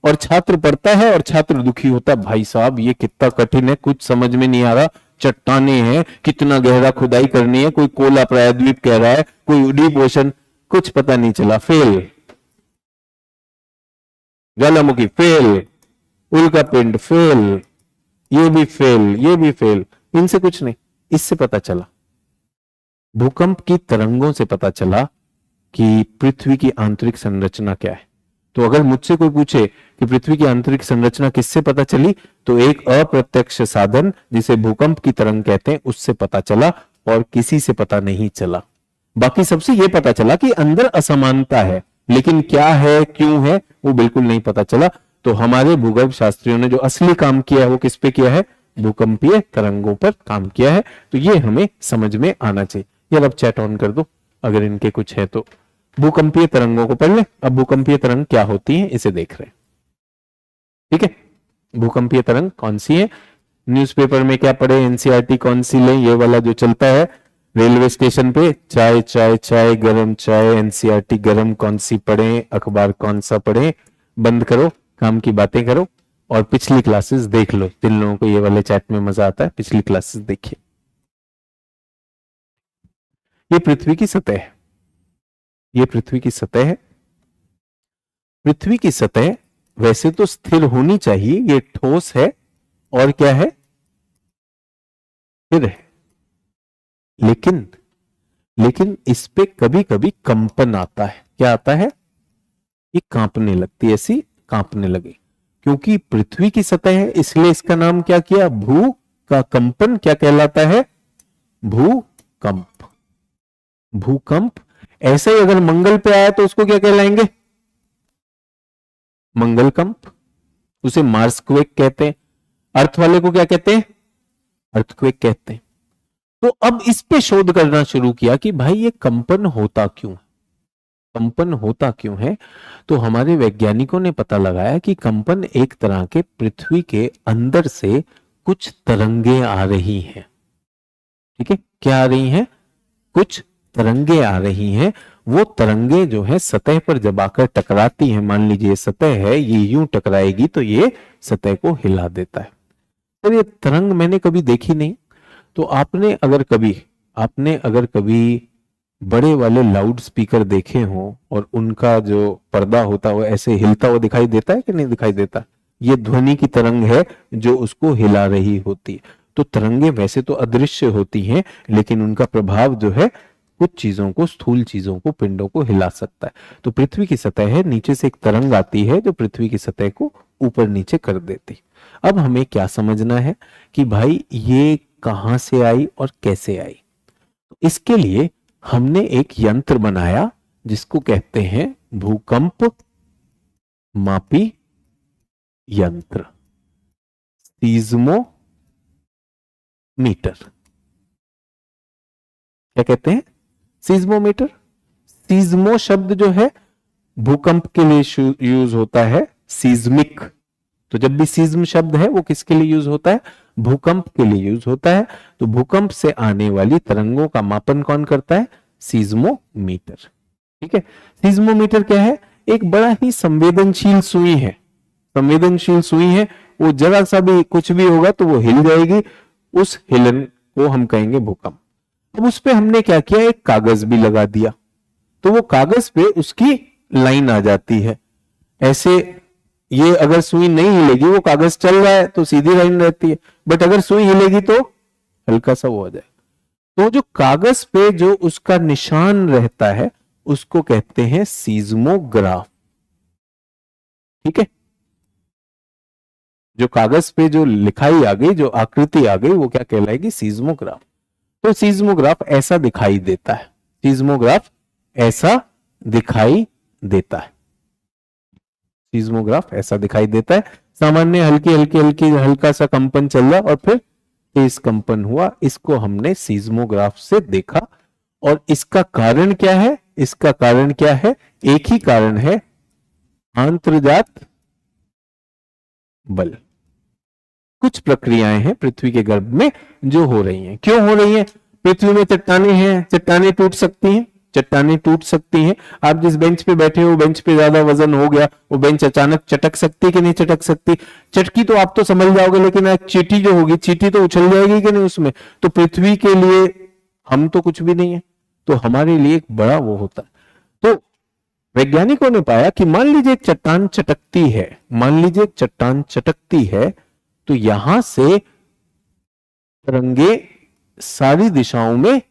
और छात्र पढ़ता है और छात्र दुखी होता है, भाई साहब ये कितना कठिन है, कुछ समझ में नहीं आ रहा, चट्टाने हैं, कितना गहरा खुदाई करनी है, कोई कोला प्रायद्वीप कह रहा है, कोई डीप ओशन, कुछ पता नहीं चला, फेल। ज्वालामुखी फेल, उल्का पिंड फेल, ये भी फेल, ये भी फेल, इनसे कुछ नहीं। इससे पता चला, भूकंप की तरंगों से पता चला कि पृथ्वी की आंतरिक संरचना क्या है। तो अगर मुझसे कोई पूछे कि पृथ्वी की आंतरिक संरचना किससे पता चली, तो एक अप्रत्यक्ष साधन जिसे भूकंप की तरंग कहते हैं उससे पता चला, और किसी से पता नहीं चला। बाकी सबसे यह पता चला कि अंदर असमानता है, लेकिन क्या है क्यों है वो बिल्कुल नहीं पता चला। तो हमारे भूगर्भ शास्त्रियों ने जो असली काम किया है वो किस पे किया है? भूकंपीय तरंगों पर काम किया है। तो ये हमें समझ में आना चाहिए। यार अब चैट ऑन कर दो अगर इनके कुछ है तो। भूकंपीय तरंगों को पढ़ ले। अब भूकंपीय तरंग क्या होती है इसे देख रहे हैं, ठीक है। भूकंपीय तरंग कौन सी है? न्यूज़पेपर में क्या पढ़े, एनसीईआरटी कौन सी लें? ये वाला जो चलता है रेलवे स्टेशन पे, चाय चाय चाय गरम चाय, एनसीईआरटी गरम कौन सी पढ़े, अखबार कौन सा पढ़े। बंद करो, काम की बातें करो और पिछली क्लासेस देख लो। जिन लोगों को ये वाले चैट में मजा आता है पिछली क्लासेस देखिए। ये पृथ्वी की सतह है, ये पृथ्वी की सतह है। पृथ्वी की सतह वैसे तो स्थिर होनी चाहिए, ये ठोस है और क्या है? स्थिर है। लेकिन इस पे कभी कभी कंपन आता है। क्या आता है? ये कांपने लगती है, ऐसी कांपने लगे। क्योंकि पृथ्वी की सतह है इसलिए इसका नाम क्या किया? भू का कंपन क्या कहलाता है? भूकंप। भूकंप। ऐसे ही अगर मंगल पे आया तो उसको क्या कहलाएंगे? मंगल कंप। उसे मार्स क्वेक कहते हैं। अर्थ वाले को क्या कहते हैं? अर्थक्वेक कहते हैं। तो अब इस पे शोध करना शुरू किया कि भाई ये कंपन होता क्यों है, कंपन होता क्यों है। तो हमारे वैज्ञानिकों ने पता लगाया कि कंपन एक तरह के पृथ्वी के अंदर से कुछ तरंगे आ रही हैं। ठीक है, क्या आ रही हैं? कुछ तरंगे आ रही हैं। वो तरंगे जो है सतह पर जब आकर टकराती हैं, मान लीजिए सतह है, ये यूं टकराएगी तो ये सतह को हिला देता है। तो ये तरंग मैंने कभी देखी नहीं। तो आपने अगर कभी बड़े वाले लाउड स्पीकर देखे हो और उनका जो पर्दा होता है वो ऐसे हिलता हुआ दिखाई देता है कि नहीं दिखाई देता? ये ध्वनि की तरंग है जो उसको हिला रही होती है। तो तरंगे वैसे तो अदृश्य होती हैं, लेकिन उनका प्रभाव जो है कुछ चीजों को, स्थूल चीजों को, पिंडों को हिला सकता है। तो पृथ्वी की सतह है, नीचे से एक तरंग आती है जो पृथ्वी की सतह को ऊपर नीचे कर देती। अब हमें क्या समझना है कि भाई ये कहां से आई और कैसे आई। इसके लिए हमने एक यंत्र बनाया जिसको कहते हैं भूकंप मापी यंत्र, सीज़्मोमीटर। क्या कहते हैं? सीज़्मोमीटर। सीज़्मो शब्द जो है भूकंप के लिए यूज होता है, सीज़्मिक। तो जब भी सीज्म शब्द है वो किसके लिए यूज होता है? भूकंप के लिए यूज होता है। तो भूकंप से आने वाली तरंगों का मापन कौन करता है? सीज़्मोमीटर। ठीक है, सीज़्मोमीटर क्या है? एक बड़ा ही संवेदनशील सुई है। संवेदनशील सुई है, वो जरा सा भी कुछ भी होगा तो वो हिल जाएगी। उस हिलन को हम कहेंगे भूकंप। अब उस पे हमने क्या किया? एक कागज भी लगा दिया। तो वो कागज पे उसकी लाइन आ जाती है ऐसे। ये अगर सुई नहीं हिलेगी, वो कागज चल रहा है तो सीधी लाइन रहती है, बट अगर सुई हिलेगी तो हल्का सा वो हो जाए। तो जो कागज पे जो उसका निशान रहता है उसको कहते हैं सीज़्मोग्राफ। ठीक है, जो कागज पे जो लिखाई आ गई, जो आकृति आ गई, वो क्या कहलाएगी? सीज़्मोग्राफ। तो सीज़्मोग्राफ ऐसा दिखाई देता है। सीज़्मोग्राफ ऐसा दिखाई देता है। सीज़्मोग्राफ ऐसा दिखाई देता है। सामान्य हल्का सा कंपन चल रहा और फिर तेज कंपन हुआ, इसको हमने सीज़्मोग्राफ से देखा। और इसका कारण क्या है? इसका कारण क्या है? एक ही कारण है, आंतर्जात बल। कुछ प्रक्रियाएं हैं पृथ्वी के गर्भ में जो हो रही हैं। क्यों हो रही हैं? पृथ्वी में चट्टानें हैं, चट्टानें टूट सकती हैं, चट्टानें टूट सकती हैं। आप जिस बेंच पे बैठे हो, बेंच पे ज्यादा वजन हो गया, वो बेंच अचानक चटक सकती कि नहीं चटक सकती? चटकी तो आप तो समझ जाओगे, लेकिन एक चींटी जो होगी, चींटी तो उछल जाएगी कि नहीं उसमें। तो पृथ्वी के लिए हम तो कुछ भी नहीं है, तो हमारे लिए एक बड़ा वो होता है। तो वैज्ञानिकों ने पाया कि मान लीजिए एक चट्टान चटकती है, मान लीजिए एक चट्टान चटकती है, तो यहां से तरंगे सारी दिशाओं में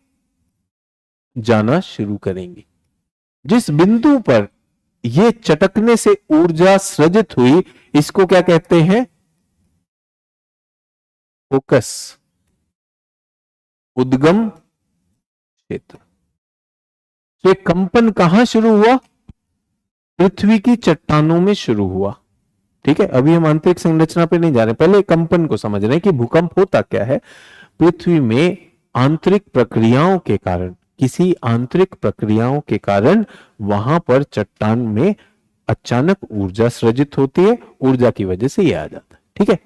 जाना शुरू करेंगे। जिस बिंदु पर ये चटकने से ऊर्जा सृजित हुई, इसको क्या कहते हैं? फोकस, उद्गम क्षेत्र। तो एक कंपन कहां शुरू हुआ? पृथ्वी की चट्टानों में शुरू हुआ। ठीक है, अभी हम आंतरिक संरचना पे नहीं जा रहे, पहले कंपन को समझ रहे हैं कि भूकंप होता क्या है। पृथ्वी में आंतरिक प्रक्रियाओं के कारण, किसी आंतरिक प्रक्रियाओं के कारण वहां पर चट्टान में अचानक ऊर्जा सृजित होती है, ऊर्जा की वजह से ये आ जाता है। ठीक है,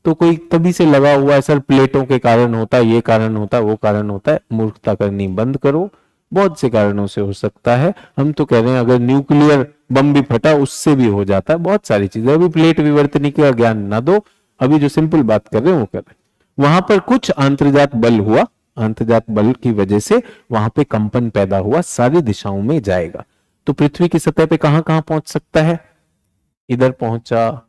तो कोई तभी से लगा हुआ है सर प्लेटों के कारण होता है, ये कारण होता है, वो कारण होता है, मूर्खता करनी बंद करो। बहुत से कारणों से हो सकता है, हम तो कह रहे हैं अगर न्यूक्लियर बम भी फटा उससे भी हो जाता है, बहुत सारी चीजें। अभी प्लेट विवर्तनिकी का ज्ञान ना दो, अभी जो सिंपल बात कर रहे हैं वो कर रहे हैं। वहां पर कुछ आंतर्जात बल हुआ, आंतर्जात बल की वजह से वहां पे कंपन पैदा हुआ, सारी दिशाओं में जाएगा। तो पृथ्वी की सतह पे कहां कहां पहुंच सकता है? इधर पहुंचा,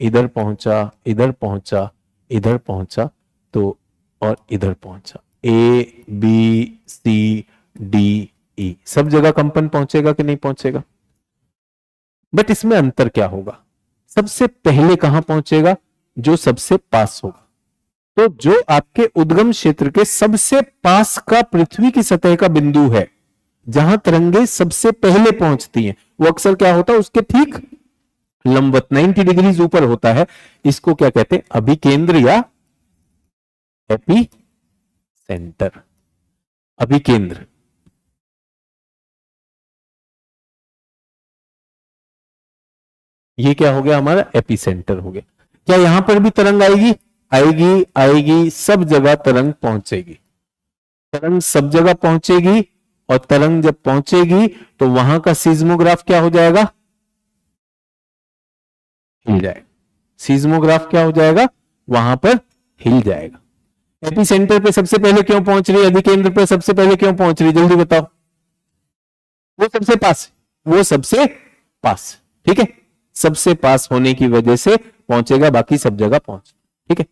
इधर पहुंचा, इधर पहुंचा, इधर पहुंचा, तो और इधर पहुंचा। ए बी सी डी ई, सब जगह कंपन पहुंचेगा कि नहीं पहुंचेगा? बट इसमें अंतर क्या होगा? सबसे पहले कहां पहुंचेगा? जो सबसे पास होगा। तो जो आपके उद्गम क्षेत्र के सबसे पास का पृथ्वी की सतह का बिंदु है, जहां तरंगे सबसे पहले पहुंचती हैं, वो अक्सर क्या होता है? उसके ठीक लंबवत 90 डिग्री ऊपर होता है। इसको क्या कहते हैं? अभिकेंद्र या एपी सेंटर। अभिकेंद्र, ये क्या हो गया? हमारा एपी सेंटर हो गया। क्या यहां पर भी तरंग आएगी? आएगी, आएगी, सब जगह तरंग पहुंचेगी। तरंग सब जगह पहुंचेगी, और तरंग जब पहुंचेगी तो वहां का सीज्मोग्राफ क्या हो जाएगा? हिल जाएगा। सीज्मोग्राफ क्या हो जाएगा? वहां पर हिल जाएगा। एपी सेंटर पे सबसे पहले क्यों पहुंच रही है? अधिकेंद्र पे सबसे पहले क्यों पहुंच रही है? जल्दी बताओ। वो सबसे पास, वो सबसे पास। ठीक है, सबसे पास होने की वजह से पहुंचेगा, बाकी सब जगह पहुंच। ठीक है,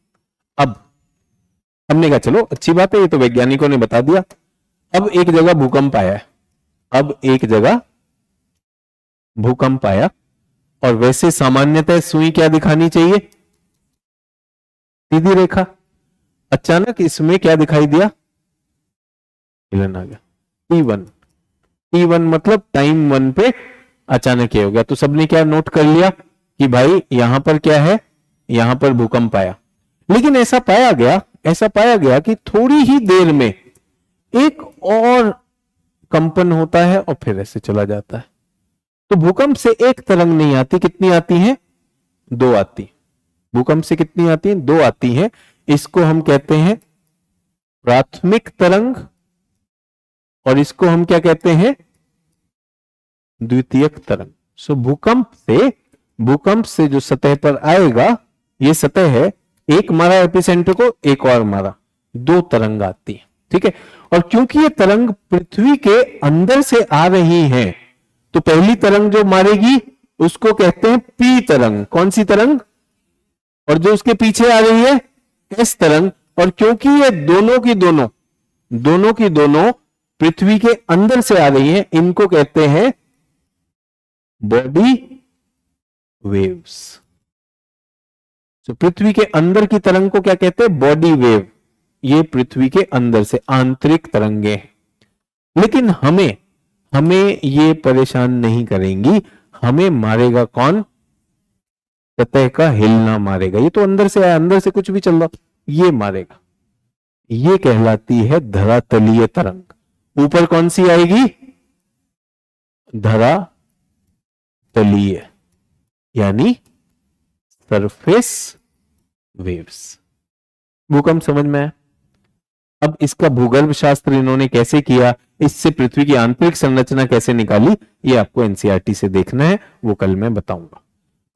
अब हमने कहा चलो अच्छी बात है, ये तो वैज्ञानिकों ने बता दिया। अब एक जगह भूकंप आया है, अब एक जगह भूकंप आया, और वैसे सामान्यतः सुई क्या दिखानी चाहिए? सीधी रेखा। अचानक इसमें क्या दिखाई दिया? हिलन आ गया। T1, T1 मतलब टाइम 1 पे अचानक ये हो गया। तो सबने क्या नोट कर लिया कि भाई यहां पर क्या है? यहां पर भूकंप आया। लेकिन ऐसा पाया गया कि थोड़ी ही देर में एक और कंपन होता है और फिर ऐसे चला जाता है। तो भूकंप से एक तरंग नहीं आती, कितनी आती हैं? 2 आती। भूकंप से कितनी आती हैं? 2 आती हैं। इसको हम कहते हैं प्राथमिक तरंग, और इसको हम क्या कहते हैं? द्वितीयक तरंग। सो भूकंप से जो सतह पर आएगा, ये सतह है, एक मारा एपिसेंटर को, एक और मारा, 2 तरंग आती है। ठीक है, और क्योंकि ये तरंग पृथ्वी के अंदर से आ रही है, तो पहली तरंग जो मारेगी उसको कहते हैं पी तरंग। कौन सी तरंग? और जो उसके पीछे आ रही है एस तरंग। और क्योंकि ये दोनों की दोनों पृथ्वी के अंदर से आ रही है, इनको कहते हैं बॉडी वेव्स। तो पृथ्वी के अंदर की तरंग को क्या कहते हैं? Body wave. ये पृथ्वी के अंदर से आंतरिक तरंगे हैं। लेकिन हमें ये परेशान नहीं करेंगी। हमें मारेगा कौन? सतह का हिलना मारेगा। ये तो अंदर से आया, अंदर से कुछ भी चल रहा, ये मारेगा। ये कहलाती है धरातलीय तरंग। ऊपर कौन सी आएगी? धरातलीय, यानी सरफेस वेव्स। भूकंप समझ में आया? अब इसका भूगर्भ शास्त्र इन्होंने कैसे किया, इससे पृथ्वी की आंतरिक संरचना कैसे निकाली, ये आपको एनसीईआरटी से देखना है, वो कल मैं बताऊंगा।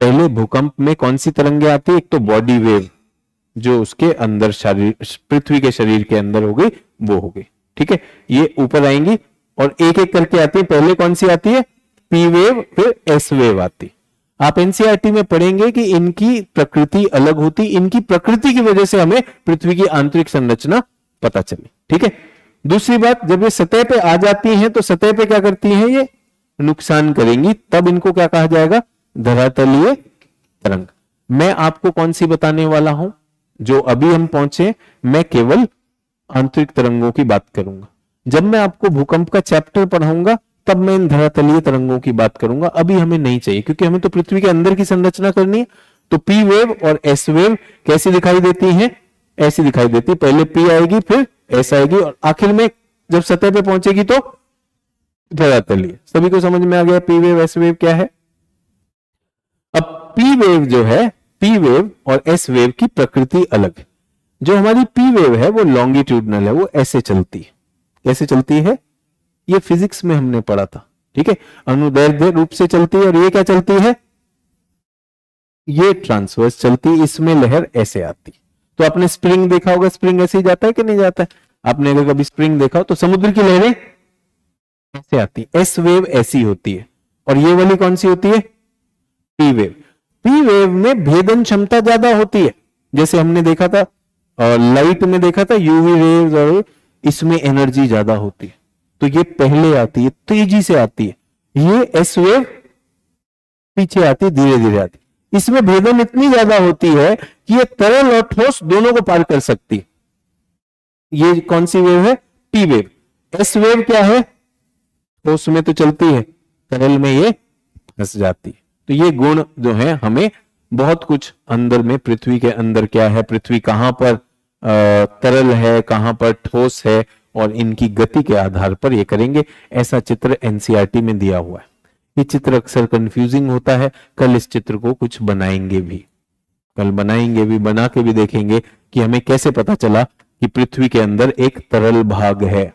पहले भूकंप में कौन सी तरंगे आती है? एक तो बॉडी वेव, जो उसके अंदर शरीर, पृथ्वी के शरीर के अंदर हो गई, वो हो गई। ठीक है, ये ऊपर आएंगी और एक एक करके आती है। पहले कौन सी आती है? पी वेव, फिर एस वेव आती। आप एनसीईआरटी में पढ़ेंगे कि इनकी प्रकृति अलग होती, इनकी प्रकृति की वजह से हमें पृथ्वी की आंतरिक संरचना पता चली। ठीक है, दूसरी बात, जब ये सतह पे आ जाती हैं तो सतह पे क्या करती हैं? ये नुकसान करेंगी, तब इनको क्या कहा जाएगा, धरातलीय तरंग। मैं आपको कौन सी बताने वाला हूं, जो अभी हम पहुंचे, मैं केवल आंतरिक तरंगों की बात करूंगा। जब मैं आपको भूकंप का चैप्टर पढ़ाऊंगा तब मैं इन धरातलीय तरंगों की बात करूंगा। अभी हमें नहीं चाहिए, क्योंकि हमें तो पृथ्वी के अंदर की संरचना करनी है। तो पी वेव और एस वेव कैसी दिखाई देती है, ऐसी दिखाई देती है। पहले पी आएगी, फिर एस आएगी, और आखिर में जब सतह पे पहुंचेगी तो धरातलीय। सभी को समझ में आ गया पी वेव एस वेव क्या है। अब पी वेव जो है, पी वेव और एस वेव की प्रकृति अलग है। जो हमारी पी वेव है वो लॉन्गिट्यूडनल है, वो ऐसे चलती है। कैसे चलती है, ये फिजिक्स में हमने पढ़ा था, ठीक है, अनुदैर्ध्य रूप से चलती है। और ये क्या चलती है, ये ट्रांसवर्स चलती है, इसमें लहर ऐसे आती। तो आपने स्प्रिंग देखा होगा, स्प्रिंग ऐसे ही जाता है कि नहीं जाता है। आपने अगर कभी स्प्रिंग देखा हो तो समुद्र की लहरें ऐसे आती, एस वेव ऐसी होती है। और ये वाली कौन सी होती है, पी वेव। पी वेव में भेदन क्षमता ज्यादा होती है, जैसे हमने देखा था लाइट में देखा था यूवी रेज, और इसमें एनर्जी ज्यादा होती है। तो ये पहले आती है, तेजी से आती है। ये एस वेव पीछे आती है, धीरे धीरे आती है। इसमें भेदन इतनी ज्यादा होती है कि ये तरल और ठोस दोनों को पार कर सकती है। ये कौन सी वेव है, पी वेव। एस वेव क्या है, ठोस में तो चलती है, तरल में ये फंस जाती है। तो ये गुण जो है हमें बहुत कुछ अंदर में, पृथ्वी के अंदर क्या है, पृथ्वी कहां पर तरल है, कहां पर ठोस है, और इनकी गति के आधार पर ये करेंगे। ऐसा चित्र एनसीईआरटी में दिया हुआ है। ये चित्र अक्सर कंफ्यूजिंग होता है। कल इस चित्र को कुछ बनाएंगे भी, कल बनाएंगे भी, बना के भी देखेंगे कि हमें कैसे पता चला कि पृथ्वी के अंदर एक तरल भाग है।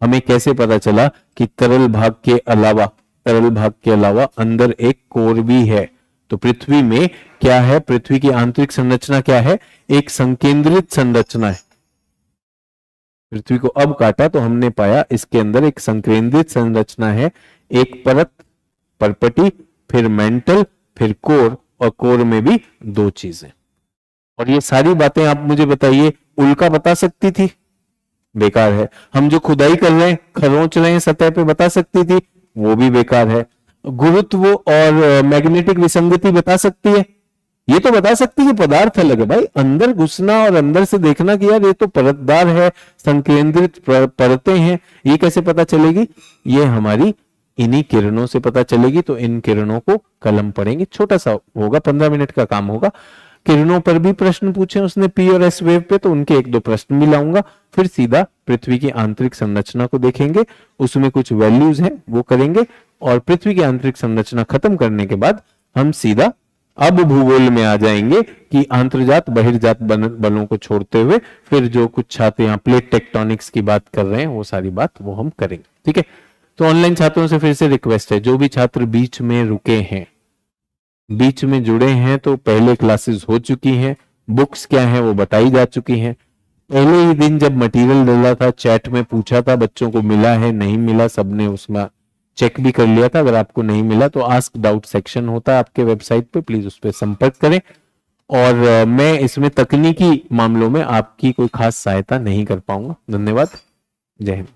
हमें कैसे पता चला कि तरल भाग के अलावा अंदर एक कोर भी है। तो पृथ्वी में क्या है, पृथ्वी की आंतरिक संरचना क्या है, एक संकेंद्रित संरचना है। पृथ्वी को अब काटा तो हमने पाया इसके अंदर एक संकेंद्रित संरचना है। एक परत, परपटी, फिर मेंटल, फिर कोर, और कोर में भी दो चीजें। और ये सारी बातें आप मुझे बताइए, उल्का बता सकती थी, बेकार है। हम जो खुदाई कर रहे हैं, खरोंच रहे हैं सतह पे, बता सकती थी, वो भी बेकार है। गुरुत्व और मैग्नेटिक विसंगति बता सकती है, ये तो बता सकती है, पदार्थ अलग है भाई। अंदर घुसना और अंदर से देखना कि यार ये तो परतदार है, संकेंद्रित परतें हैं, ये कैसे पता चलेगी, ये हमारी इन्हीं किरणों से पता चलेगी। तो इन किरणों को कल हम पढ़ेंगे, छोटा सा होगा, 15 मिनट का काम होगा। किरणों पर भी प्रश्न पूछे उसने पी और एस वेव पे, तो उनके एक दो प्रश्न भी लाऊंगा। फिर सीधा पृथ्वी की आंतरिक संरचना को देखेंगे, उसमें कुछ वैल्यूज हैं वो करेंगे, और पृथ्वी की आंतरिक संरचना खत्म करने के बाद हम सीधा अब भूगोल में आ जाएंगे कि आंतरजात बहिर्जात बलों को छोड़ते हुए फिर जो कुछ छात्र यहाँ प्लेट टेक्टोनिक्स की बात कर रहे हैं वो सारी बात वो हम करेंगे, ठीक है। तो ऑनलाइन छात्रों से फिर से रिक्वेस्ट है, जो भी छात्र बीच में रुके हैं, बीच में जुड़े हैं, तो पहले क्लासेस हो चुकी हैं, बुक्स क्या है वो बताई जा चुकी हैं। पहले ही दिन जब मटेरियल डाला था, चैट में पूछा था बच्चों को मिला है नहीं मिला, सबने उसमें चेक भी कर लिया था। अगर आपको नहीं मिला तो आस्क डाउट सेक्शन होता है आपके वेबसाइट पे, प्लीज उस पर संपर्क करें। और मैं इसमें तकनीकी मामलों में आपकी कोई खास सहायता नहीं कर पाऊंगा। धन्यवाद, जय हिंद।